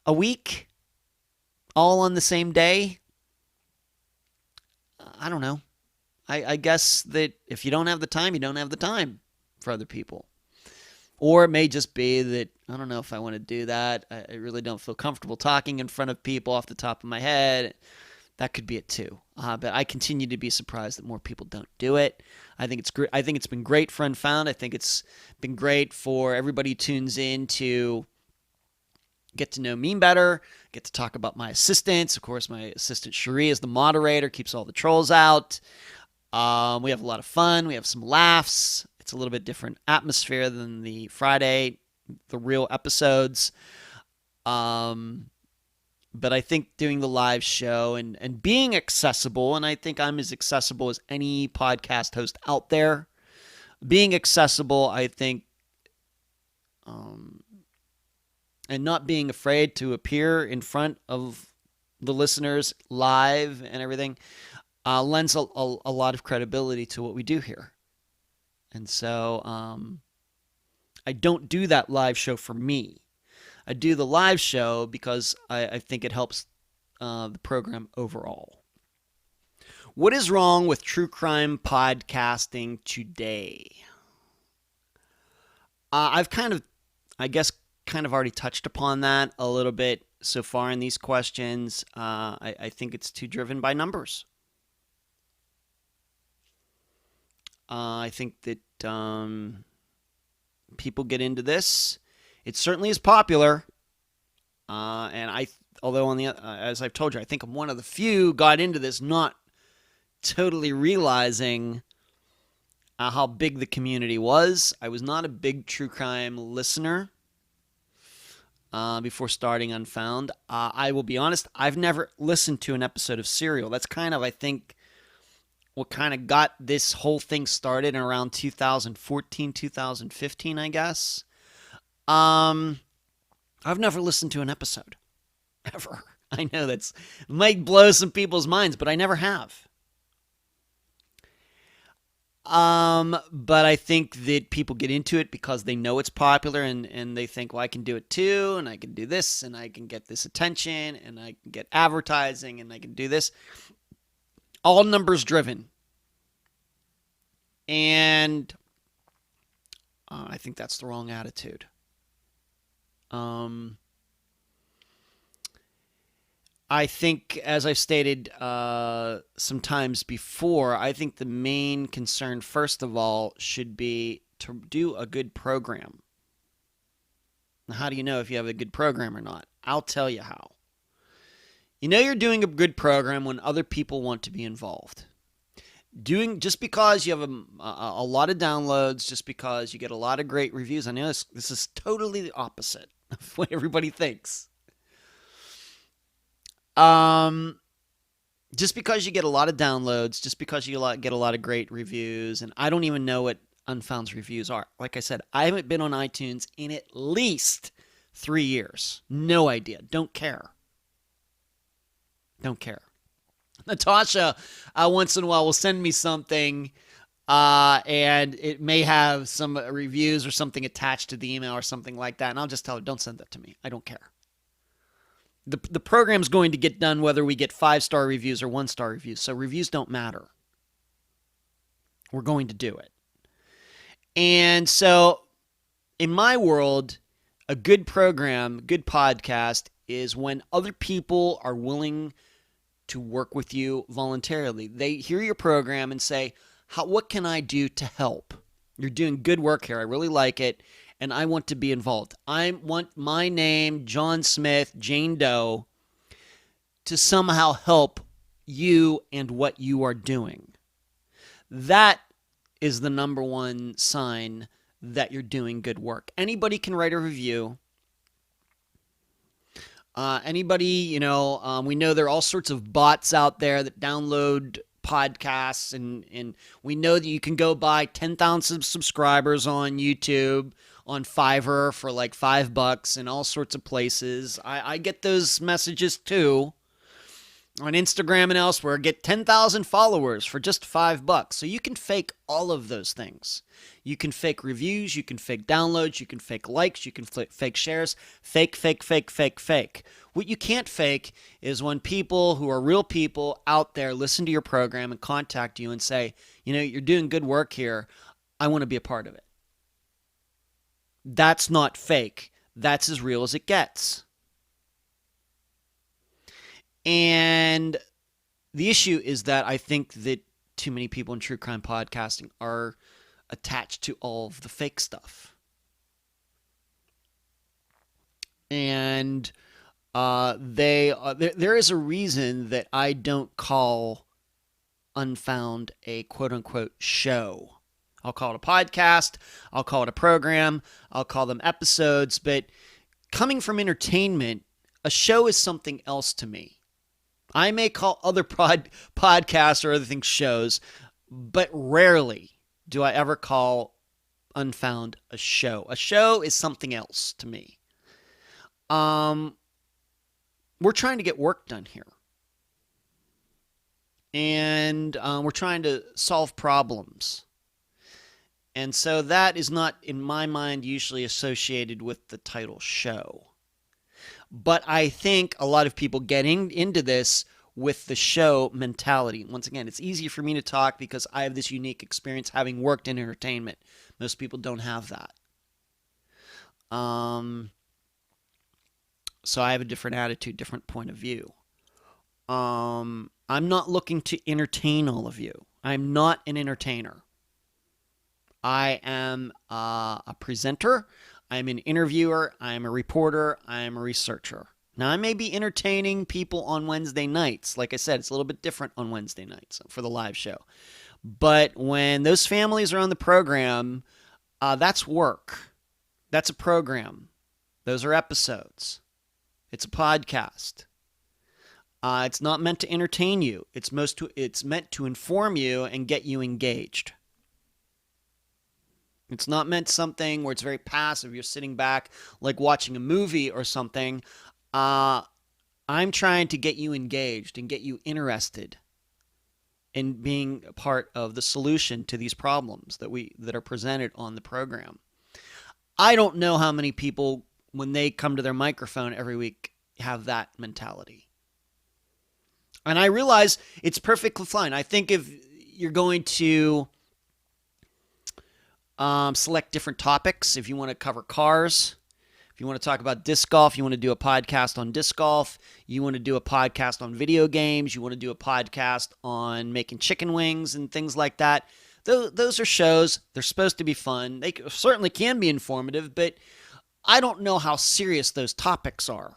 a week, all on the same day. I don't know. I guess that if you don't have the time, you don't have the time for other people. Or it may just be that, I don't know if I want to do that. I really don't feel comfortable talking in front of people off the top of my head. That could be it too. But I continue to be surprised that more people don't do it. I think it's great. I think it's been great for Unfound. I think it's been great for everybody who tunes in to get to know me better, get to talk about my assistants. Of course, my assistant Cherie is the moderator, keeps all the trolls out. We have a lot of fun. We have some laughs. It's a little bit different atmosphere than the Friday, the real episodes. But I think doing the live show and being accessible, and I think I'm as accessible as any podcast host out there. Being accessible, I think, and not being afraid to appear in front of the listeners live and everything, lends a lot of credibility to what we do here. And so I don't do that live show for me. I do the live show because I think it helps the program overall. What is wrong with true crime podcasting today? I've kind of already touched upon that a little bit so far in these questions. I think it's too driven by numbers. I think that people get into this. It certainly is popular, and although as I've told you, I think I'm one of the few got into this not totally realizing how big the community was. I was not a big true crime listener before starting Unfound. I will be honest, I've never listened to an episode of Serial. That's kind of, I think, what kind of got this whole thing started in around 2014, 2015, I guess. I've never listened to an episode, ever. I know that might blow some people's minds, but I never have. But I think that people get into it because they know it's popular and they think, well, I can do it too, and I can do this, and I can get this attention, and I can get advertising, and I can do this. All numbers driven. And I think that's the wrong attitude. I think, as I've stated sometimes before, I think the main concern, first of all, should be to do a good program. Now, how do you know if you have a good program or not? I'll tell you how. You know you're doing a good program when other people want to be involved. Just because you have a lot of downloads, just because you get a lot of great reviews. I know this is totally the opposite of what everybody thinks. Just because you get a lot of downloads, just because you get a lot of great reviews, and I don't even know what Unfound's reviews are. Like I said, I haven't been on iTunes in at least 3 years. No idea. Don't care. Don't care. Natasha, once in a while, will send me something, and it may have some reviews or something attached to the email or something like that, and I'll just tell her, don't send that to me. I don't care. The program's going to get done whether we get 5-star reviews or 1-star reviews, so reviews don't matter. We're going to do it. And so, in my world, a good program, good podcast, is when other people are willing to work with you voluntarily. They hear your program and say, what can I do to help? You're doing good work here. I really like it, and I want to be involved. I want my name, John Smith, Jane Doe, to somehow help you and what you are doing. That is the number one sign that you're doing good work. Anybody can write a review. We know there are all sorts of bots out there that download podcasts, and we know that you can go buy 10,000 subscribers on YouTube, on Fiverr for like $5 and all sorts of places. I get those messages too. On Instagram and elsewhere, get 10,000 followers for just $5. So you can fake all of those things. You can fake reviews, you can fake downloads, you can fake likes, you can fake shares. Fake. What you can't fake is when people who are real people out there listen to your program and contact you and say, you're doing good work here. I want to be a part of it. That's not fake. That's as real as it gets. And the issue is that I think that too many people in true crime podcasting are attached to all of the fake stuff. And there is a reason that I don't call Unfound a quote-unquote show. I'll call it a podcast. I'll call it a program. I'll call them episodes. But coming from entertainment, a show is something else to me. I may call other podcasts or other things shows, but rarely do I ever call Unfound a show. A show is something else to me. We're trying to get work done here. And we're trying to solve problems. And so that is not, in my mind, usually associated with the title show. But I think a lot of people getting into this with the show mentality. Once again, it's easier for me to talk because I have this unique experience having worked in entertainment. Most people don't have that. So I have a different attitude, different point of view. I'm not looking to entertain all of you. I'm not an entertainer. I am a presenter. I'm an interviewer, I'm a reporter, I'm a researcher. Now, I may be entertaining people on Wednesday nights. Like I said, it's a little bit different on Wednesday nights for the live show. But when those families are on the program, that's work. That's a program. Those are episodes. It's a podcast. It's not meant to entertain you. It's meant to inform you and get you engaged. It's not meant something where it's very passive. You're sitting back like watching a movie or something. I'm trying to get you engaged and get you interested in being a part of the solution to these problems that are presented on the program. I don't know how many people, when they come to their microphone every week, have that mentality. And I realize it's perfectly fine. I think if you're going to select different topics, if you want to cover cars, If you want to talk about disc golf, you want to do a podcast on disc golf, you want to do a podcast on video games, you want to do a podcast on making chicken wings and things like that. Those are shows. They're supposed to be fun. They certainly can be informative, but I don't know how serious those topics are.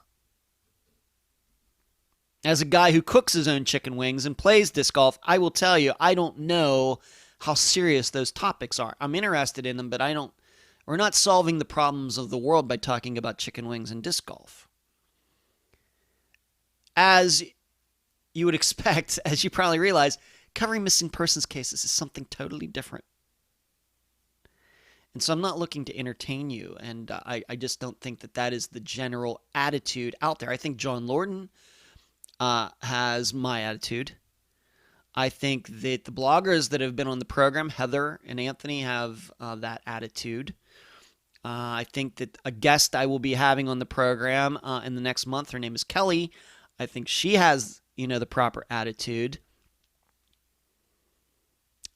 As a guy who cooks his own chicken wings and plays disc golf, I will tell you, I don't know how serious those topics are. I'm interested in them, but we're not solving the problems of the world by talking about chicken wings and disc golf. As you would expect, as you probably realize, covering missing persons cases is something totally different. And so I'm not looking to entertain you, and I just don't think that is the general attitude out there. I think John Lorden has my attitude. I think that the bloggers that have been on the program, Heather and Anthony, have that attitude. I think that a guest I will be having on the program in the next month, her name is Kelly. I think she has, the proper attitude.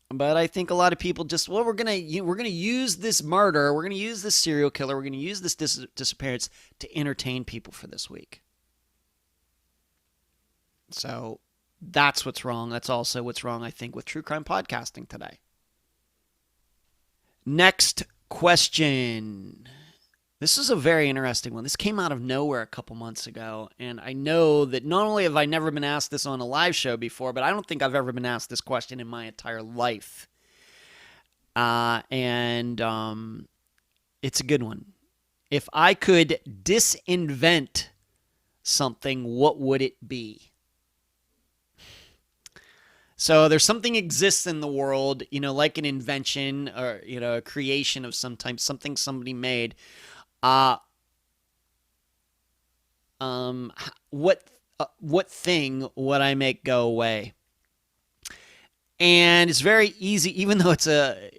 But I think a lot of people just, we're gonna use this murder, we're gonna use this serial killer, we're gonna use this disappearance to entertain people for this week. So that's what's wrong. That's also what's wrong, I think, with true crime podcasting today. Next question. This is a very interesting one. This came out of nowhere a couple months ago, and I know that not only have I never been asked this on a live show before, but I don't think I've ever been asked this question in my entire life. And it's a good one. If I could disinvent something, what would it be? So there's something exists in the world, like an invention or, a creation of some type, something somebody made. What thing would I make go away? And it's very easy, even though it's a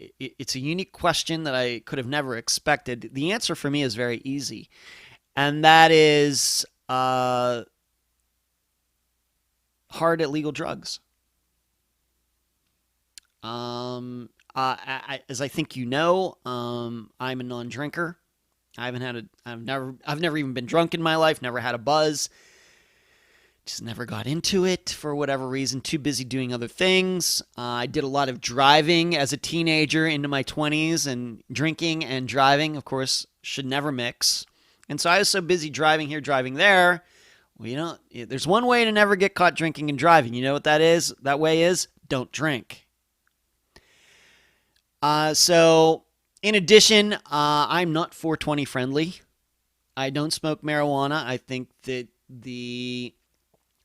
unique question that I could have never expected. The answer for me is very easy, and that is hard illegal drugs. As I think I'm a non-drinker. I've never even been drunk in my life, never had a buzz. Just never got into it for whatever reason, too busy doing other things. I did a lot of driving as a teenager into my 20s, and drinking and driving, of course, should never mix. And so I was so busy driving here, driving there. Well, there's one way to never get caught drinking and driving. You know what that is? That way is don't drink. So in addition, I'm not 420 friendly. I don't smoke marijuana. I think that the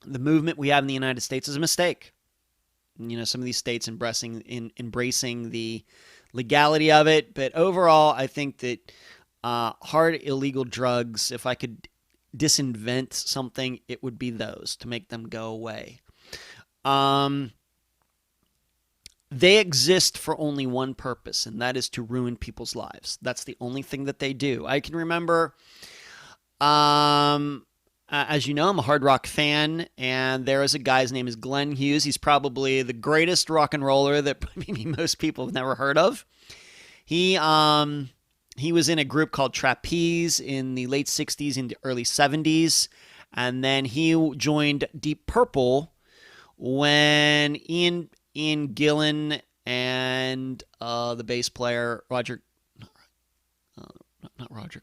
movement we have in the United States is a mistake. Some of these states embracing the legality of it. But overall, I think that hard illegal drugs, if I could disinvent something, it would be those, to make them go away. They exist for only one purpose, and that is to ruin people's lives. That's the only thing that they do. I can remember, as you know, I'm a hard rock fan, and there is a guy, his name is Glenn Hughes. He's probably the greatest rock and roller that maybe most people have never heard of. He was in a group called Trapeze in the late 60s and early 70s, and then he joined Deep Purple when Ian Gillan and the bass player Roger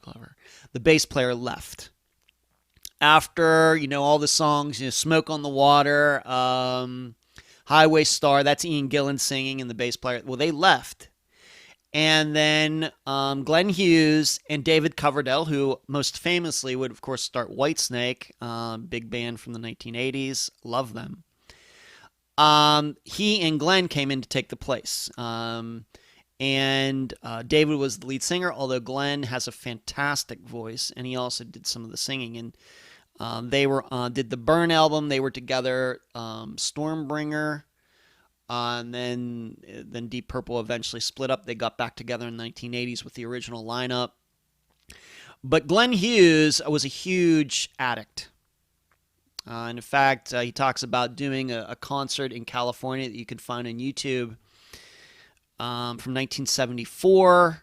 Glover, the bass player, left after all the songs, Smoke on the Water, Highway Star. That's Ian Gillan singing, and the bass player. Well, they left, and then Glenn Hughes and David Coverdale, who most famously would of course start Whitesnake, big band from the 1980s. Love them. He and Glenn came in to take the place. And David was the lead singer, although Glenn has a fantastic voice, and he also did some of the singing. And they did the Burn album. They were together, Stormbringer, and then Deep Purple eventually split up. They got back together in the 1980s with the original lineup. But Glenn Hughes was a huge addict. And in fact, he talks about doing a concert in California that you can find on YouTube from 1974.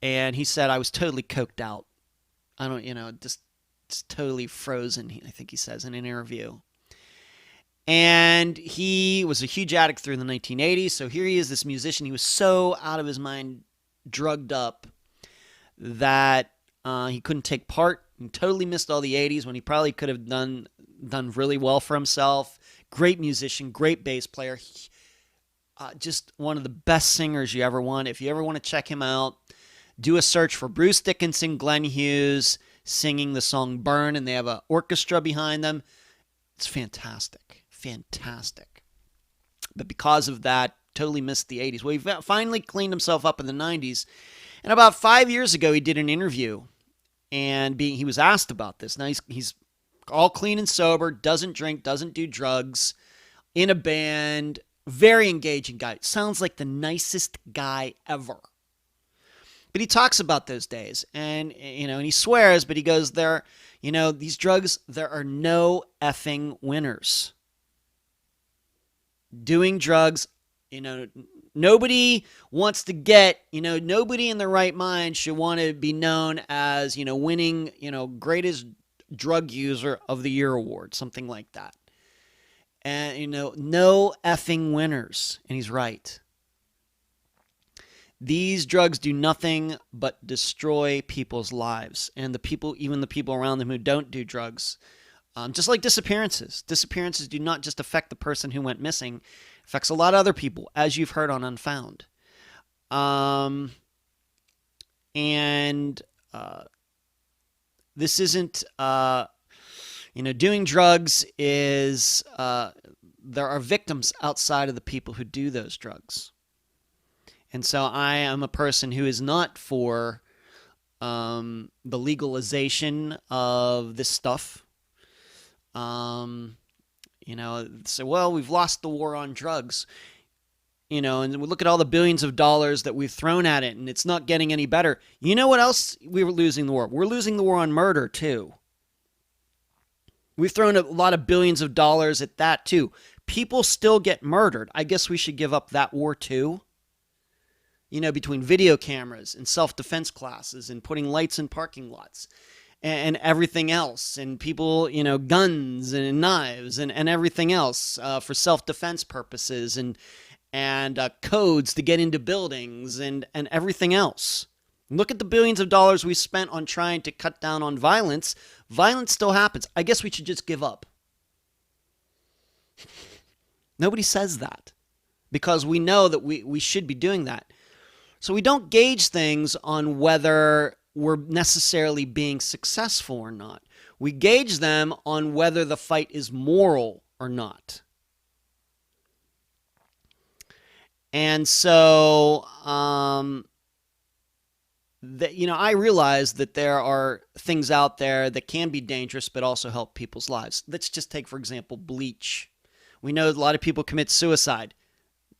And he said, I was totally coked out. I don't, just totally frozen, I think he says in an interview. And he was a huge addict through the 1980s. So here he is, this musician. He was so out of his mind, drugged up, that he couldn't take part. He totally missed all the 80s when he probably could have done really well for himself. Great musician, great bass player. Just one of the best singers you ever want. If you ever want to check him out, do a search for Bruce Dickinson, Glenn Hughes singing the song Burn, and they have an orchestra behind them. It's fantastic. Fantastic. But because of that, totally missed the 80s. Well, he finally cleaned himself up in the 90s. And about 5 years ago, he did an interview. And he was asked about this. Now, he's all clean and sober, doesn't drink, doesn't do drugs, in a band, very engaging guy. Sounds like the nicest guy ever. But he talks about those days. And he swears, but he goes, these drugs, there are no effing winners. Doing drugs, nobody wants to get, nobody in their right mind should want to be known as, winning, greatest drug user of the year award, something like that. And, no effing winners. And he's right. These drugs do nothing but destroy people's lives, and even the people around them who don't do drugs. Just like disappearances. Disappearances do not just affect the person who went missing. It affects a lot of other people, as you've heard on Unfound. This isn't, doing drugs is, there are victims outside of the people who do those drugs. And so I am a person who is not for the legalization of this stuff. We've lost the war on drugs, and we look at all the billions of dollars that we've thrown at it, and it's not getting any better. You know what else we were losing the war? We're losing the war on murder, too. We've thrown a lot of billions of dollars at that, too. People still get murdered. I guess we should give up that war, too. Between video cameras and self-defense classes and putting lights in parking lots and everything else, and people, guns and knives and everything else for self-defense purposes and codes to get into buildings and everything else. Look at the billions of dollars we spent on trying to cut down on violence. Violence still happens. I guess we should just give up. Nobody says that because we know that we should be doing that. So we don't gauge things on whether we're necessarily being successful or not. We gauge them on whether the fight is moral or not. And so, I realize that there are things out there that can be dangerous but also help people's lives. Let's just take, for example, bleach. We know a lot of people commit suicide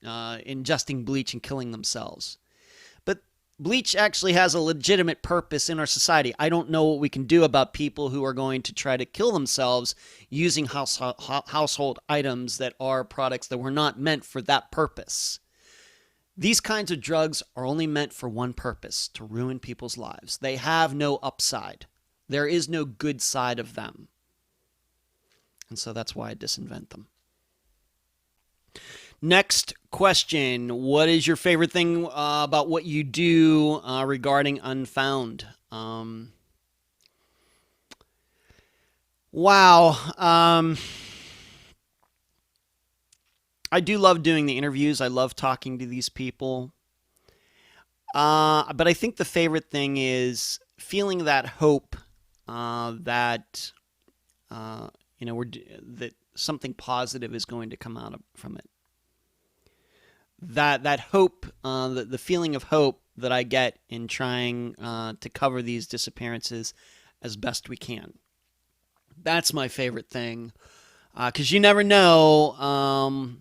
ingesting bleach and killing themselves. Bleach actually has a legitimate purpose in our society. I don't know what we can do about people who are going to try to kill themselves using household items that are products that were not meant for that purpose. These kinds of drugs are only meant for one purpose, to ruin people's lives. They have no upside. There is no good side of them. And so that's why I disinvent them. Next question. What is your favorite thing about what you do regarding Unfound? Wow. I do love doing the interviews. I love talking to these people. But I think the favorite thing is feeling that hope that something positive is going to come out from it. That hope, the feeling of hope that I get in trying to cover these disappearances as best we can. That's my favorite thing, because you never know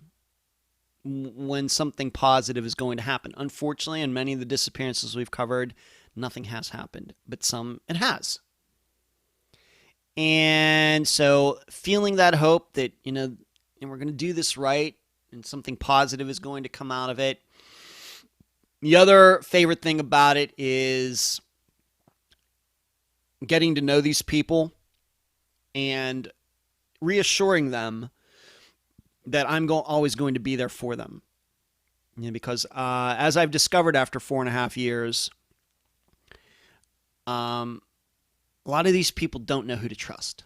when something positive is going to happen. Unfortunately, in many of the disappearances we've covered, nothing has happened, but some it has. And so feeling that hope that, and we're going to do this right, and something positive is going to come out of it. The other favorite thing about it is getting to know these people and reassuring them that I'm always going to be there for them. Because as I've discovered after 4.5 years, a lot of these people don't know who to trust.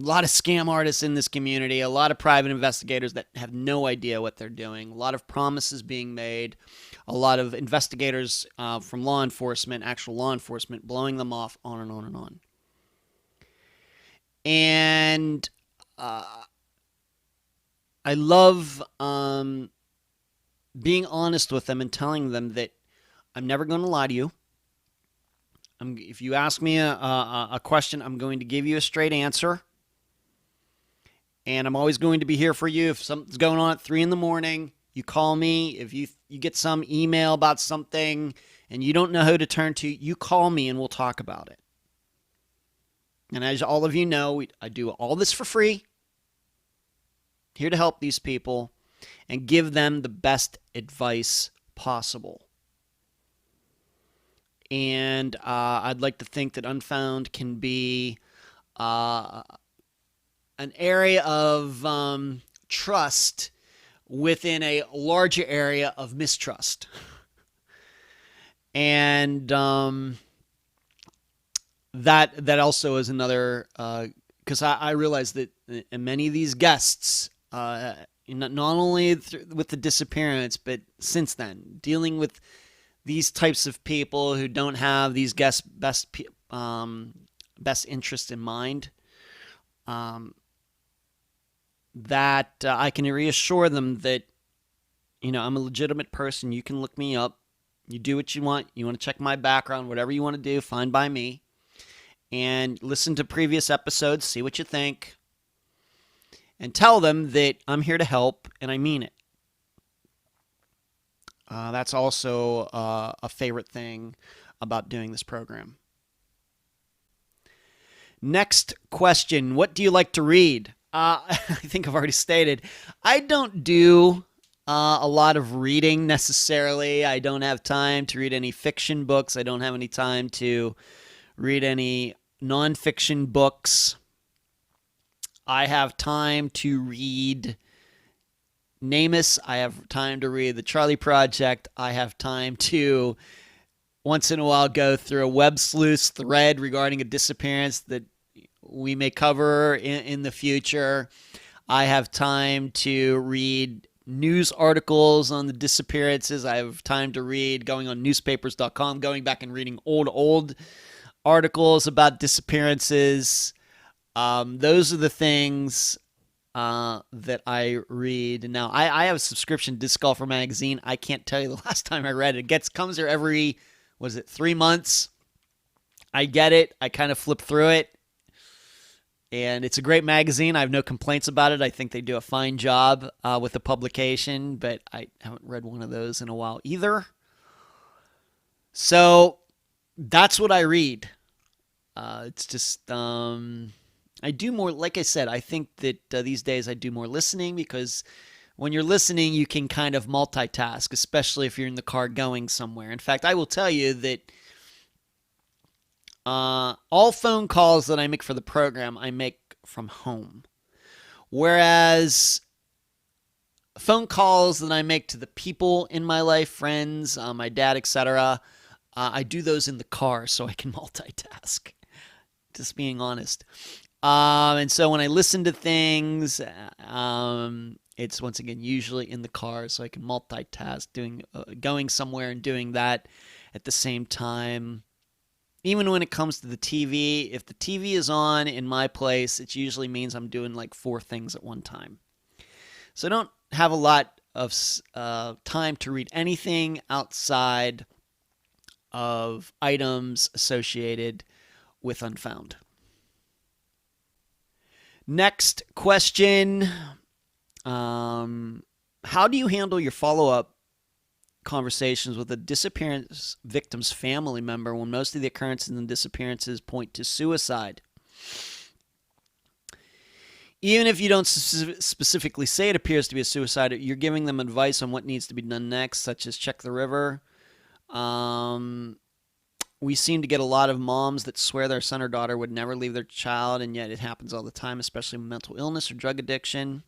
A lot of scam artists in this community, a lot of private investigators that have no idea what they're doing, a lot of promises being made, a lot of investigators from law enforcement, actual law enforcement, blowing them off, on and on and on. And I love being honest with them and telling them that I'm never going to lie to you. If you ask me a question, I'm going to give you a straight answer. And I'm always going to be here for you. If something's going on at 3 a.m, you call me. If you get some email about something and you don't know who to turn to, you call me and we'll talk about it. And as all of you know, I do all this for free. Here to help these people and give them the best advice possible. And I'd like to think that Unfound can be an area of trust within a larger area of mistrust. And that also is another, because I realize that many of these guests, not only with the disappearance, but since then, dealing with these types of people who don't have these guests' best interests in mind, that I can reassure them that, I'm a legitimate person. You can look me up. You do what you want. You want to check my background, whatever you want to do, fine by me. And listen to previous episodes, see what you think. And tell them that I'm here to help, and I mean it. That's also a favorite thing about doing this program. Next question. What do you like to read? I think I've already stated, I don't do a lot of reading necessarily. I don't have time to read any fiction books. I don't have any time to read any nonfiction books. I have time to read NamUs. I have time to read The Charlie Project. I have time to, once in a while, go through a web sleuth thread regarding a disappearance that we may cover in the future. I have time to read news articles on the disappearances. I have time to read, going on newspapers.com, going back and reading old articles about disappearances. Those are the things that I read. Now, I have a subscription to Disc Golfer magazine. I can't tell you the last time I read it. It comes here every, 3 months? I get it. I kind of flip through it. And it's a great magazine. I have no complaints about it. I think they do a fine job with the publication, but I haven't read one of those in a while either. So that's what I read. It's just, I do more, like I said, I think that these days I do more listening, because when you're listening, you can kind of multitask, especially if you're in the car going somewhere. In fact, I will tell you that all phone calls that I make for the program, I make from home. Whereas phone calls that I make to the people in my life, friends, my dad, etc., I do those in the car so I can multitask. Just being honest. And so when I listen to things, it's once again usually in the car so I can multitask, going somewhere and doing that at the same time. Even when it comes to the TV, if the TV is on in my place, it usually means I'm doing like 4 things at one time. So I don't have a lot of time to read anything outside of items associated with Unfound. Next question. How do you handle your follow-up conversations with a disappearance victim's family member when most of the occurrences and disappearances point to suicide? Even if you don't specifically say it appears to be a suicide, you're giving them advice on what needs to be done next, such as check the river. we seem to get a lot of moms that swear their son or daughter would never leave their child, and yet it happens all the time, especially with mental illness or drug addiction.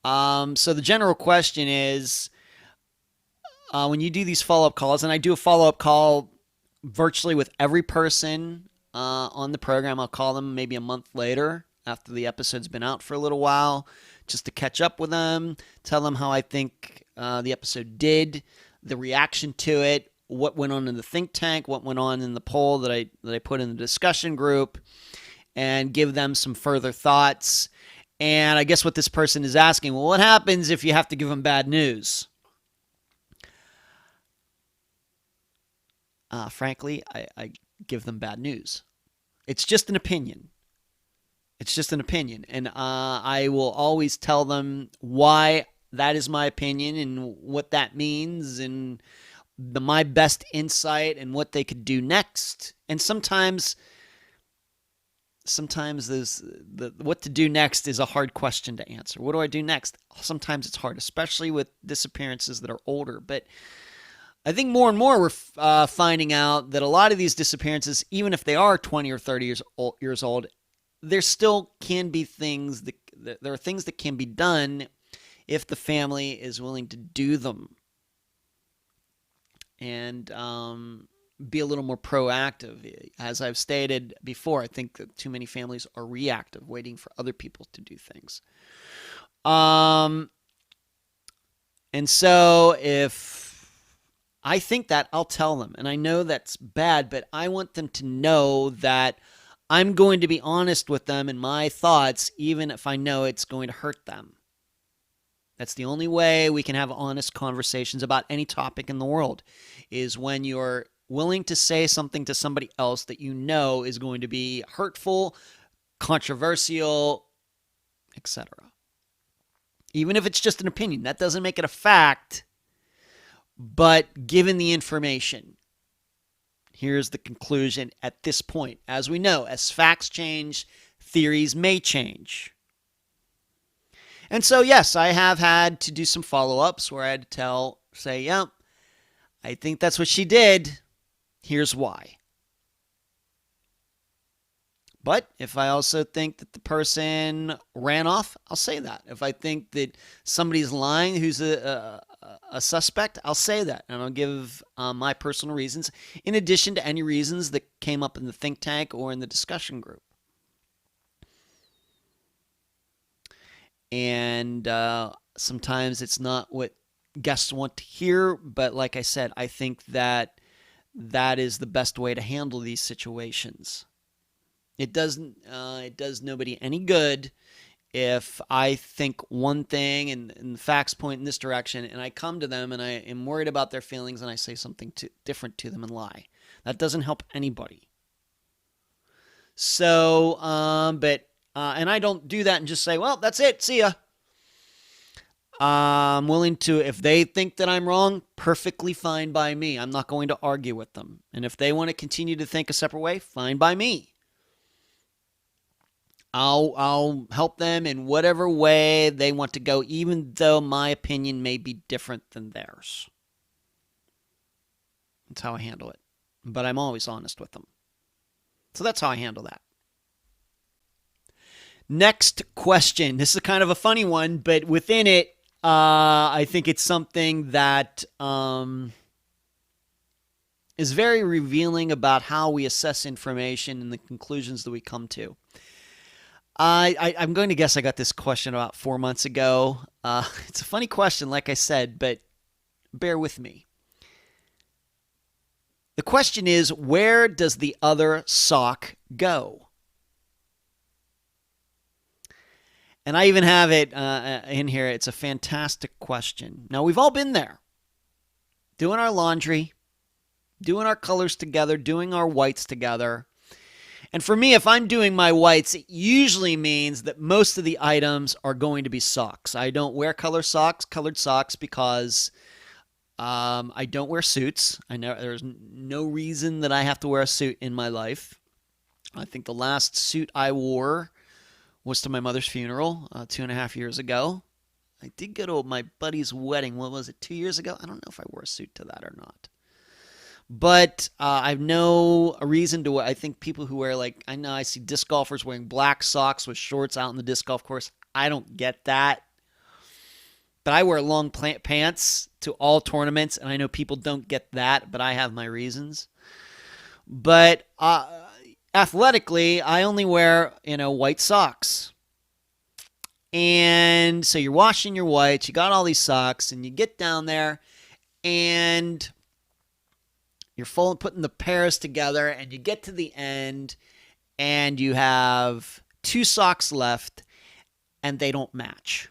So the general question is, when you do these follow-up calls, and I do a follow-up call virtually with every person on the program. I'll call them maybe a month later after the episode's been out for a little while, just to catch up with them, tell them how I think the episode did, the reaction to it, what went on in the think tank, what went on in the poll that I put in the discussion group, and give them some further thoughts. And I guess what this person is asking, well, what happens if you have to give them bad news? Frankly, I give them bad news. It's just an opinion. It's just an opinion. And I will always tell them why that is my opinion and what that means and my best insight and what they could do next. And sometimes what to do next is a hard question to answer. What do I do next? Sometimes it's hard, especially with disappearances that are older. But I think more and more we're finding out that a lot of these disappearances, even if they are 20 or 30 years old, there still can be things there are things that can be done if the family is willing to do them and be a little more proactive. As I've stated before, I think that too many families are reactive, waiting for other people to do things. And so if I think that, I'll tell them. And I know that's bad, but I want them to know that I'm going to be honest with them in my thoughts, even if I know it's going to hurt them. That's the only way we can have honest conversations about any topic in the world, is when you're willing to say something to somebody else that you know is going to be hurtful, controversial, etc. Even if it's just an opinion, that doesn't make it a fact. But given the information, here's the conclusion at this point. As we know, as facts change, theories may change. And so, yes, I have had to do some follow-ups where I had to say, yeah, I think that's what she did. Here's why. But if I also think that the person ran off, I'll say that. If I think that somebody's lying who's a suspect, I'll say that. And I'll give my personal reasons, in addition to any reasons that came up in the think tank or in the discussion group. And sometimes it's not what guests want to hear, but like I said, I think that is the best way to handle these situations. It does nobody any good if I think one thing and the facts point in this direction, and I come to them and I am worried about their feelings and I say something different to them and lie. That doesn't help anybody. So, and I don't do that and just say, well, that's it, see ya. I'm willing to, if they think that I'm wrong, perfectly fine by me. I'm not going to argue with them. And if they want to continue to think a separate way, fine by me. I'll help them in whatever way they want to go, even though my opinion may be different than theirs. That's how I handle it. But I'm always honest with them. So that's how I handle that. Next question. This is kind of a funny one, but within it, I think it's something that is very revealing about how we assess information and the conclusions that we come to. I'm going to guess I got this question about 4 months ago. It's a funny question, like I said, but bear with me. The question is, where does the other sock go? And I even have it in here. It's a fantastic question. Now, we've all been there. Doing our laundry, doing our colors together, doing our whites together. And for me, if I'm doing my whites, it usually means that most of the items are going to be socks. I don't wear colored socks, because I don't wear suits. I know there's no reason that I have to wear a suit in my life. I think the last suit I wore was to my mother's funeral 2.5 years ago. I did go to my buddy's wedding. What was it, 2 years ago? I don't know if I wore a suit to that or not. But I have no reason to. I think people who wear I know I see disc golfers wearing black socks with shorts out in the disc golf course. I don't get that. But I wear long pants to all tournaments, and I know people don't get that, but I have my reasons. But athletically, I only wear, white socks. And so you're washing your whites, you got all these socks, and you get down there, and you're putting the pairs together, and you get to the end, and you have 2 socks left, and they don't match.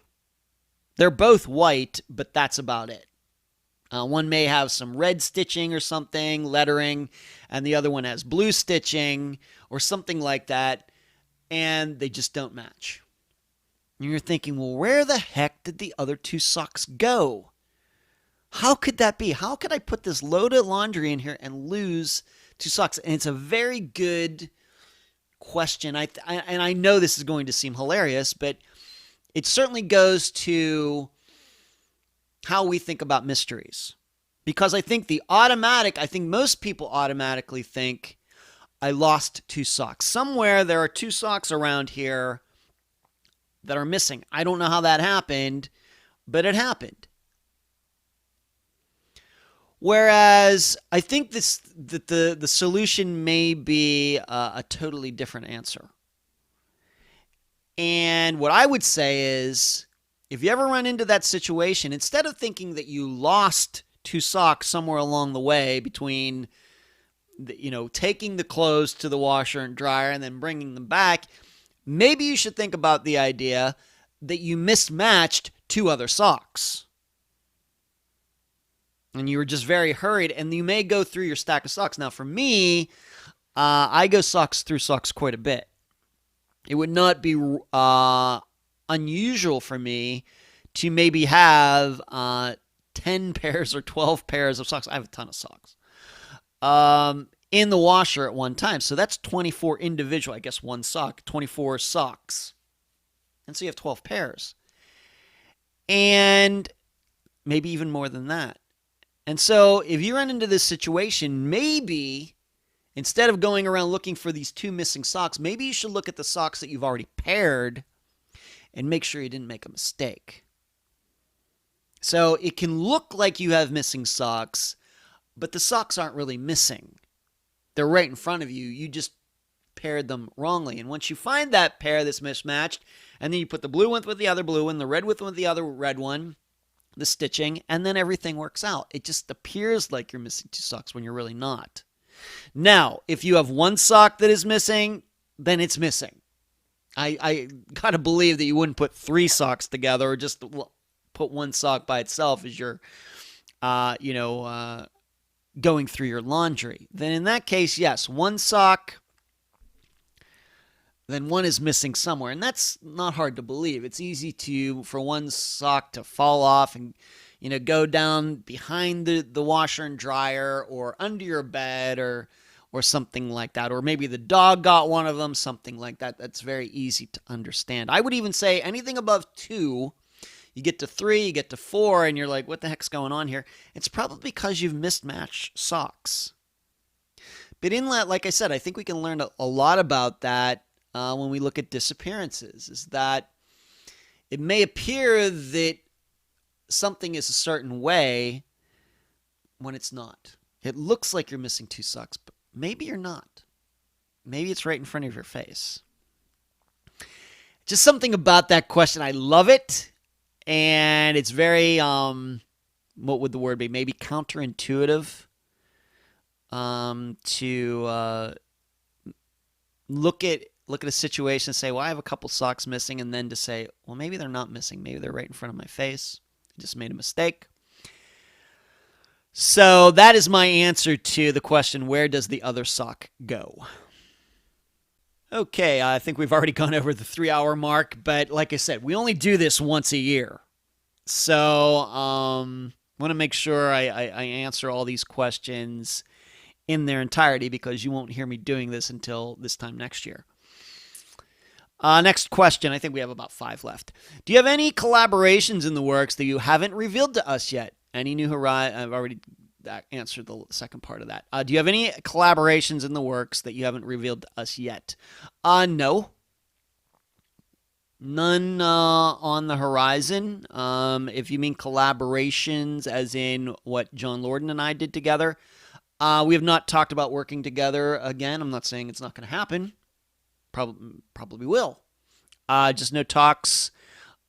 They're both white, but that's about it. One may have some red stitching or something, lettering, and the other one has blue stitching or something like that, and they just don't match. And you're thinking, well, where the heck did the other 2 socks go? How could that be? How could I put this load of laundry in here and lose 2 socks? And it's a very good question. And I know this is going to seem hilarious, but it certainly goes to how we think about mysteries. Because I think most people automatically think, I lost 2 socks. Somewhere there are 2 socks around here that are missing. I don't know how that happened, but it happened. Whereas I think that the solution may be a totally different answer. And what I would say is, if you ever run into that situation, instead of thinking that you lost 2 socks somewhere along the way between, taking the clothes to the washer and dryer and then bringing them back, maybe you should think about the idea that you mismatched 2 other socks. And you were just very hurried, and you may go through your stack of socks. Now, for me, I go through socks quite a bit. It would not be unusual for me to maybe have 10 pairs or 12 pairs of socks. I have a ton of socks in the washer at one time. So that's 24 individual, 24 socks. And so you have 12 pairs. And maybe even more than that. And so if you run into this situation, maybe instead of going around looking for these 2 missing socks, maybe you should look at the socks that you've already paired and make sure you didn't make a mistake. So it can look like you have missing socks, but the socks aren't really missing. They're right in front of you. You just paired them wrongly. And once you find that pair that's mismatched, and then you put the blue one with the other blue one, the red one with the other red one, the stitching, and then everything works out. It just appears like you're missing 2 socks when you're really not. Now, if you have 1 sock that is missing, then it's missing. I gotta believe that you wouldn't put 3 socks together or just put 1 sock by itself as you're, going through your laundry. Then in that case, yes, 1 sock, then 1 is missing somewhere. And that's not hard to believe. It's easy for 1 sock to fall off and, go down behind the washer and dryer or under your bed or something like that. Or maybe the dog got one of them, something like that. That's very easy to understand. I would even say anything above 2, you get to 3, you get to 4, and you're like, what the heck's going on here? It's probably because you've mismatched socks. But in that, like I said, I think we can learn a lot about that when we look at disappearances, is that it may appear that something is a certain way when it's not. It looks like you're missing 2 socks, but maybe you're not. Maybe it's right in front of your face. Just something about that question. I love it. And it's very, what would the word be? Maybe counterintuitive to look at a situation and say, well, I have a couple socks missing, and then to say, well, maybe they're not missing. Maybe they're right in front of my face. I just made a mistake. So that is my answer to the question, where does the other sock go? Okay, I think we've already gone over the 3-hour mark, but like I said, we only do this once a year. So I want to make sure I answer all these questions in their entirety, because you won't hear me doing this until this time next year. Next question. I think we have about 5 left. Do you have any collaborations in the works that you haven't revealed to us yet? Any new horizon? I've already that answer the second part of that. Do you have any collaborations in the works that you haven't revealed to us yet? No. None on the horizon. If you mean collaborations, as in what John Lorden and I did together, we have not talked about working together again. I'm not saying it's not going to happen. Probably will. Just no talks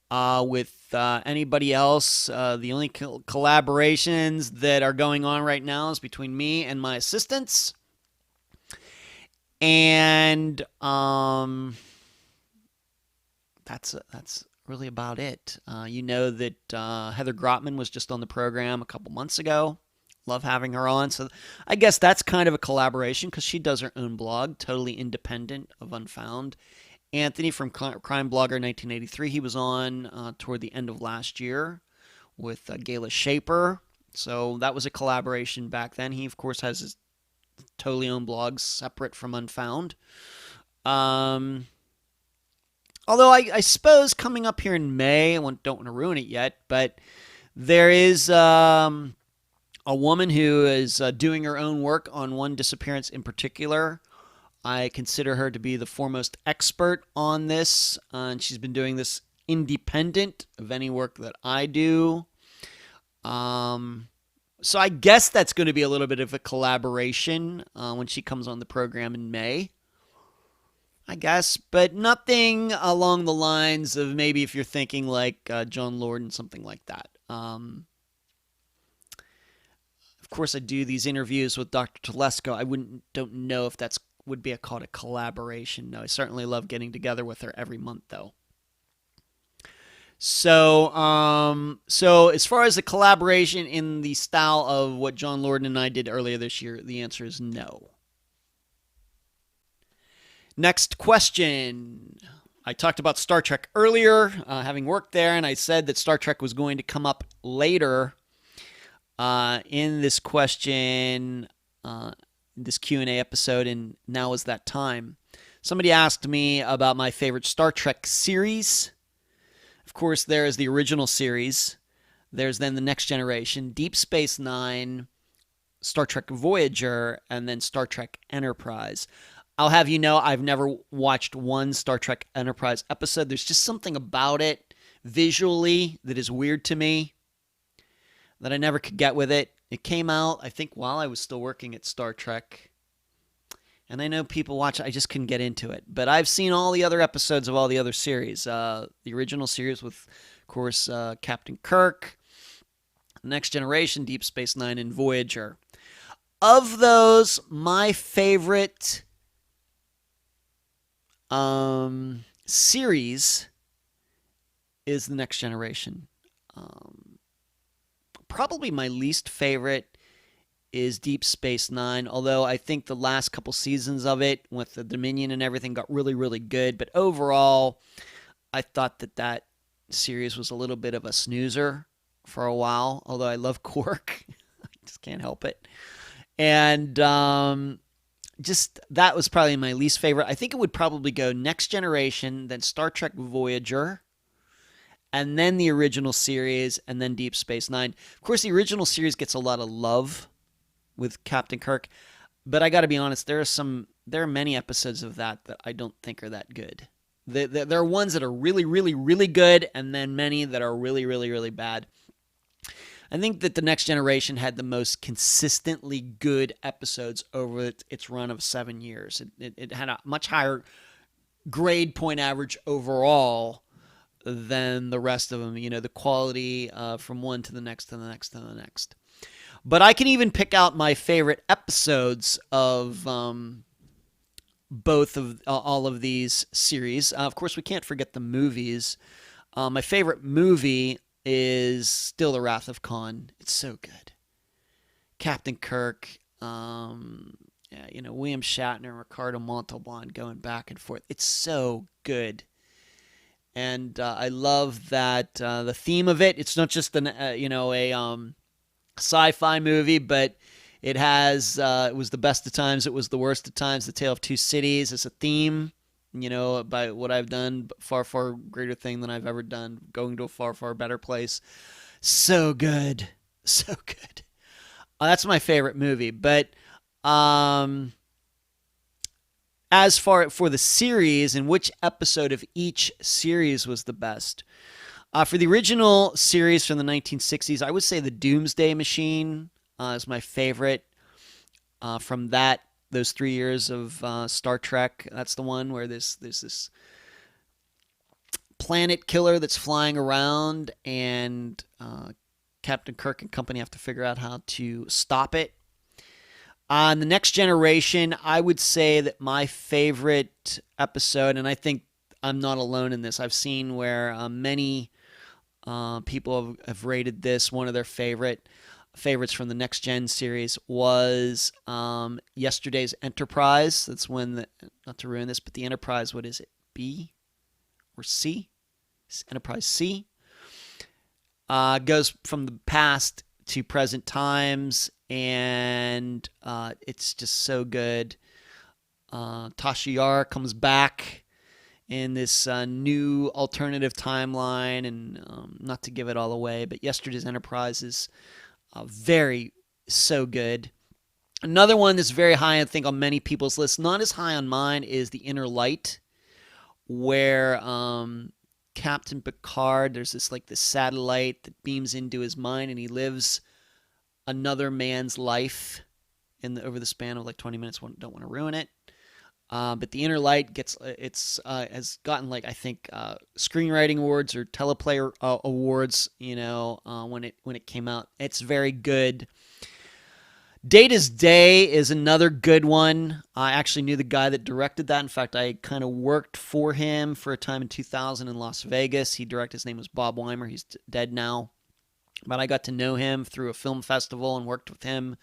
with anybody else. The only collaborations that are going on right now is between me and my assistants. And that's really about it. You know that Heather Grotman was just on the program a couple months ago. Love having her on. So I guess that's kind of a collaboration because she does her own blog, totally independent of Unfound. Anthony from Crime Blogger 1983, he was on toward the end of last year with Gayla Shaper. So that was a collaboration back then. He, of course, has his totally own blogs separate from Unfound. Although I suppose coming up here in May, I don't want to ruin it yet, but there is a woman who is doing her own work on one disappearance in particular. I consider her to be the foremost expert on this, and she's been doing this independent of any work that I do. So I guess that's going to be a little bit of a collaboration when she comes on the program in May. I guess, but nothing along the lines of maybe if you're thinking like John Lorden, something like that. Of course, I do these interviews with Dr. Telesco. I don't know if that's would be called a collaboration. No, I certainly love getting together with her every month, though. So as far as the collaboration in the style of what John Lorden and I did earlier this year, the answer is no. Next question. I talked about Star Trek earlier, having worked there, and I said that Star Trek was going to come up later in this question, this Q&A episode, and now is that time. Somebody asked me about my favorite Star Trek series. Of course, there is the original series. There's then the Next Generation, Deep Space Nine, Star Trek Voyager, and then Star Trek Enterprise. I'll have you know, I've never watched one Star Trek Enterprise episode. There's just something about it visually that is weird to me that I never could get with it. It came out, I think, while I was still working at Star Trek. And I know people watch it. I just couldn't get into it. But I've seen all the other episodes of all the other series. The original series with, of course, Captain Kirk, Next Generation, Deep Space Nine, and Voyager. Of those, my favorite series is The Next Generation. Probably my least favorite is Deep Space Nine, although I think the last couple seasons of it with the Dominion and everything got really, really good. But overall, I thought that series was a little bit of a snoozer for a while, although I love Quark. I just can't help it. And just that was probably my least favorite. I think it would probably go Next Generation, then Star Trek Voyager, and then the original series, and then Deep Space Nine. Of course, the original series gets a lot of love with Captain Kirk, but I got to be honest, there are many episodes of that I don't think are that good. There are ones that are really, really, really good, and then many that are really, really, really bad. I think that The Next Generation had the most consistently good episodes over its run of 7 years. It had a much higher grade point average overall than the rest of them. You know, the quality from one to the next to the next to the next. But I can even pick out my favorite episodes of both of all of these series. Of course, we can't forget the movies. My favorite movie is still The Wrath of Khan. It's so good. Captain Kirk, William Shatner and Ricardo Montalban going back and forth. It's so good. And I love that the theme of it. It's not just a sci-fi movie, but it has it was the best of times, it was the worst of times. The Tale of Two Cities is a theme. By what I've done, far, far greater thing than I've ever done, going to a far, far better place. So good. So good. That's my favorite movie. But um, as far for the series and which episode of each series was the best, for the original series from the 1960s, I would say the Doomsday Machine is my favorite. From those 3 years of Star Trek, that's the one where there's this planet killer that's flying around, and Captain Kirk and company have to figure out how to stop it. On the Next Generation, I would say that my favorite episode, and I think I'm not alone in this, I've seen where many people have rated this one of their favorites from the Next Gen series was Yesterday's Enterprise. That's when, not to ruin this, but the Enterprise, what is it, B or C? Enterprise C. Goes from the past to present times, and it's just so good. Tasha Yar comes back in this new alternative timeline, and not to give it all away, but Yesterday's Enterprise is so good. Another one that's very high, I think, on many people's lists, not as high on mine, is The Inner Light, where Captain Picard, there's this satellite that beams into his mind, and he lives another man's life over the span of 20 minutes. Don't want to ruin it. But The Inner Light has gotten I think screenwriting awards or teleplay awards. When it came out, it's very good. Data's Day is another good one. I actually knew the guy that directed that. In fact, I kind of worked for him for a time in 2000 in Las Vegas. He directed. His name was Bob Weimer. He's dead now, but I got to know him through a film festival and worked with him.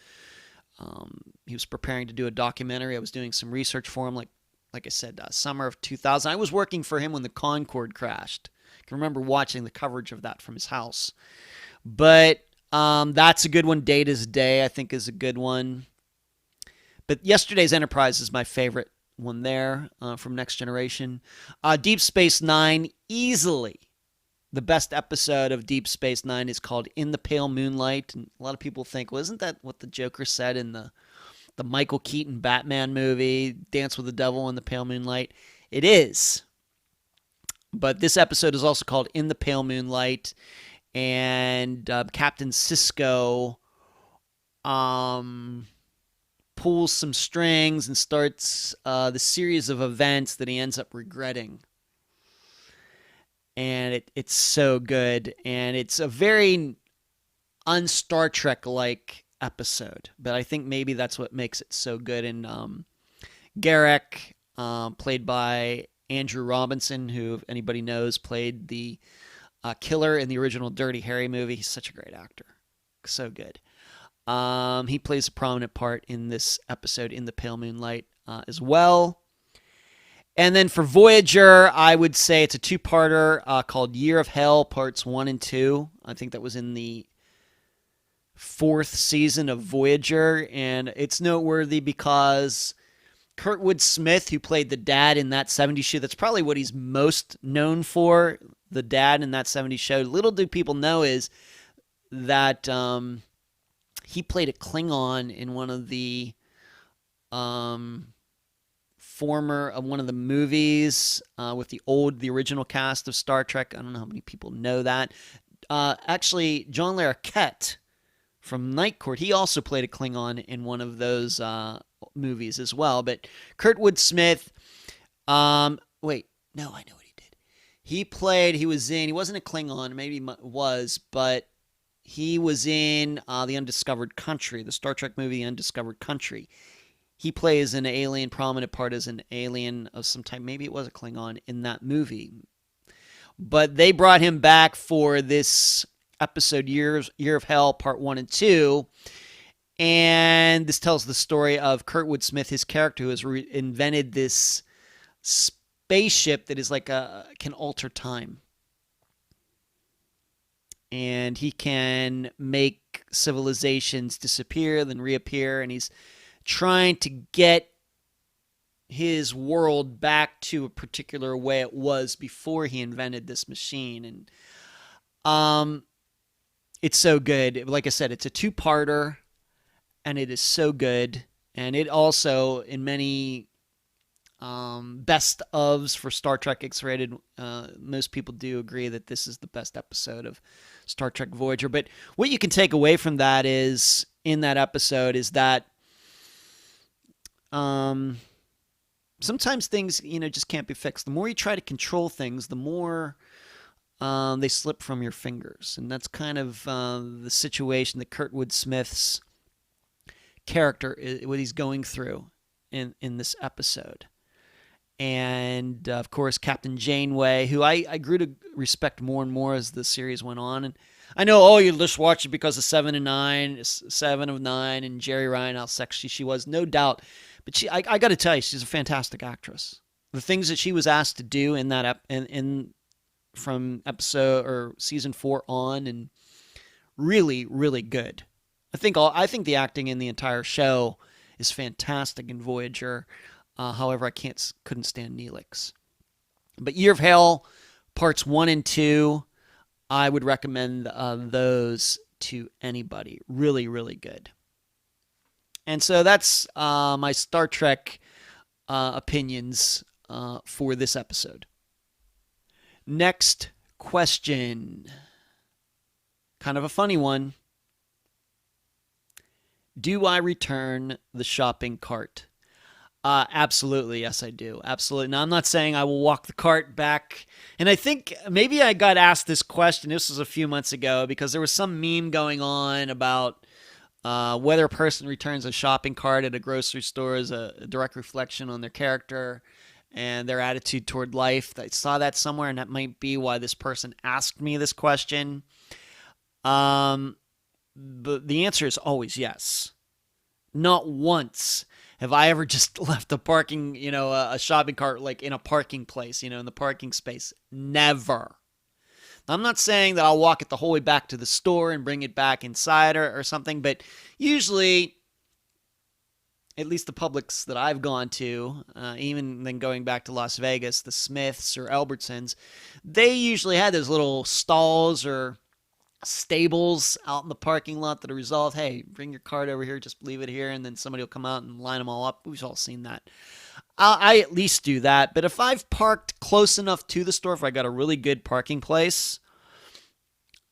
He was preparing to do a documentary. I was doing some research for him, like I said, summer of 2000. I was working for him when the Concorde crashed. I can remember watching the coverage of that from his house. But that's a good one. Data's Day, I think, is a good one. But Yesterday's Enterprise is my favorite one there from Next Generation. Deep Space Nine, easily the best episode of Deep Space Nine is called In the Pale Moonlight. And a lot of people think, well, isn't that what the Joker said in the Michael Keaton Batman movie, Dance with the Devil in the Pale Moonlight? It is. But this episode is also called In the Pale Moonlight. And Captain Sisko pulls some strings and starts the series of events that he ends up regretting. And it's so good. And it's a very un-Star Trek-like episode. But I think maybe that's what makes it so good. And Garak, played by Andrew Robinson, who, if anybody knows, played the killer in the original Dirty Harry movie. He's such a great actor. So good. He plays a prominent part in this episode In the Pale Moonlight as well. And then for Voyager, I would say it's a two-parter called Year of Hell, Parts 1 and 2. I think that was in the 4th season of Voyager. And it's noteworthy because Kurtwood Smith, who played the dad in that 70s show, that's probably what he's most known for, the dad in that 70s show. Little do people know is that he played a Klingon in one of the one of the movies with the original cast of Star Trek. I don't know how many people know that. Actually, John Larroquette from Night Court, he also played a Klingon in one of those movies as well. But Kurtwood Smith, wait, no, I know what he did. He wasn't a Klingon, maybe he was, but he was in The Undiscovered Country, the Star Trek movie The Undiscovered Country. He plays an alien, prominent part as an alien of some type. Maybe it was a Klingon in that movie. But they brought him back for this episode, Year of Hell, Part 1 and 2. And this tells the story of Kurtwood Smith, his character, who has invented this spaceship that is can alter time. And he can make civilizations disappear, then reappear, and he's trying to get his world back to a particular way it was before he invented this machine. And it's so good. Like I said, it's a two-parter. and it is so good. And it also, in many best ofs for Star Trek X-rated, most people do agree that this is the best episode of Star Trek Voyager. But what you can take away from that is, in that episode, is that sometimes things, just can't be fixed. The more you try to control things, the more they slip from your fingers. And that's kind of the situation that Kurtwood Smith's character, what he's going through in this episode. And, of course, Captain Janeway, who I grew to respect more and more as the series went on. And I know, you just watch it because of 7 of 9, and Jerry Ryan, how sexy she was, no doubt. But I got to tell you, she's a fantastic actress. The things that she was asked to do in that from episode or season 4 on, and really, really good. I think the acting in the entire show is fantastic in Voyager. However, I couldn't stand Neelix. But Year of Hell, parts 1 and 2, I would recommend those to anybody. Really, really good. And so that's my Star Trek opinions for this episode. Next question. Kind of a funny one. Do I return the shopping cart? Absolutely. Yes, I do. Absolutely. Now, I'm not saying I will walk the cart back. And I think maybe I got asked this question. This was a few months ago because there was some meme going on about whether a person returns a shopping cart at a grocery store is a direct reflection on their character and their attitude toward life. I saw that somewhere, and that might be why this person asked me this question. But the answer is always yes. Not once have I ever just left a parking, a shopping cart like in a parking place, in the parking space. Never. Now, I'm not saying that I'll walk it the whole way back to the store and bring it back inside or something, but usually, at least the Publix that I've gone to, even then going back to Las Vegas, the Smiths or Albertsons, they usually had those little stalls or stables out in the parking lot that are resolved. Hey, bring your cart over here, just leave it here, and then somebody will come out and line them all up. We've all seen that. I at least do that. But if I've parked close enough to the store, if I got a really good parking place,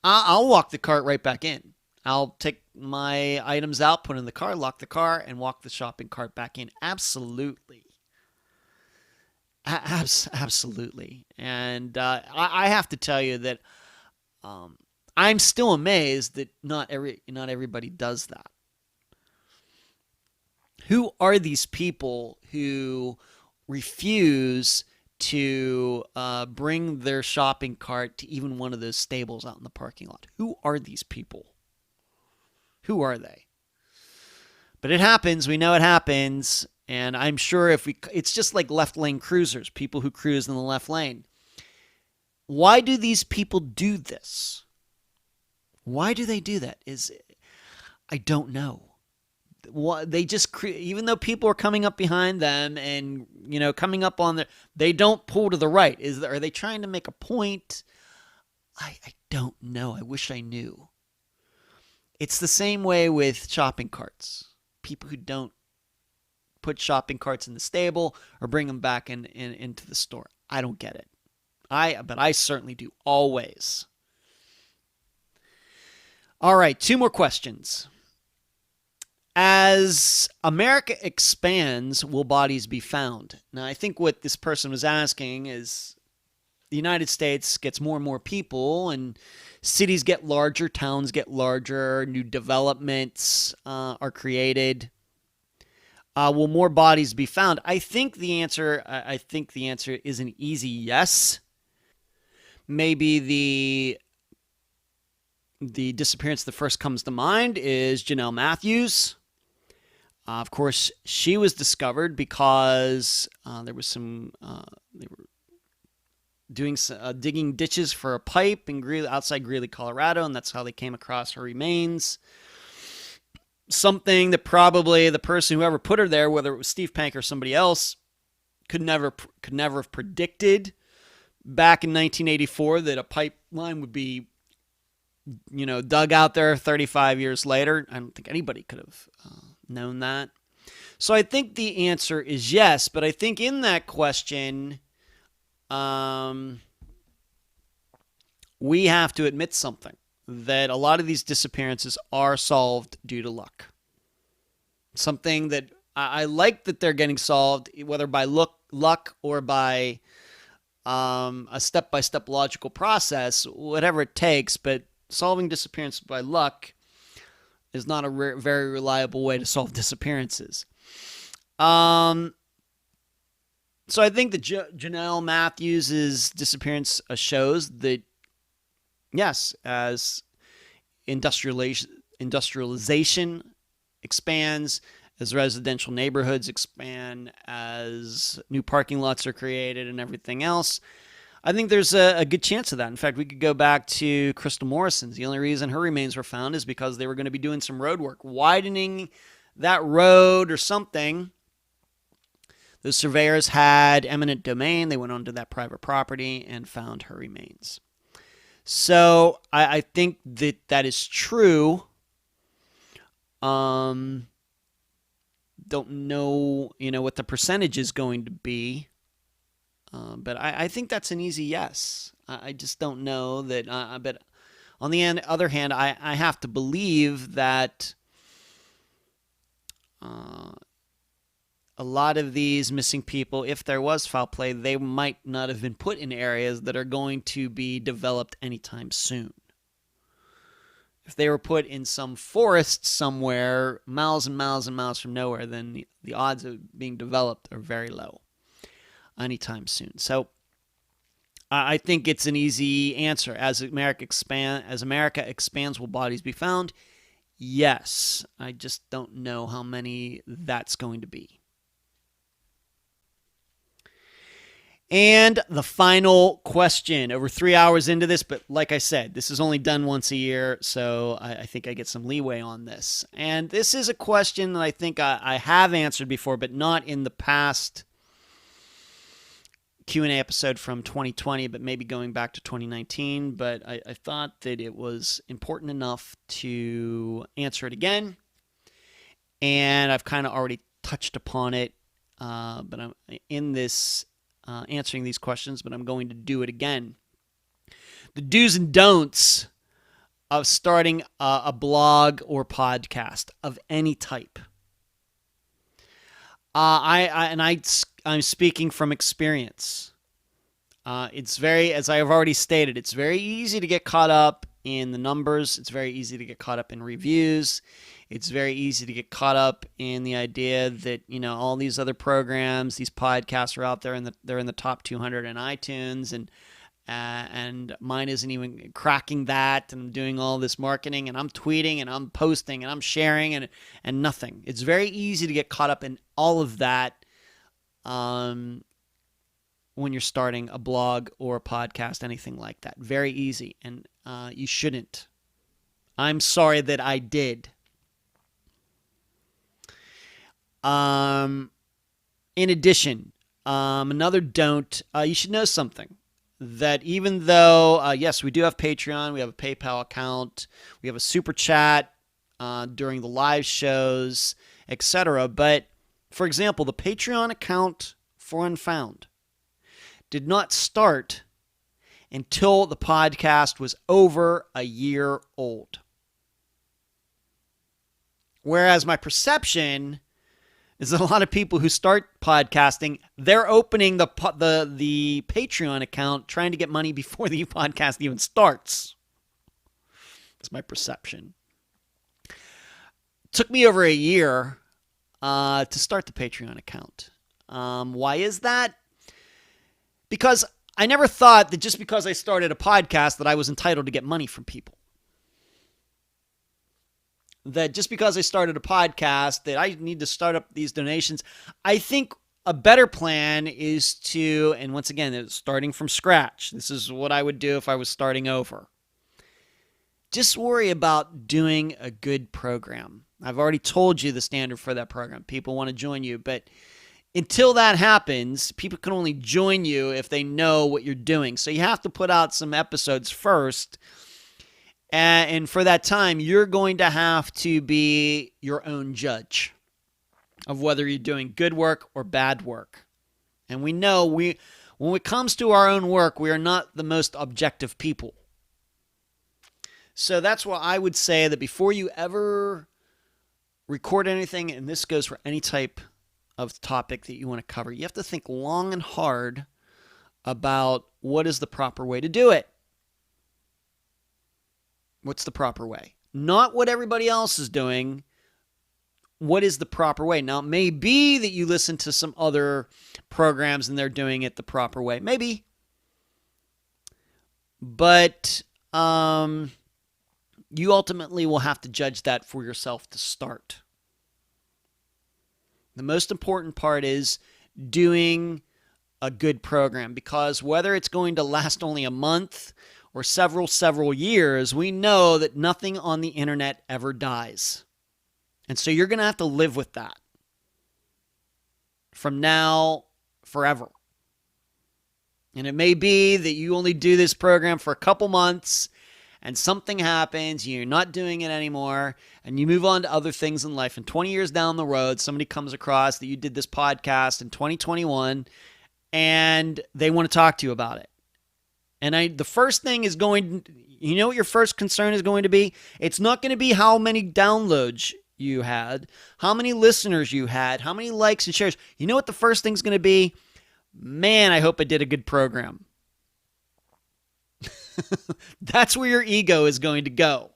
I'll walk the cart right back in. I'll take my items out, put in the car, lock the car, and walk the shopping cart back in. Absolutely. Absolutely. And I have to tell you that I'm still amazed that not everybody does that. Who are these people who refuse to bring their shopping cart to even one of those stables out in the parking lot? Who are these people? Who are they? But it happens. We know it happens. And I'm sure it's just like left lane cruisers, people who cruise in the left lane. Why do these people do this? Why do they do that? I don't know. They just even though people are coming up behind them and coming up on they don't pull to the right. Are they trying to make a point? I don't know. I wish I knew. It's the same way with shopping carts. People who don't put shopping carts in the stable or bring them back into the store. I don't get it. But I certainly do always. All right, 2 more questions. As America expands, will bodies be found? Now, I think what this person was asking is the United States gets more and more people, and cities get larger, towns get larger, new developments are created. Will more bodies be found? I think the answer is an easy yes. Maybe the disappearance that first comes to mind is Janelle Matthews. Of course, she was discovered because there was they were doing digging ditches for a pipe outside Greeley, Colorado, and that's how they came across her remains. Something that probably the person whoever put her there, whether it was Steve Pank or somebody else, could never have predicted back in 1984 that a pipeline would be dug out there 35 years later. I don't think anybody could have known that. So I think the answer is yes, but I think in that question, we have to admit something, that a lot of these disappearances are solved due to luck. Something that I like that they're getting solved, whether by luck or by a step-by-step logical process, whatever it takes, but solving disappearances by luck is not a very reliable way to solve disappearances. So I think that Janelle Matthews' disappearance shows that, yes, as industrialization expands, as residential neighborhoods expand, as new parking lots are created and everything else, I think there's a good chance of that. In fact, we could go back to Crystal Morrison's. The only reason her remains were found is because they were going to be doing some road work, widening that road or something. The surveyors had eminent domain. They went onto that private property and found her remains. So I think that is true. Don't know, what the percentage is going to be. But I think that's an easy yes. I just don't know that. But on the other hand, I have to believe that a lot of these missing people, if there was foul play, they might not have been put in areas that are going to be developed anytime soon. If they were put in some forest somewhere, miles and miles and miles from nowhere, then the odds of being developed are very low anytime soon. So I think it's an easy answer. As America expands, will bodies be found? Yes. I just don't know how many that's going to be. And the final question, over 3 hours into this, but like I said, this is only done once a year, so I think I get some leeway on this. And this is a question that I think I have answered before, but not in the past Q&A episode from 2020, but maybe going back to 2019. But I thought that it was important enough to answer it again. And I've kind of already touched upon it, but I'm in this answering these questions, but I'm going to do it again. The do's and don'ts of starting a blog or podcast of any type. I'm speaking from experience. It's very, as I have already stated, it's very easy to get caught up in the numbers. It's very easy to get caught up in reviews. It's very easy to get caught up in the idea that, all these other programs, these podcasts are out there and they're in the top 200 in iTunes, and mine isn't even cracking that, and I'm doing all this marketing, and I'm tweeting and I'm posting and I'm sharing and nothing. It's very easy to get caught up in all of that when you're starting a blog or a podcast, anything like that. Very easy, and you shouldn't. I'm sorry that I did. In addition, another don't, you should know something. That even though, yes, we do have Patreon, we have a PayPal account, we have a super chat during the live shows, etc. But, for example, the Patreon account for Unfound did not start until the podcast was over a year old. Whereas my perception is that a lot of people who start podcasting, they're opening the Patreon account trying to get money before the podcast even starts. That's my perception. It took me over a year to start the Patreon account. Why is that? Because I never thought that just because I started a podcast that I was entitled to get money from people. That just because I started a podcast that I need to start up these donations. I think a better plan is to, and once again, it's starting from scratch. This is what I would do if I was starting over. Just worry about doing a good program. I've already told you the standard for that program. People want to join you, but until that happens, people can only join you if they know what you're doing. So you have to put out some episodes first. And for that time, you're going to have to be your own judge of whether you're doing good work or bad work. And we know when it comes to our own work, we are not the most objective people. So that's why I would say that before you ever record anything, and this goes for any type of topic that you want to cover, you have to think long and hard about what is the proper way to do it. What's the proper way? Not what everybody else is doing. What is the proper way? Now, it may be that you listen to some other programs and they're doing it the proper way. Maybe. But you ultimately will have to judge that for yourself to start. The most important part is doing a good program, because whether it's going to last only a month or several years, we know that nothing on the internet ever dies. And so you're going to have to live with that from now forever. And it may be that you only do this program for a couple months and something happens, you're not doing it anymore, and you move on to other things in life. And 20 years down the road, somebody comes across that you did this podcast in 2021 and they want to talk to you about it. And the first thing is you know what your first concern is going to be? It's not going to be how many downloads you had, how many listeners you had, how many likes and shares. You know what the first thing's going to be? Man, I hope I did a good program. That's where your ego is going to go.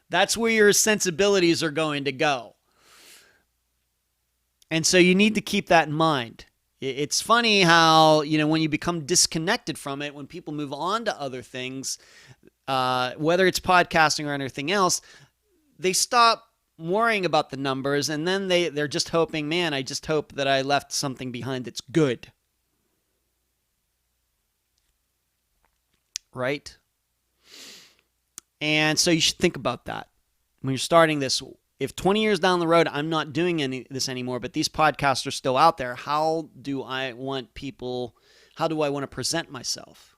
That's where your sensibilities are going to go. And so you need to keep that in mind. It's funny how, when you become disconnected from it, when people move on to other things, whether it's podcasting or anything else, they stop worrying about the numbers, and then they're just hoping, man, I just hope that I left something behind that's good. Right? And so you should think about that when you're starting this. If 20 years down the road, I'm not doing this anymore, but these podcasts are still out there, how do I want to present myself?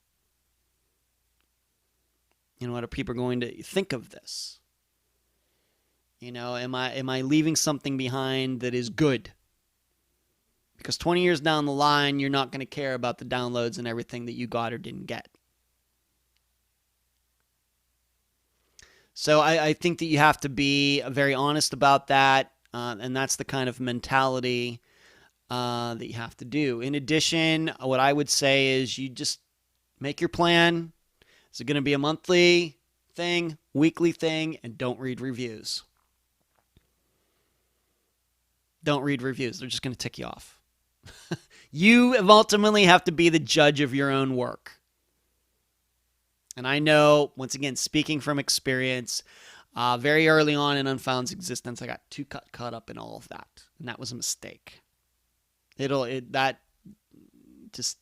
What are people going to think of this? Am I leaving something behind that is good? Because 20 years down the line, you're not going to care about the downloads and everything that you got or didn't get. So I think that you have to be very honest about that, and that's the kind of mentality that you have to do. In addition, what I would say is you just make your plan. Is it going to be a monthly thing, weekly thing, and don't read reviews. Don't read reviews. They're just going to tick you off. You ultimately have to be the judge of your own work. And I know, once again, speaking from experience, very early on in Unfound's existence, I got too caught up in all of that. And that was a mistake. That just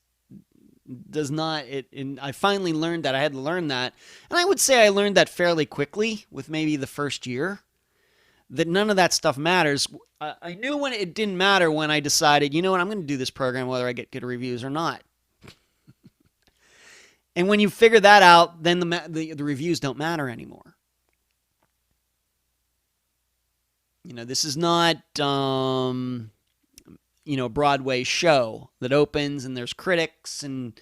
does not, and I finally learned that. I had to learn that. And I would say I learned that fairly quickly with maybe the first year, that none of that stuff matters. I knew when it didn't matter when I decided, I'm going to do this program whether I get good reviews or not. And when you figure that out, then the reviews don't matter anymore. This is not, a Broadway show that opens and there's critics and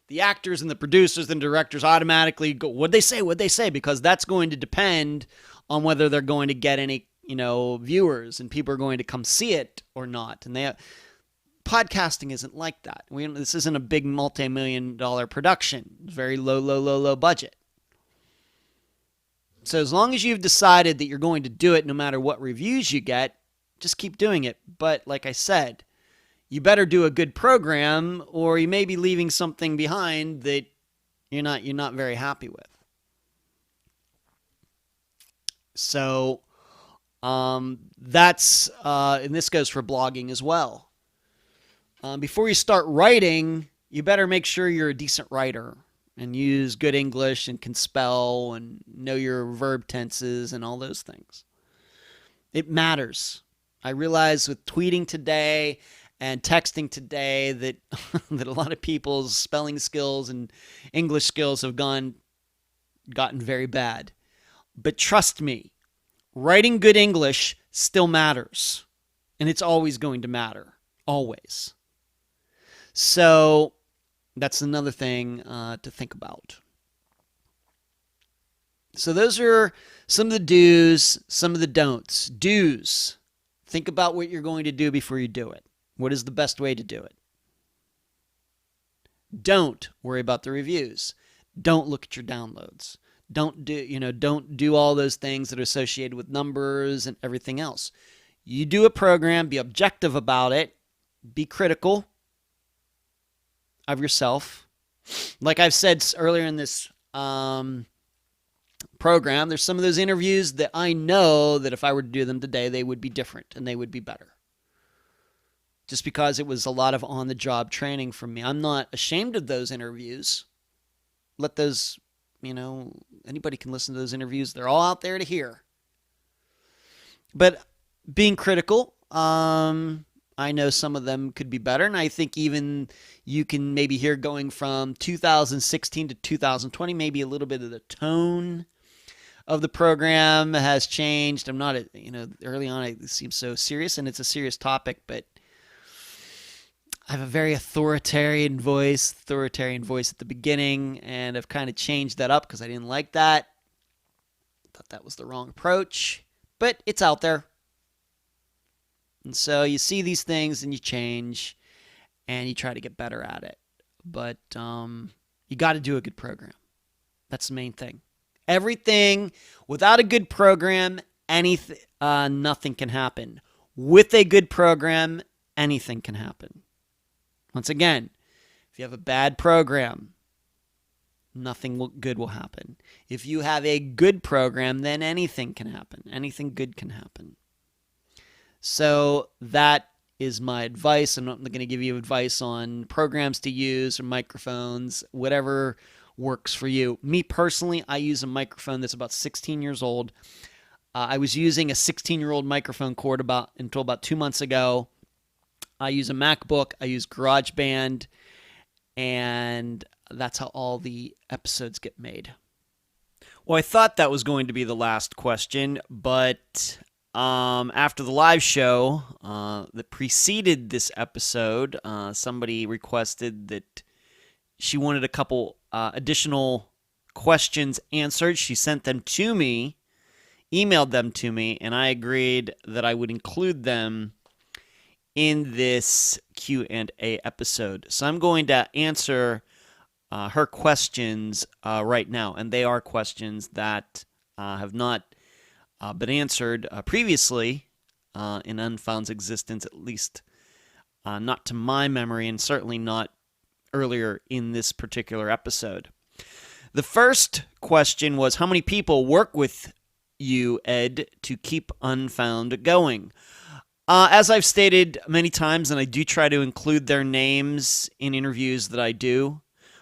the actors and the producers and directors automatically go, what'd they say? Because that's going to depend on whether they're going to get any, viewers and people are going to come see it or not. And podcasting isn't like that. This isn't a big multi-million-dollar production. Very low budget. So as long as you've decided that you're going to do it no matter what reviews you get, just keep doing it. But like I said, you better do a good program or you may be leaving something behind that you're not very happy with. So that's and this goes for blogging as well. Before you start writing, you better make sure you're a decent writer and use good English and can spell and know your verb tenses and all those things. It matters. I realize with tweeting today and texting today that that a lot of people's spelling skills and English skills have gotten very bad. But trust me, writing good English still matters. And it's always going to matter. Always. So that's another thing to think about. So those are some of the do's, some of the don'ts. Do's. Think about what you're going to do before you do it. What is the best way to do it? Don't worry about the reviews. Don't look at your downloads. Don't do all those things that are associated with numbers and everything else. You do a program, be objective about it, be critical of yourself. Like I've said earlier in this program, there's some of those interviews that I know that if I were to do them today, they would be different and they would be better. Just because it was a lot of on-the-job training from me. I'm not ashamed of those interviews. Let those, anybody can listen to those interviews. They're all out there to hear. But being critical, I know some of them could be better. And I think even you can maybe hear going from 2016 to 2020, maybe a little bit of the tone of the program has changed. I'm not, early on it seems so serious, and it's a serious topic, but I have a very authoritarian voice at the beginning, and I've kind of changed that up because I didn't like that. Thought that was the wrong approach, but it's out there. And so you see these things and you change and you try to get better at it. But you got to do a good program. That's the main thing. Everything, without a good program, nothing can happen. With a good program, anything can happen. Once again, if you have a bad program, nothing good will happen. If you have a good program, then anything can happen. Anything good can happen. So that is my advice. I'm not going to give you advice on programs to use or microphones, whatever works for you. Me personally, I use a microphone that's about 16 years old. I was using a 16-year-old microphone cord until about 2 months ago. I use a MacBook. I use GarageBand, and that's how all the episodes get made. Well, I thought that was going to be the last question, but after the live show that preceded this episode, somebody requested that she wanted a couple additional questions answered. She sent them to me, emailed them to me, and I agreed that I would include them in this Q&A episode. So I'm going to answer her questions right now, and they are questions that have not been answered previously in Unfound's existence, at least not to my memory, and certainly not earlier in this particular episode. The first question was, how many people work with you, Ed, to keep Unfound going? As I've stated many times, and I do try to include their names in interviews that I do,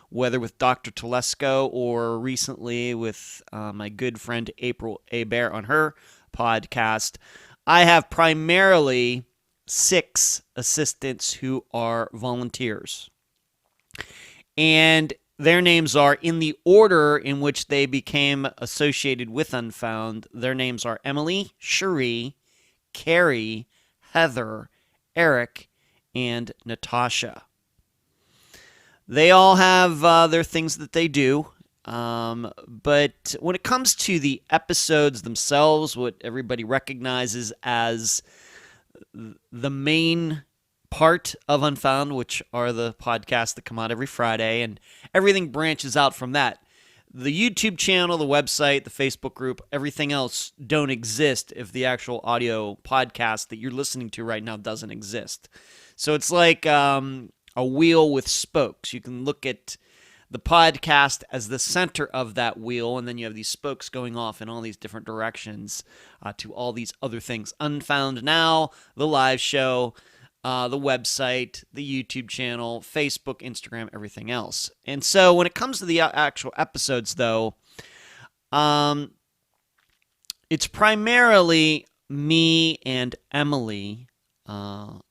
whether with Dr. Telesco or recently with my good friend April Bear on her podcast, I have primarily 6 assistants who are volunteers. And their names are in the order in which they became associated with Unfound. Their names are Emily, Cherie, Carrie, Heather, Eric, and Natasha. They all have their things that they do, but when it comes to the episodes themselves, what everybody recognizes as the main part of Unfound, which are the podcasts that come out every Friday, and everything branches out from that. The YouTube channel, the website, the Facebook group, everything else don't exist if the actual audio podcast that you're listening to right now doesn't exist. So it's like a wheel with spokes. You can look at the podcast as the center of that wheel, and then you have these spokes going off in all these different directions to all these other things. Unfound Now, the live show, the website, the YouTube channel, Facebook, Instagram, everything else. And so when it comes to the actual episodes, though, it's primarily me and Emily and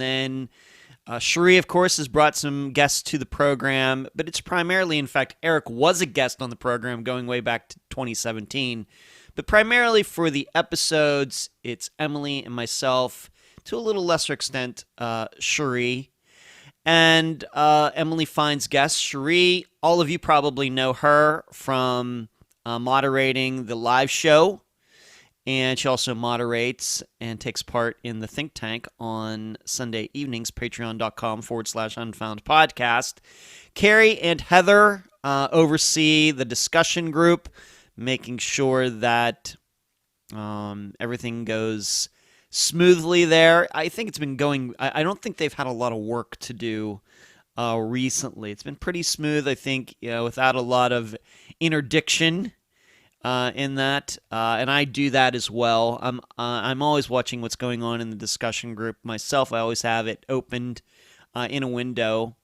then Cherie, of course, has brought some guests to the program, but it's primarily, in fact, Eric was a guest on the program going way back to 2017. But primarily for the episodes, it's Emily and myself, to a little lesser extent, Cherie. And Emily finds guests. Cherie, all of you probably know her from moderating the live show. And she also moderates and takes part in the think tank on Sunday evenings, patreon.com/Unfound Podcast. Carrie and Heather oversee the discussion group, making sure that everything goes smoothly there. I think it's been going, I don't think they've had a lot of work to do recently. It's been pretty smooth, I think, without a lot of interdiction. In that, and I do that as well. I'm always watching what's going on in the discussion group myself. I always have it opened in a window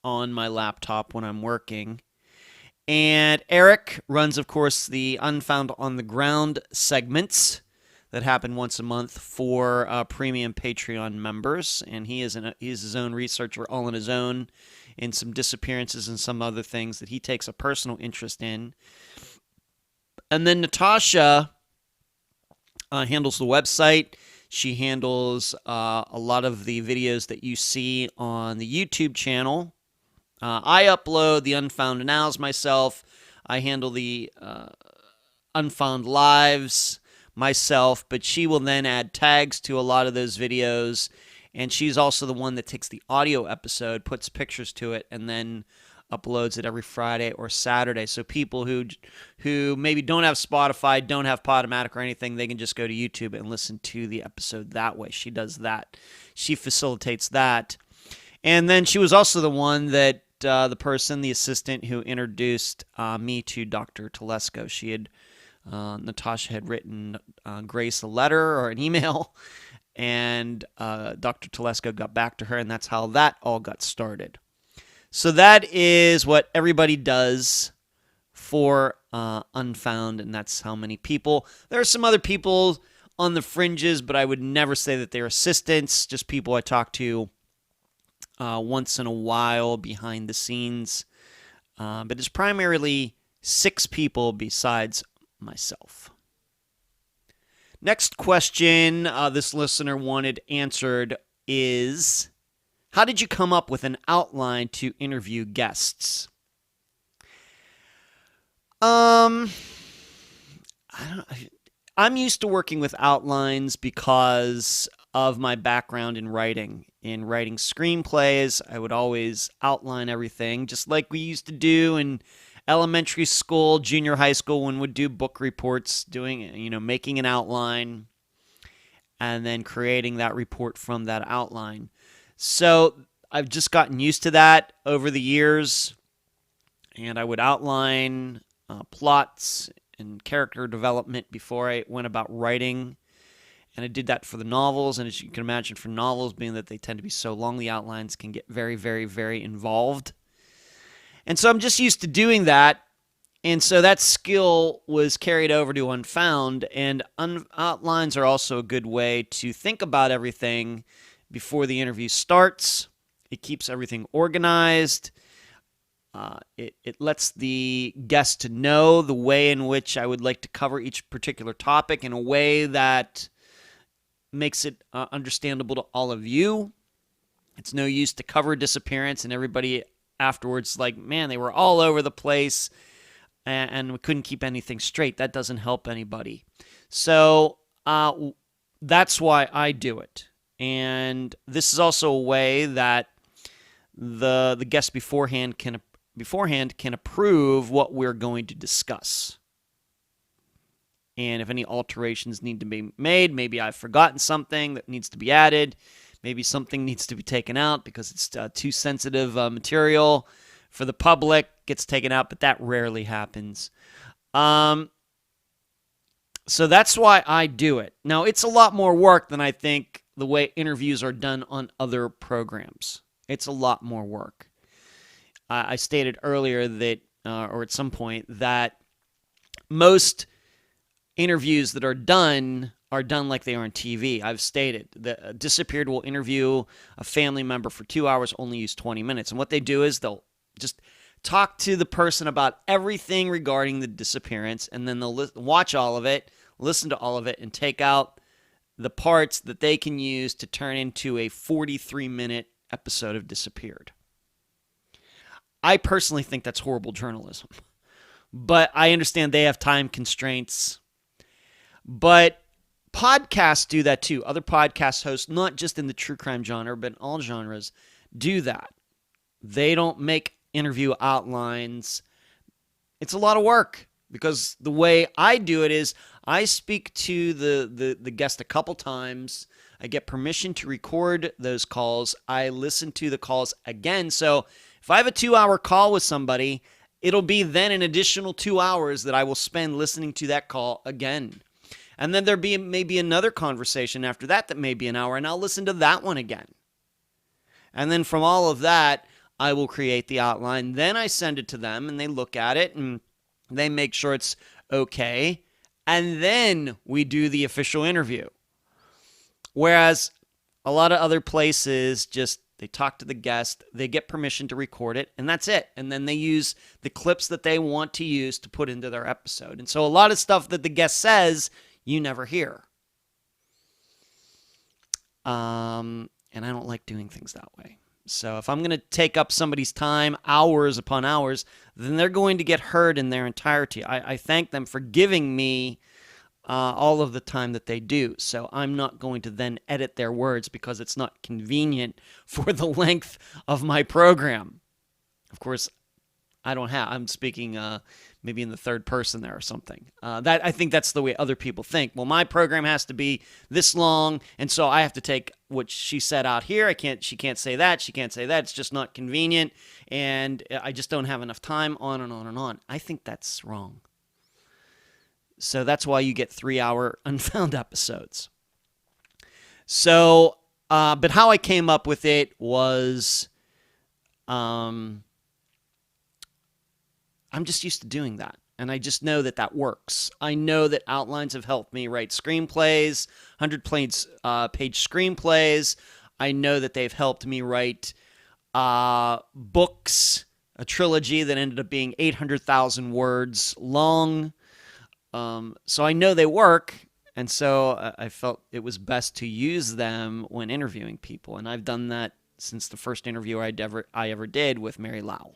on my laptop when I'm working. And Eric runs, of course, the Unfound on the Ground segments that happen once a month for premium Patreon members. And he's his own researcher all on his own in some disappearances and some other things that he takes a personal interest in. And then Natasha handles the website. She handles a lot of the videos that you see on the YouTube channel. I upload the Unfound Nows myself. I handle the Unfound Lives myself, but she will then add tags to a lot of those videos. And she's also the one that takes the audio episode, puts pictures to it, and then uploads it every Friday or Saturday. So people who maybe don't have Spotify, don't have Podomatic or anything, they can just go to YouTube and listen to the episode that way. She does that. She facilitates that. And then she was also the one that the assistant who introduced me to Dr. Telesco. She had, Natasha had written Grace a letter or an email, and Dr. Telesco got back to her, and that's how that all got started. So that is what everybody does for Unfound, and that's how many people. There are some other people on the fringes, but I would never say that they're assistants, just people I talk to once in a while behind the scenes. But it's primarily 6 people besides myself. Next question this listener wanted answered is, how did you come up with an outline to interview guests? I'm used to working with outlines because of my background in writing. In writing screenplays, I would always outline everything, just like we used to do in elementary school, junior high school, when we'd do book reports, making an outline and then creating that report from that outline. So I've just gotten used to that over the years, and I would outline plots and character development before I went about writing, and I did that for the novels, and as you can imagine, for novels, being that they tend to be so long, the outlines can get very, very, very involved. And so I'm just used to doing that, and so that skill was carried over to Unfound, and outlines are also a good way to think about everything before the interview starts. It keeps everything organized. It lets the guest to know the way in which I would like to cover each particular topic in a way that makes it understandable to all of you. It's no use to cover Disappearance and everybody afterwards like, man, they were all over the place and we couldn't keep anything straight. That doesn't help anybody. So that's why I do it. And this is also a way that the guest beforehand can approve what we're going to discuss. And if any alterations need to be made, maybe I've forgotten something that needs to be added, maybe something needs to be taken out because it's too sensitive material for the public, gets taken out, but that rarely happens. So that's why I do it. Now, it's a lot more work than I think the way interviews are done on other programs. It's a lot more work. I stated earlier that, or at some point, that most interviews that are done are done like they are on TV. I've stated that Disappeared will interview a family member for 2 hours, only use 20 minutes. And what they do is they'll just talk to the person about everything regarding the disappearance, and then they'll watch all of it, listen to all of it, and take out the parts that they can use to turn into a 43-minute episode of Disappeared. I personally think that's horrible journalism, but I understand they have time constraints. But podcasts do that too. Other podcast hosts, not just in the true crime genre, but in all genres, do that. They don't make interview outlines. It's a lot of work, because the way I do it is I speak to the guest a couple times. I get permission to record those calls. I listen to the calls again. So if I have a 2-hour call with somebody, it'll be then an additional 2 hours that I will spend listening to that call again. And then there'll be maybe another conversation after that may be an hour, and I'll listen to that one again. And then from all of that, I will create the outline. Then I send it to them, and they look at it, and they make sure it's okay. And then we do the official interview. Whereas a lot of other places just, they talk to the guest, they get permission to record it, and that's it. And then they use the clips that they want to use to put into their episode. And so a lot of stuff that the guest says, you never hear. And I don't like doing things that way. So if I'm going to take up somebody's time, hours upon hours, then they're going to get heard in their entirety. I thank them for giving me all of the time that they do. So I'm not going to then edit their words because it's not convenient for the length of my program. Of course, I'm speaking maybe in the third person there or something. That I think that's the way other people think. Well, my program has to be this long, and so I have to take what she said out here. She can't say that. She can't say that. It's just not convenient, and I just don't have enough time, on and on and on. I think that's wrong. So that's why you get 3-hour Unfound episodes. So, but how I came up with it was, I'm just used to doing that. And I just know that that works. I know that outlines have helped me write screenplays, 100-page screenplays. I know that they've helped me write books, a trilogy that ended up being 800,000 words long. So I know they work, and so I felt it was best to use them when interviewing people. And I've done that since the first interview I ever did with Mary Lau.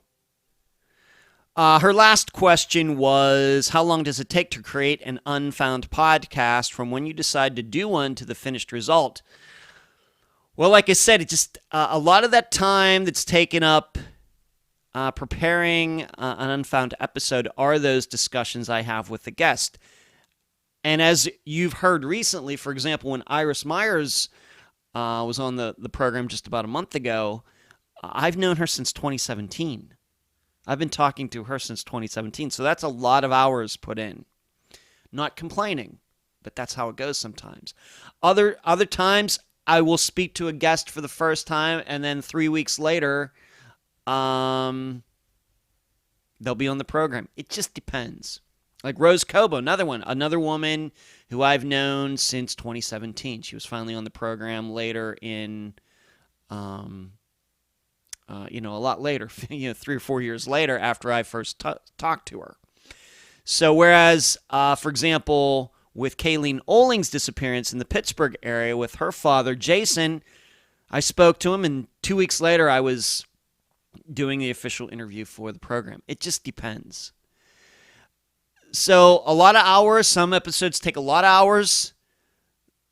Her last question was, how long does it take to create an Unfound podcast from when you decide to do one to the finished result? Well, like I said, it just a lot of that time that's taken up preparing an Unfound episode are those discussions I have with the guest. And as you've heard recently, for example, when Iris Myers was on the program just about a month ago, I've known her since 2017. I've been talking to her since 2017, so that's a lot of hours put in. Not complaining, but that's how it goes sometimes. Other times, I will speak to a guest for the first time, and then 3 weeks later, they'll be on the program. It just depends. Like Rose Cobo, another woman who I've known since 2017. She was finally on the program later in, a lot later, 3 or 4 years later after I first talked to her. So whereas, for example, with Kayleen Olling's disappearance in the Pittsburgh area with her father, Jason, I spoke to him, and 2 weeks later I was doing the official interview for the program. It just depends. So a lot of hours. Some episodes take a lot of hours.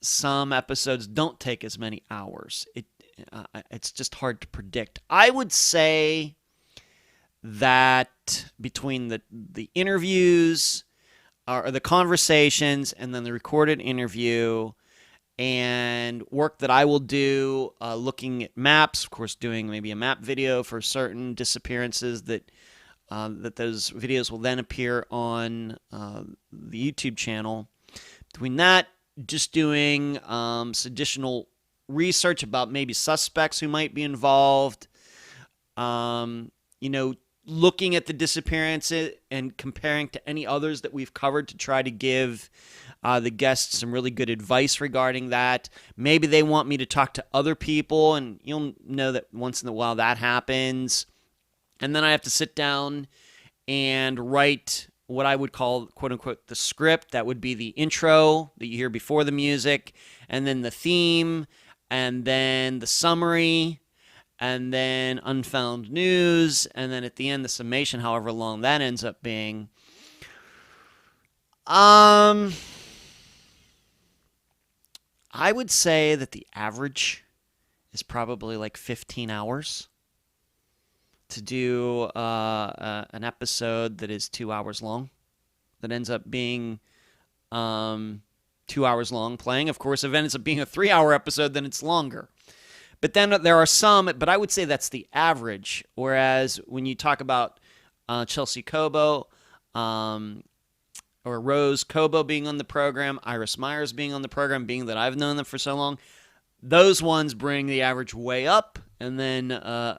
Some episodes don't take as many hours. It's just hard to predict. I would say that between the interviews or the conversations and then the recorded interview and work that I will do looking at maps, of course doing maybe a map video for certain disappearances that those videos will then appear on the YouTube channel. Between that, just doing some additional research about maybe suspects who might be involved, looking at the Disappearance and comparing to any others that we've covered to try to give the guests some really good advice regarding that. Maybe they want me to talk to other people, and you'll know that once in a while that happens. And then I have to sit down and write what I would call, quote-unquote, the script. That would be the intro that you hear before the music, and then the theme, and then the summary, and then Unfound News, and then at the end, the summation, however long that ends up being. I would say that the average is probably like 15 hours to do an episode that is 2 hours long, that ends up being 2 hours long playing. Of course, if it ends up being a 3-hour episode, then it's longer. But then there are some, but I would say that's the average. Whereas when you talk about Chelsea Cobo or Rose Cobo being on the program, Iris Myers being on the program, being that I've known them for so long, those ones bring the average way up. And then an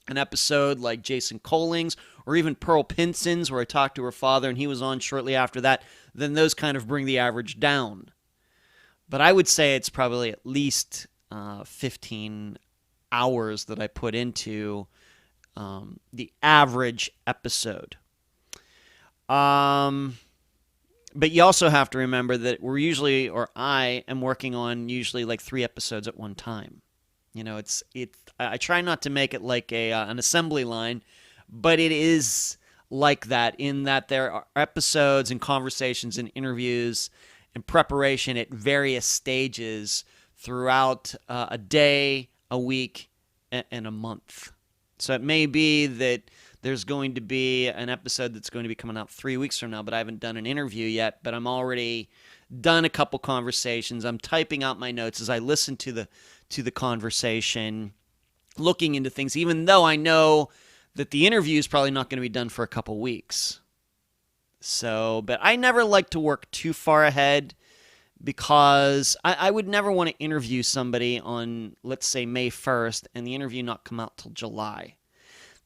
episode like Jason Collings or even Pearl Pinson's, where I talked to her father and he was on shortly after that, then those kind of bring the average down. But I would say it's probably at least 15 hours that I put into the average episode. But you also have to remember that I am working on usually like 3 episodes at one time. You know, I try not to make it like an assembly line, but it is like that in that there are episodes and conversations and interviews and preparation at various stages throughout a day, a week, and a month. So it may be that there's going to be an episode that's going to be coming out 3 weeks from now, but I haven't done an interview yet, but I'm already done a couple conversations. I'm typing out my notes as I listen to the conversation, looking into things, even though I know that the interview is probably not going to be done for a couple weeks. So, but I never like to work too far ahead, because I would never want to interview somebody on, let's say, May 1st, and the interview not come out till July.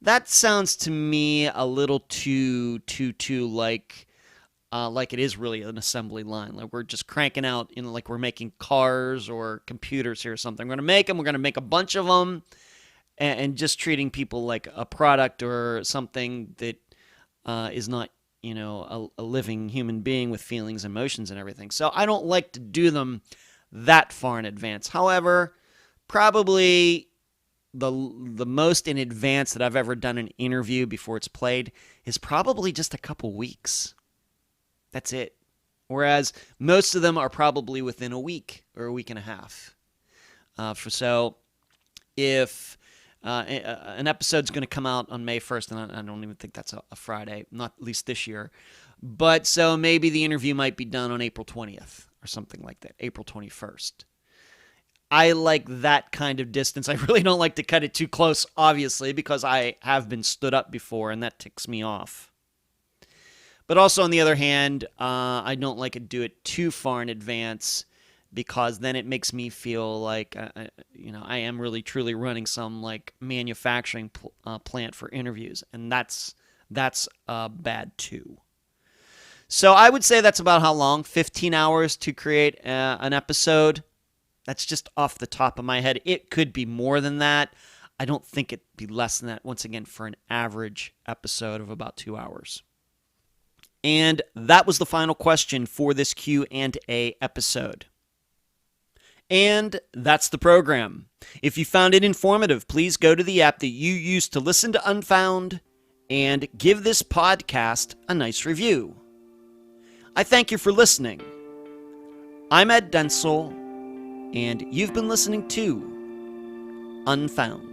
That sounds to me a little too like it is really an assembly line. Like we're just cranking out, like we're making cars or computers here or something. We're going to make a bunch of them, and just treating people like a product or something that is not, a living human being with feelings, emotions, and everything. So I don't like to do them that far in advance. However, probably the most in advance that I've ever done an interview before it's played is probably just a couple weeks. That's it. Whereas most of them are probably within a week or a week and a half. So if an episode's going to come out on May 1st, and I don't even think that's a Friday, not at least this year. But so maybe the interview might be done on April 20th or something like that, April 21st. I like that kind of distance. I really don't like to cut it too close, obviously, because I have been stood up before, and that ticks me off. But also, on the other hand, I don't like to do it too far in advance, because then it makes me feel like, I am really truly running some like manufacturing plant for interviews, and that's bad too. So I would say that's about how long, 15 hours to create an episode. That's just off the top of my head. It could be more than that. I don't think it'd be less than that, once again, for an average episode of about 2 hours. And that was the final question for this Q&A episode. And that's the program. If you found it informative, please go to the app that you use to listen to Unfound and give this podcast a nice review. I thank you for listening. I'm Ed Densel, and you've been listening to Unfound.